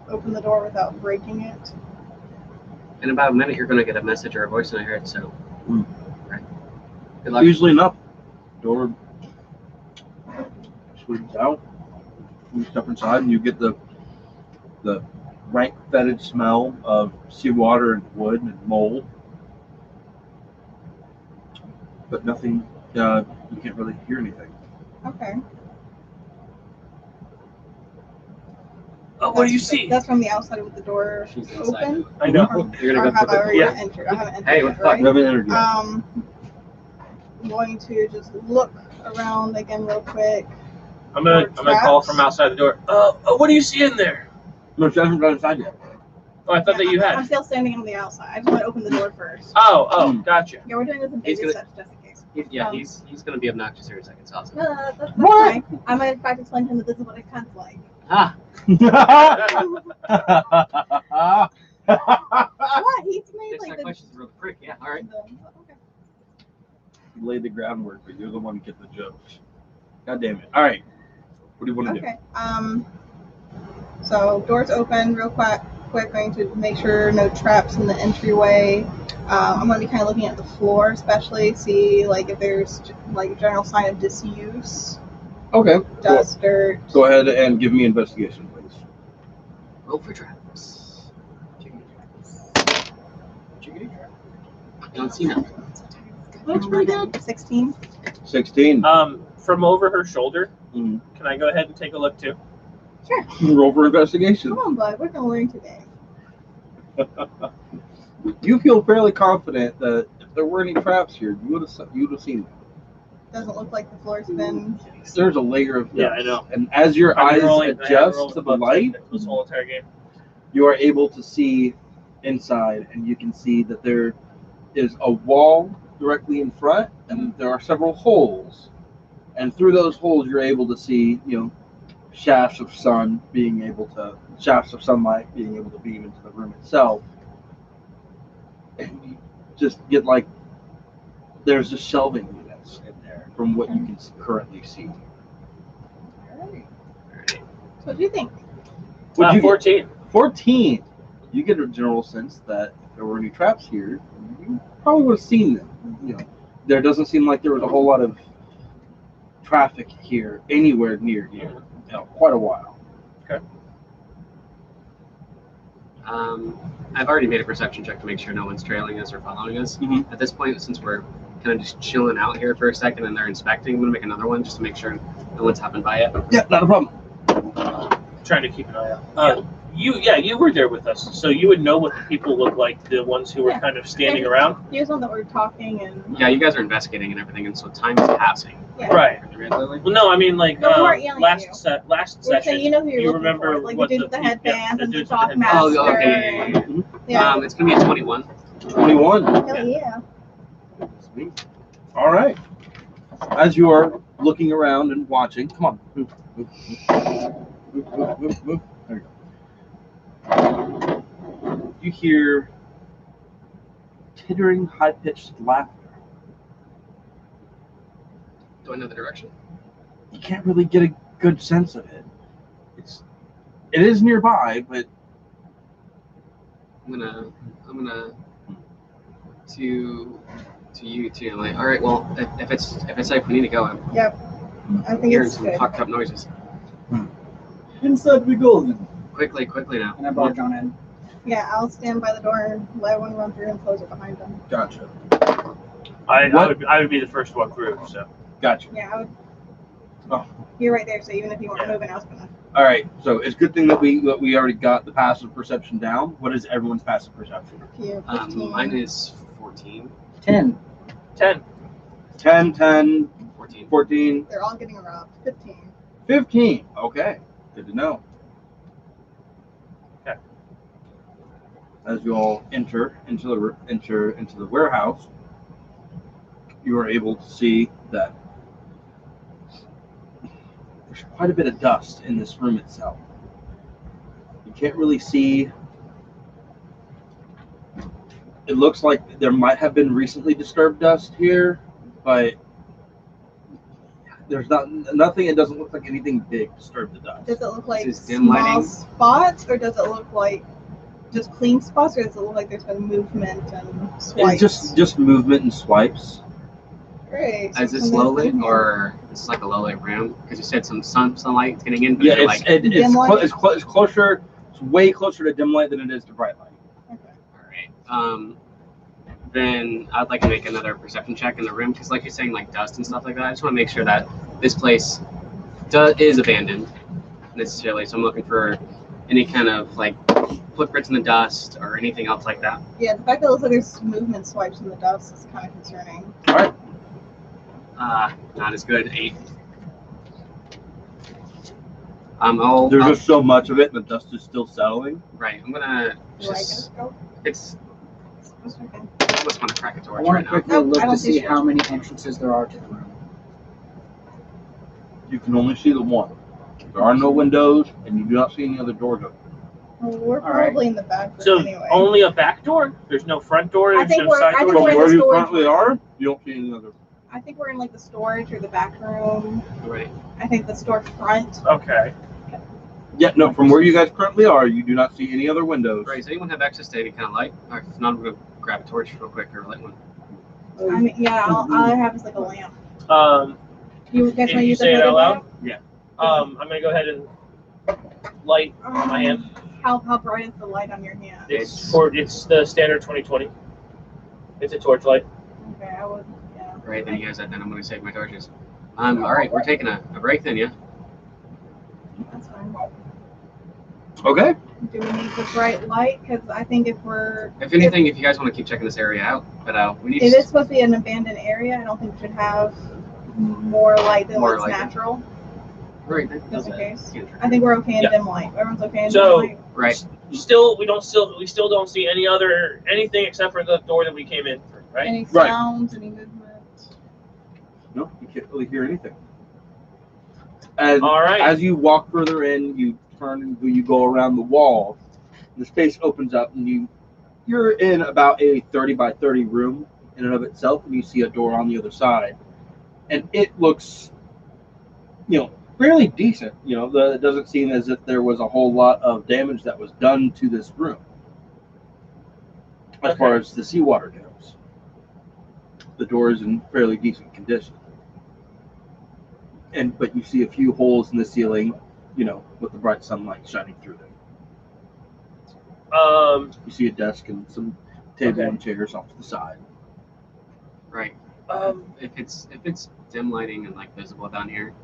open the door without breaking it. In about a minute, you're gonna get a message or a voice in your head. So, right. Good luck. Usually enough. Door swings out. You step inside and you get the rank, fetid smell of seawater and wood and mold. But nothing. You can't really hear anything. Okay. Oh, what do you see? That's from the outside with the door She's inside. open. I know. You're Or gonna go have I put already yeah. entered? I haven't entered Hey, yet, what the fuck? right? You haven't entered yet. I'm going to just look around again real quick. I'm gonna call from outside the door. What do you see in there? No, she hasn't gone inside yet. Oh, I thought that you I'm had. still standing on the outside. I just want to open the door first. Oh, gotcha. Yeah, we're doing this in He's baby gonna- steps just in case. He's gonna be obnoxious here in a second. It's awesome. No, that's What? fine. I'm going to try to explain to him that this is what it cuts like. Ah, What? He's made next like time the. questions real quick. Yeah, all right. Okay. You laid the groundwork, but you're the one who gets the jokes. God damn it. All right. What do you want to Okay. So doors open real quick. Going to make sure no traps in the entryway. I'm going to be kind of looking at the floor, especially see like if there's like a general sign of disuse, do? Okay. dust, dirt. Go ahead and give me investigation, please. Roll for traps. Chickadee traps. Chickadee trap. Don't see nothing. That's pretty good. 16. 16. From over her shoulder, Mhm. can I go ahead and take a look too? Sure. Roll for investigation. Come on, bud. We're going to learn today. You feel fairly confident that if there were any traps here, you would have seen them. Doesn't look like the floor's been. There's a layer of Yeah, dust. I know. And as your I've eyes been rolling- I haven't adjust rolled to the above light, this whole entire game. you are able to see inside, and you can see that there is a wall directly in front, and there are several holes. And through those holes, you're able to see, shafts of sunlight being able to beam into the room itself. And you just get there's just shelving units in there from what you can currently see. Alright. So what do you think? What'd you get? 14. 14. You get a general sense that if there were any traps here, you probably would have seen them. There doesn't seem like there was a whole lot of traffic here anywhere near here. Quite a while. I've already made a perception check to make sure no one's trailing us or following us. Mhm. At this point, since we're kind of just chilling out here for a second and they're inspecting, I'm gonna make another one just to make sure no one's happened by it. Yeah, not a problem. Trying to keep an eye out. You were there with us, so you would know what the people look like, the ones who were Yeah. kind of standing around. You just know that we're talking and. Yeah, you guys are investigating and everything, and so time is passing. Yeah. Right. Right, Lily? Well, no, I mean like No, we weren't yelling at you. last We're session. saying you know who you're you looking remember for. Like what the dude with the headband and the dude with talk headband. master. Oh, okay. Yeah. It's gonna be a 21. 21. Hell yeah. Sweet. All right. As you are looking around and watching, come on. Move. Move. There you go. You hear tittering, high-pitched laughter. Do I know the direction? You can't really get a good sense of it. It is nearby, but I'm gonna to you too. I'm like, all right, well, if it's like we need to go, I'm Yep. I think hearing it's some good. fucked up noises. Inside we go then. Quickly now. And I barge on in. Yeah, I'll stand by the door and let everyone run through and close it behind them. gotcha. I What? would be the first one through. So Gotcha. Yeah, I would. Oh. You're right there, so even if you weren't moving, I was gonna. All right. So it's a good thing that we already got the passive perception down. What is everyone's passive perception? Yeah, 15. Mine is 14. 10. 10. 10, 10, 14. 14, They're all getting robbed. 15. 15. Okay. Good to know. Okay. As you all enter into the warehouse, you are able to see that there's quite a bit of dust in this room itself. You can't really see. It looks like there might have been recently disturbed dust here, but there's nothing. It doesn't look like anything big disturbed the dust. Does it look like Is this dim small lighting? spots, or does it look like just clean spots, or does it look like there's been movement and swipes? It's just movement and swipes. Great. Is this something's low lit in here. or is this like a low light room? Because you said some sunlight's getting in. But Yeah, you're it's like, dim light? it's closer. It's way closer to dim light than it is to bright light. Okay. all right. Then I'd like to make another perception check in the room because, like you're saying, like dust and stuff like that. I just want to make sure that this place is abandoned necessarily. So I'm looking for any kind of like footprints in the dust or anything else like that. Yeah, the fact that it looks like there's movement swipes in the dust is kind of concerning. All right. Not as good. 8. There's just so much of it, and the dust is still settling. Right. I'm gonna Do I get a just. scope? It's. Okay. I just want to crack a I torch want right to now. quickly Oh, look I don't to see see shit. how many entrances there are to the room. You can only see the one. There are no windows, and you do not see any other doors open. Well, we're All right. probably in the back room So anyway. only a back door? There's no front door? I There's think no we're- side I think door? we're From in where the you storage currently room. are, you don't see any other. I think we're in like the storage or the back room. Right. I think the store front. Okay. Yeah, no. From where you guys currently are, you do not see any other windows. Right. Does anyone have access to any kind of light? Or if not, I'm gonna grab a torch real quick or light one. I mean, yeah, all I have is like a lamp. You guys If want to you use say it another out loud? lamp? Yeah. I'm gonna go ahead and light my hand. How bright is the light on your hand? It's the standard 2020. It's a torch light. Okay, I would. Yeah. Right. Then you guys said then I'm gonna save my torches. All right. We're taking a break then, yeah. That's fine. Okay. Do we need the bright light? Because I think if we're. If anything, if you guys want to keep checking this area out, but we need. If it's supposed to be an abandoned area, I don't think we should have more light than More what's light than- natural. Right. Just in Okay. case. I think we're okay in Yeah. dim light. Everyone's okay in So- dim light. Right. We still don't see anything except for the door that we came in through, right? Any Right. sounds, any movement? No, you can't really hear anything. And All right. as you walk further in, you turn and you go around the wall. The space opens up, and you're in about a 30 by 30 room in and of itself, and you see a door on the other side, and it looks, fairly decent. It doesn't seem as if there was a whole lot of damage that was done to this room, as far as the seawater goes. The door is in fairly decent condition. But you see a few holes in the ceiling, with the bright sunlight shining through them. You see a desk and some table and chairs off to the side. Right. If it's dim lighting and like visible down here,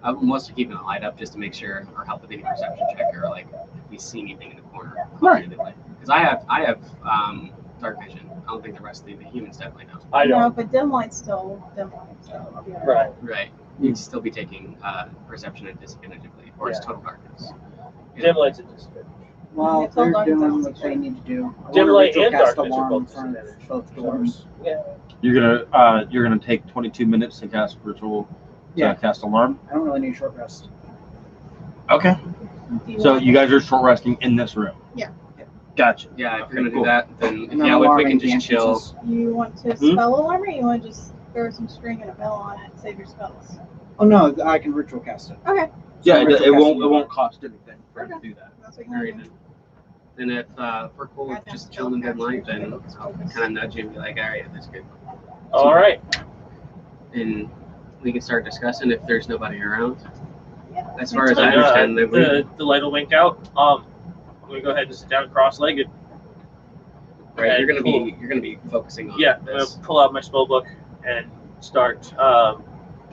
I would mostly keep the light up just to make sure or help with any perception check or like if we see anything in the corner. Right. Because I have dark vision. I don't think the rest of the humans definitely know. I No, don't. but dim light's still dim light. So I'll be all Right. Right. You'd still be taking perception at disadvantage, I believe, or it's Yeah. total darkness. Dim light's a disadvantage. While It's all they're dark, doing that's what they need to do, I Dim want light to and cast darkness are alarm in both front of disadvantage. both doors. Yeah. You're gonna take 22 minutes to cast virtual. Yeah. Cast alarm. I don't really need a short rest. Okay. Do you So want- you guys are short resting in this room. Yeah. Gotcha. Yeah, if Okay, you're gonna cool. do that, then And then yeah, if we alarming can the just chill. entrances. You want to Hmm? spell alarm, or you want to just throw some string and a bell on it and save your spells? Oh no, I can ritual cast it. Okay, Yeah, So it won't ritual cost anything for you to Okay. do that. that's what you Alright, want to do. then if we're cool with just chilling in dim light, then I'll kind of nudge you and be like, all right, that's good. All right. And we can start discussing if there's nobody around. Yeah. As far as I And, understand, the light will wink out. I'm gonna go ahead and sit down cross-legged. right, you're Cool. gonna be focusing on Yeah, I'm gonna this. pull out my spell book and start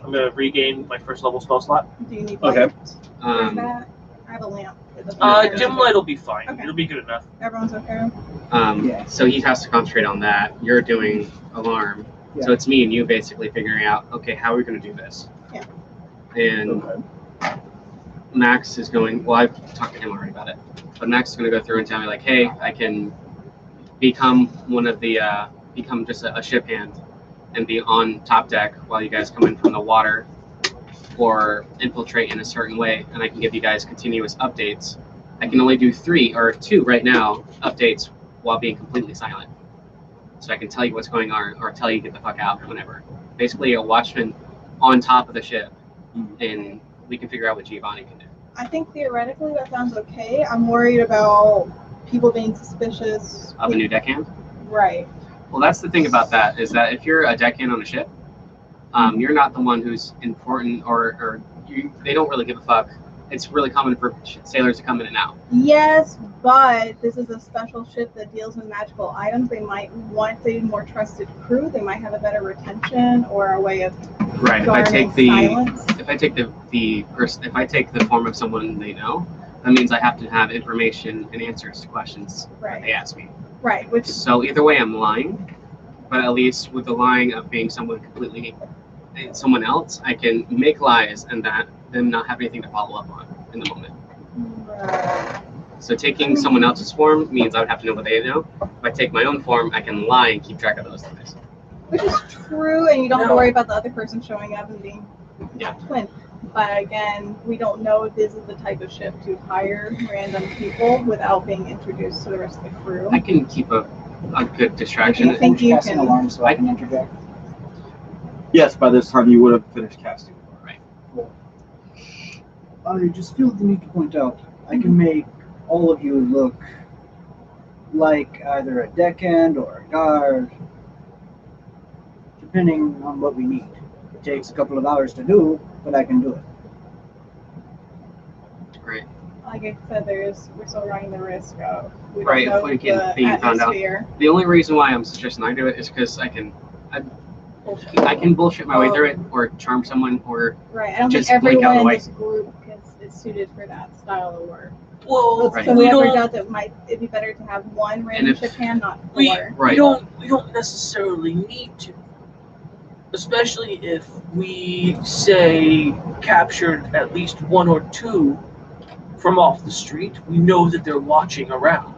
I'm gonna regain my first level spell slot. Do you need light? Okay. Where's that? I have a lamp. It doesn't matter. Dim light will be fine. Okay. It'll be good enough. Everyone's okay. Yeah. So he has to concentrate on that. You're doing alarm. Yeah. So it's me and you basically figuring out, okay, how are we going to do this? Yeah. And Max is going, well, I've talked to him already about it, but Max is going to go through and tell me, like, hey, I can become one of the, become just a ship hand and be on top deck while you guys come in from the water or infiltrate in a certain way, and I can give you guys continuous updates. I can only do 3 or 2 right now updates while being completely silent. So I can tell you what's going on or tell you get the fuck out whenever. Basically a watchman on top of the ship, and we can figure out what Giovanni can do. I think theoretically that sounds okay. I'm worried about people being suspicious. Of a new deckhand? Right. Well, that's the thing about that, is that if you're a deckhand on a ship, you're not the one who's important or they don't really give a fuck. It's really common for sailors to come in and out. Yes, but this is a special ship that deals in magical items. They might want a more trusted crew. They might have a better retention or a way of Right. If I guarding take the silence. if I take if I take the form of someone they know, that means I have to have information and answers to questions that they Right. ask me. Right. Which So either way, I'm lying, but at least with the lying of being someone completely someone else, I can make lies and that them not have anything to follow up on in the moment. So taking someone else's form means I would have to know what they know. If I take my own form, I can lie and keep track of those lies. which is true, and you don't have to worry about the other person showing up and being twin. But again, we don't know if this is the type of ship to hire random people without being introduced to the rest of the crew. I can keep a good distraction. I think you Cast an can. alarm so I can interject. Yes, by this time you would have finished casting. I just feel the need to point out, I can make all of you look like either a deckhand or a guard, depending on what we need. It takes a couple of hours to do, but I can do it. Right. Like I said, we're still running the risk of we don't Right, know if we can the be found out. atmosphere. The only reason why I'm suggesting I do it is because I can bullshit my way through it, or charm someone, or Right. I don't just think blink out everyone the in light. this group is suited for that style of work. Well, Right. So we whoever don't. does it it'd be better to have one random if- ship hand, not We, four. Right. we don't necessarily need to. Especially if we say captured at least 1 or 2 from off the street, we know that they're watching around.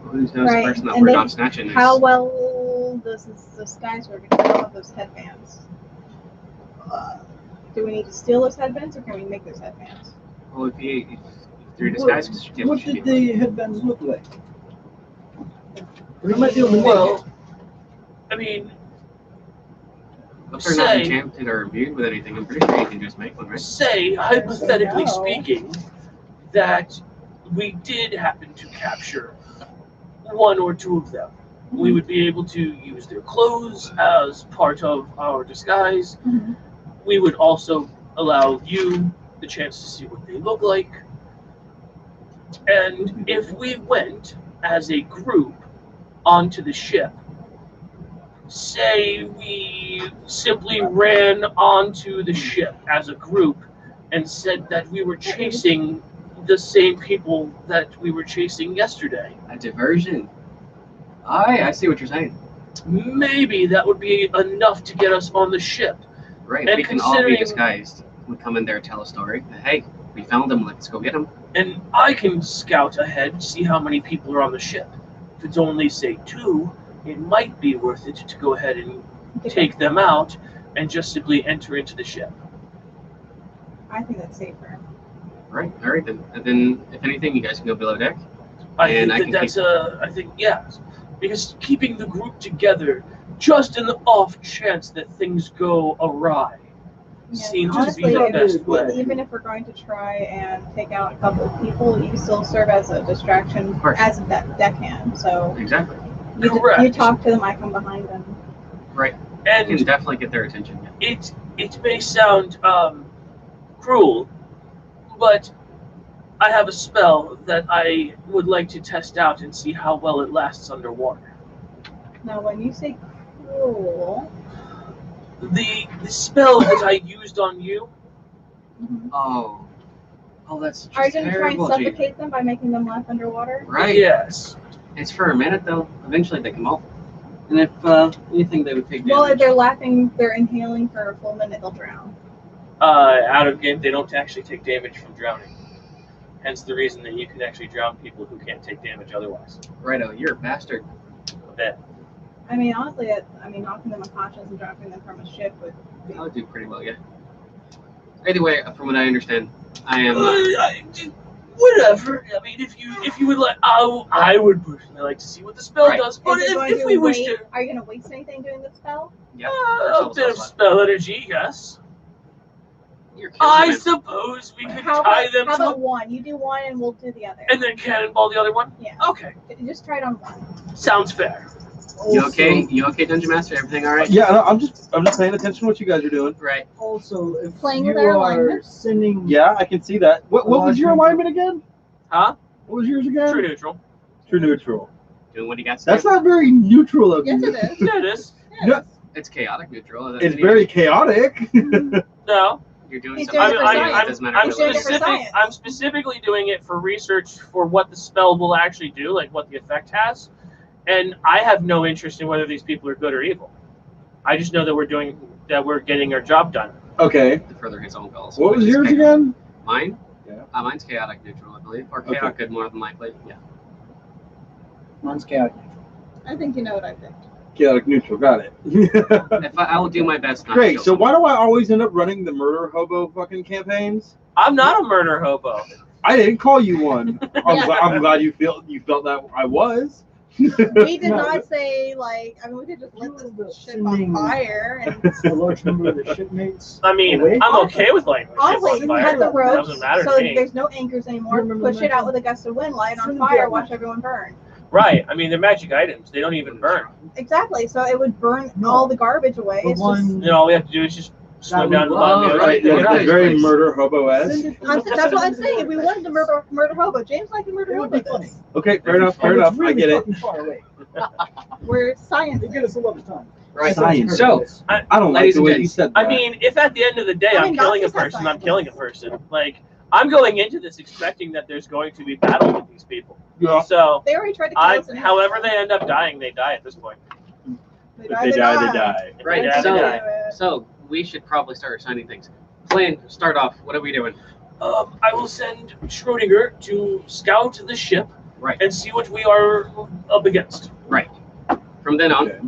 Who knows the Right, person that and we're then not snatching is. How well does this guy's work control of those headbands? Do we need to steal those headbands, or can we make those headbands? Well, if through disguise, because What did the headbands look like? We might be able to make Well, I mean, if they're not say- enchanted or imbued with anything, I'm pretty sure you can just make one, right? say, hypothetically No. speaking, that we did happen to capture 1 or 2 of them. We would be able to use their clothes as part of our disguise. Mhm. We would also allow you the chance to see what they look like. And if we went as a group onto the ship, say we simply ran onto the ship as a group and said that we were chasing the same people that we were chasing yesterday, A diversion. I see what you're saying. maybe that would be enough to get us on the ship. Right, And we can all be considering- disguised. We come in there, tell a story. Hey, we found him. Let's go get him. And I can scout ahead, see how many people are on the ship. If it's only, say, 2, it might be worth it to go ahead and take them out and just simply enter into the ship. I think that's safer. Right. All right then. And then, if anything, you guys can go below deck. I And think I that can that's I think, yes. Because keeping the group together, just in the off chance that things go awry, Yeah, seems to honestly, be the if- best way. even if we're going to try and take out a couple of people, you still serve as a distraction course. as a deckhand. So Exactly. you Correct. talk to them, I come behind them. Right. You can And definitely get their attention. it may sound cruel, but I have a spell that I would like to test out and see how well it lasts underwater. Now, when you say cruel, the spell that I used on you. Oh, that's just Are you going to try and terrible, G. suffocate them by making them laugh underwater? Right. Yes. It's for a minute though. Eventually they come off. And if anything, they would take Well, if damage. they're laughing, they're inhaling for a full minute, they'll drown. Out of game, they don't actually take damage from drowning. Hence the reason that you can actually drown people who can't take damage otherwise. Righto, you're a bastard. A bit. I mean, honestly, knocking them unconscious and dropping them from a ship would be... I would do pretty well, yeah. Either way, from what I understand, I am. Whatever. I mean, if you would like, I would personally like to see what the spell does. But if we wish to, are you going to waste anything doing the spell? Yeah. A bit of spell energy, yes. You're killing I them. suppose we could How tie them about to, one? You do one and we'll do the other. and then cannonball the other one. Yeah. Okay, Just try it on one. sounds fair. You okay? You okay, Dungeon Master? Everything all right? Yeah, no, I'm just paying attention to what you guys are doing. Right. Also, if Playing you with our are alignment? sending, Yeah, I can see that. What was your alignment again? Huh? What was yours again? True neutral. True neutral. Doing what you got to That's do. not very neutral of Yes, you. it is. Yeah, it is. No, It's chaotic neutral. it's very chaotic. No. You're doing He's something. doing it for science. It doesn't matter. I'm what it is. specific- science. I'm specifically doing it for research for what the spell will actually do, like what the effect has. And I have no interest in whether these people are good or evil. I just know that we're getting our job done. Okay. To further his own goals. What which was is yours chaotic. again? Mine? Yeah. Mine's chaotic neutral, I believe. Or Okay. chaotic good more than likely. Yeah. Mine's chaotic. I think you know what I picked. Chaotic neutral. Got it. If I will do my best not to Great. kill So why someone. do I always end up running the murder hobo fucking campaigns? I'm not a murder hobo. I didn't call you one. Yeah. I'm glad you felt that I was. We did No, not say, like, I mean, we could just let You this ship sending- on fire and... a large number of the shipmates. I mean, Away? I'm okay with letting the ship Honestly, on fire. cut the ropes Doesn't matter so to me. there's no anchors anymore. Remember Push it out that? with a gust of wind, light it on Send fire, it watch down. everyone burn. Right. I mean, they're magic items. They don't even burn. Exactly. So it would burn No. all the garbage away. The It's just... one, You know, all we have to do is just swim down to the bottom of the Oh, ocean. right. Pick it up. Yeah. Very Nice. murder hobo-esque. send it to That's what I'm saying. If we wanted to murder hobo, James liked to murder It would hobo be funny. this. Okay, fair enough. Fair And enough. it's really I get it. fucking far away. We're science. They get us a lot of time. Right. Science. So, I don't like Ladies the and way gents, he said that. I mean, if at the end of the day I I'm mean, killing a Nazis have person, I'm science. killing a person. Like, I'm going into this expecting that there's going to be battle with these people. yeah. So, They already tried to kill us. anyway. however they end up dying, they die at this point. They If they die, they die. right. Yeah, So, they die. so we should probably start assigning things. Plan. Start off. What are we doing? I will send Schrodinger to scout the ship Right. and see what we are up against. Right. From then on, Okay.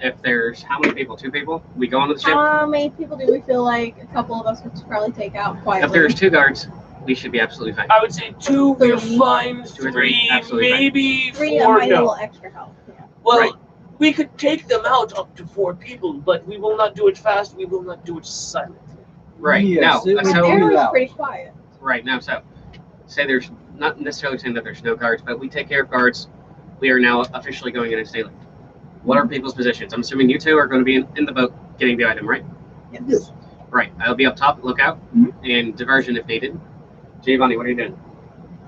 if there's how many people? 2 people. We go onto the ship. How many people do we feel like a couple of us would probably take out quietly? If there's 2 guards, we should be absolutely fine. I would say 2, we're 3. fine. 2 or 3, 3, absolutely fine. maybe 3, I 4, might need a no. little extra help. Yeah. Well, Right. we could take them out up to 4 people, but we will not do it fast. We will not do it silently. Right. Yes, now, it My was so very area is loud. pretty quiet. right now, so say there's not necessarily saying that there's no guards, but we take care of guards. We are now officially going in and sailing. What are people's positions? I'm assuming you 2 are going to be in the boat getting the item, right? Yes. Right. I'll be up top, lookout, and diversion if needed. Giovanni, what are you doing?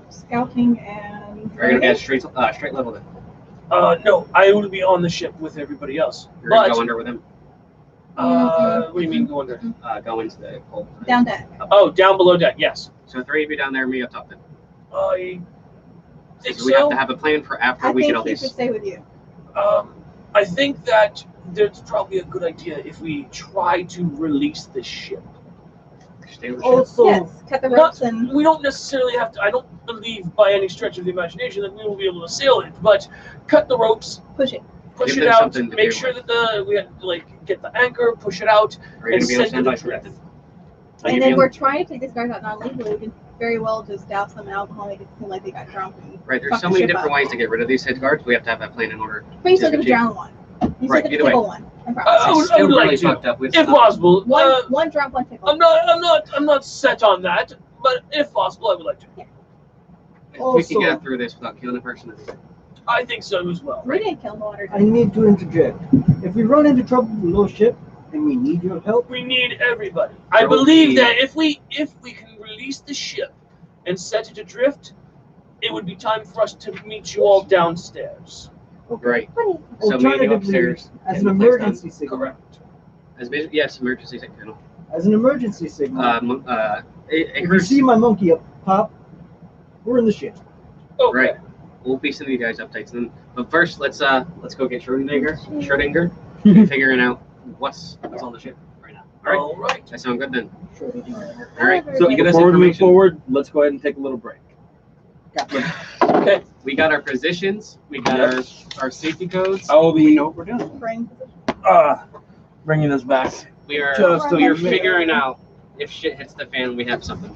Scouting and... Are you going to be at straight level then? No, I will be on the ship with everybody else. You're going to But, go under with him? what do you mean go under? Go into the hold. Down deck. Oh, down below deck, yes. So 3 of you down there, me up top then. I think So we have so. to have a plan for after I we get all think he should these. stay with you. I think that there's probably a good idea if we try to release the ship. Stay with the ship. Also, Yes, cut the ropes and... We don't necessarily have to. I don't believe by any stretch of the imagination that we will be able to sail it, but cut the ropes, Push it. push Give it them out, something to make do sure with. that we have to like get the anchor, push it out, Are you going to be on and send standby it to for that drift. then? And then we're trying to take these guys out non-legally. We can very well just douse them in alcohol and make it seem like they got drunk. And Right, there's fuck so the many ship different up. ways to get rid of these head guards. We have to have that plan in order. But you still to get to achieve. drown one. You Right, still get either to way. tickle one. I promise. I would Still like really to. fucked up with If possible. One drunk, one tickle. I'm not set on that, but if possible, I would like to. If we Also- can get through this without killing a person, that'd be great. I think so as well. We didn't kill the water. I need to interject. If we run into trouble below ship and we need your help, We need everybody. I So believe we- that if we can release the ship and set it adrift, it would be time for us to meet you all downstairs. Right. Honey, So me and you alternatively, upstairs. as getting an the place emergency done. signal, Correct. As yes, emergency signal. As an emergency signal, if you see my monkey up top, we're in the ship. Okay. Right. We'll be sending you guys updates then. But first, let's go get Schrodinger, and figuring out what's on the ship right now. All right. That sounds good then. All right. So you get us before we move information. forward, let's go ahead and take a little break. Okay. We got our positions. We got our safety codes. I will We be know what we're doing. bringing this back. We are Just we are a minute. figuring out if shit hits the fan, we have something.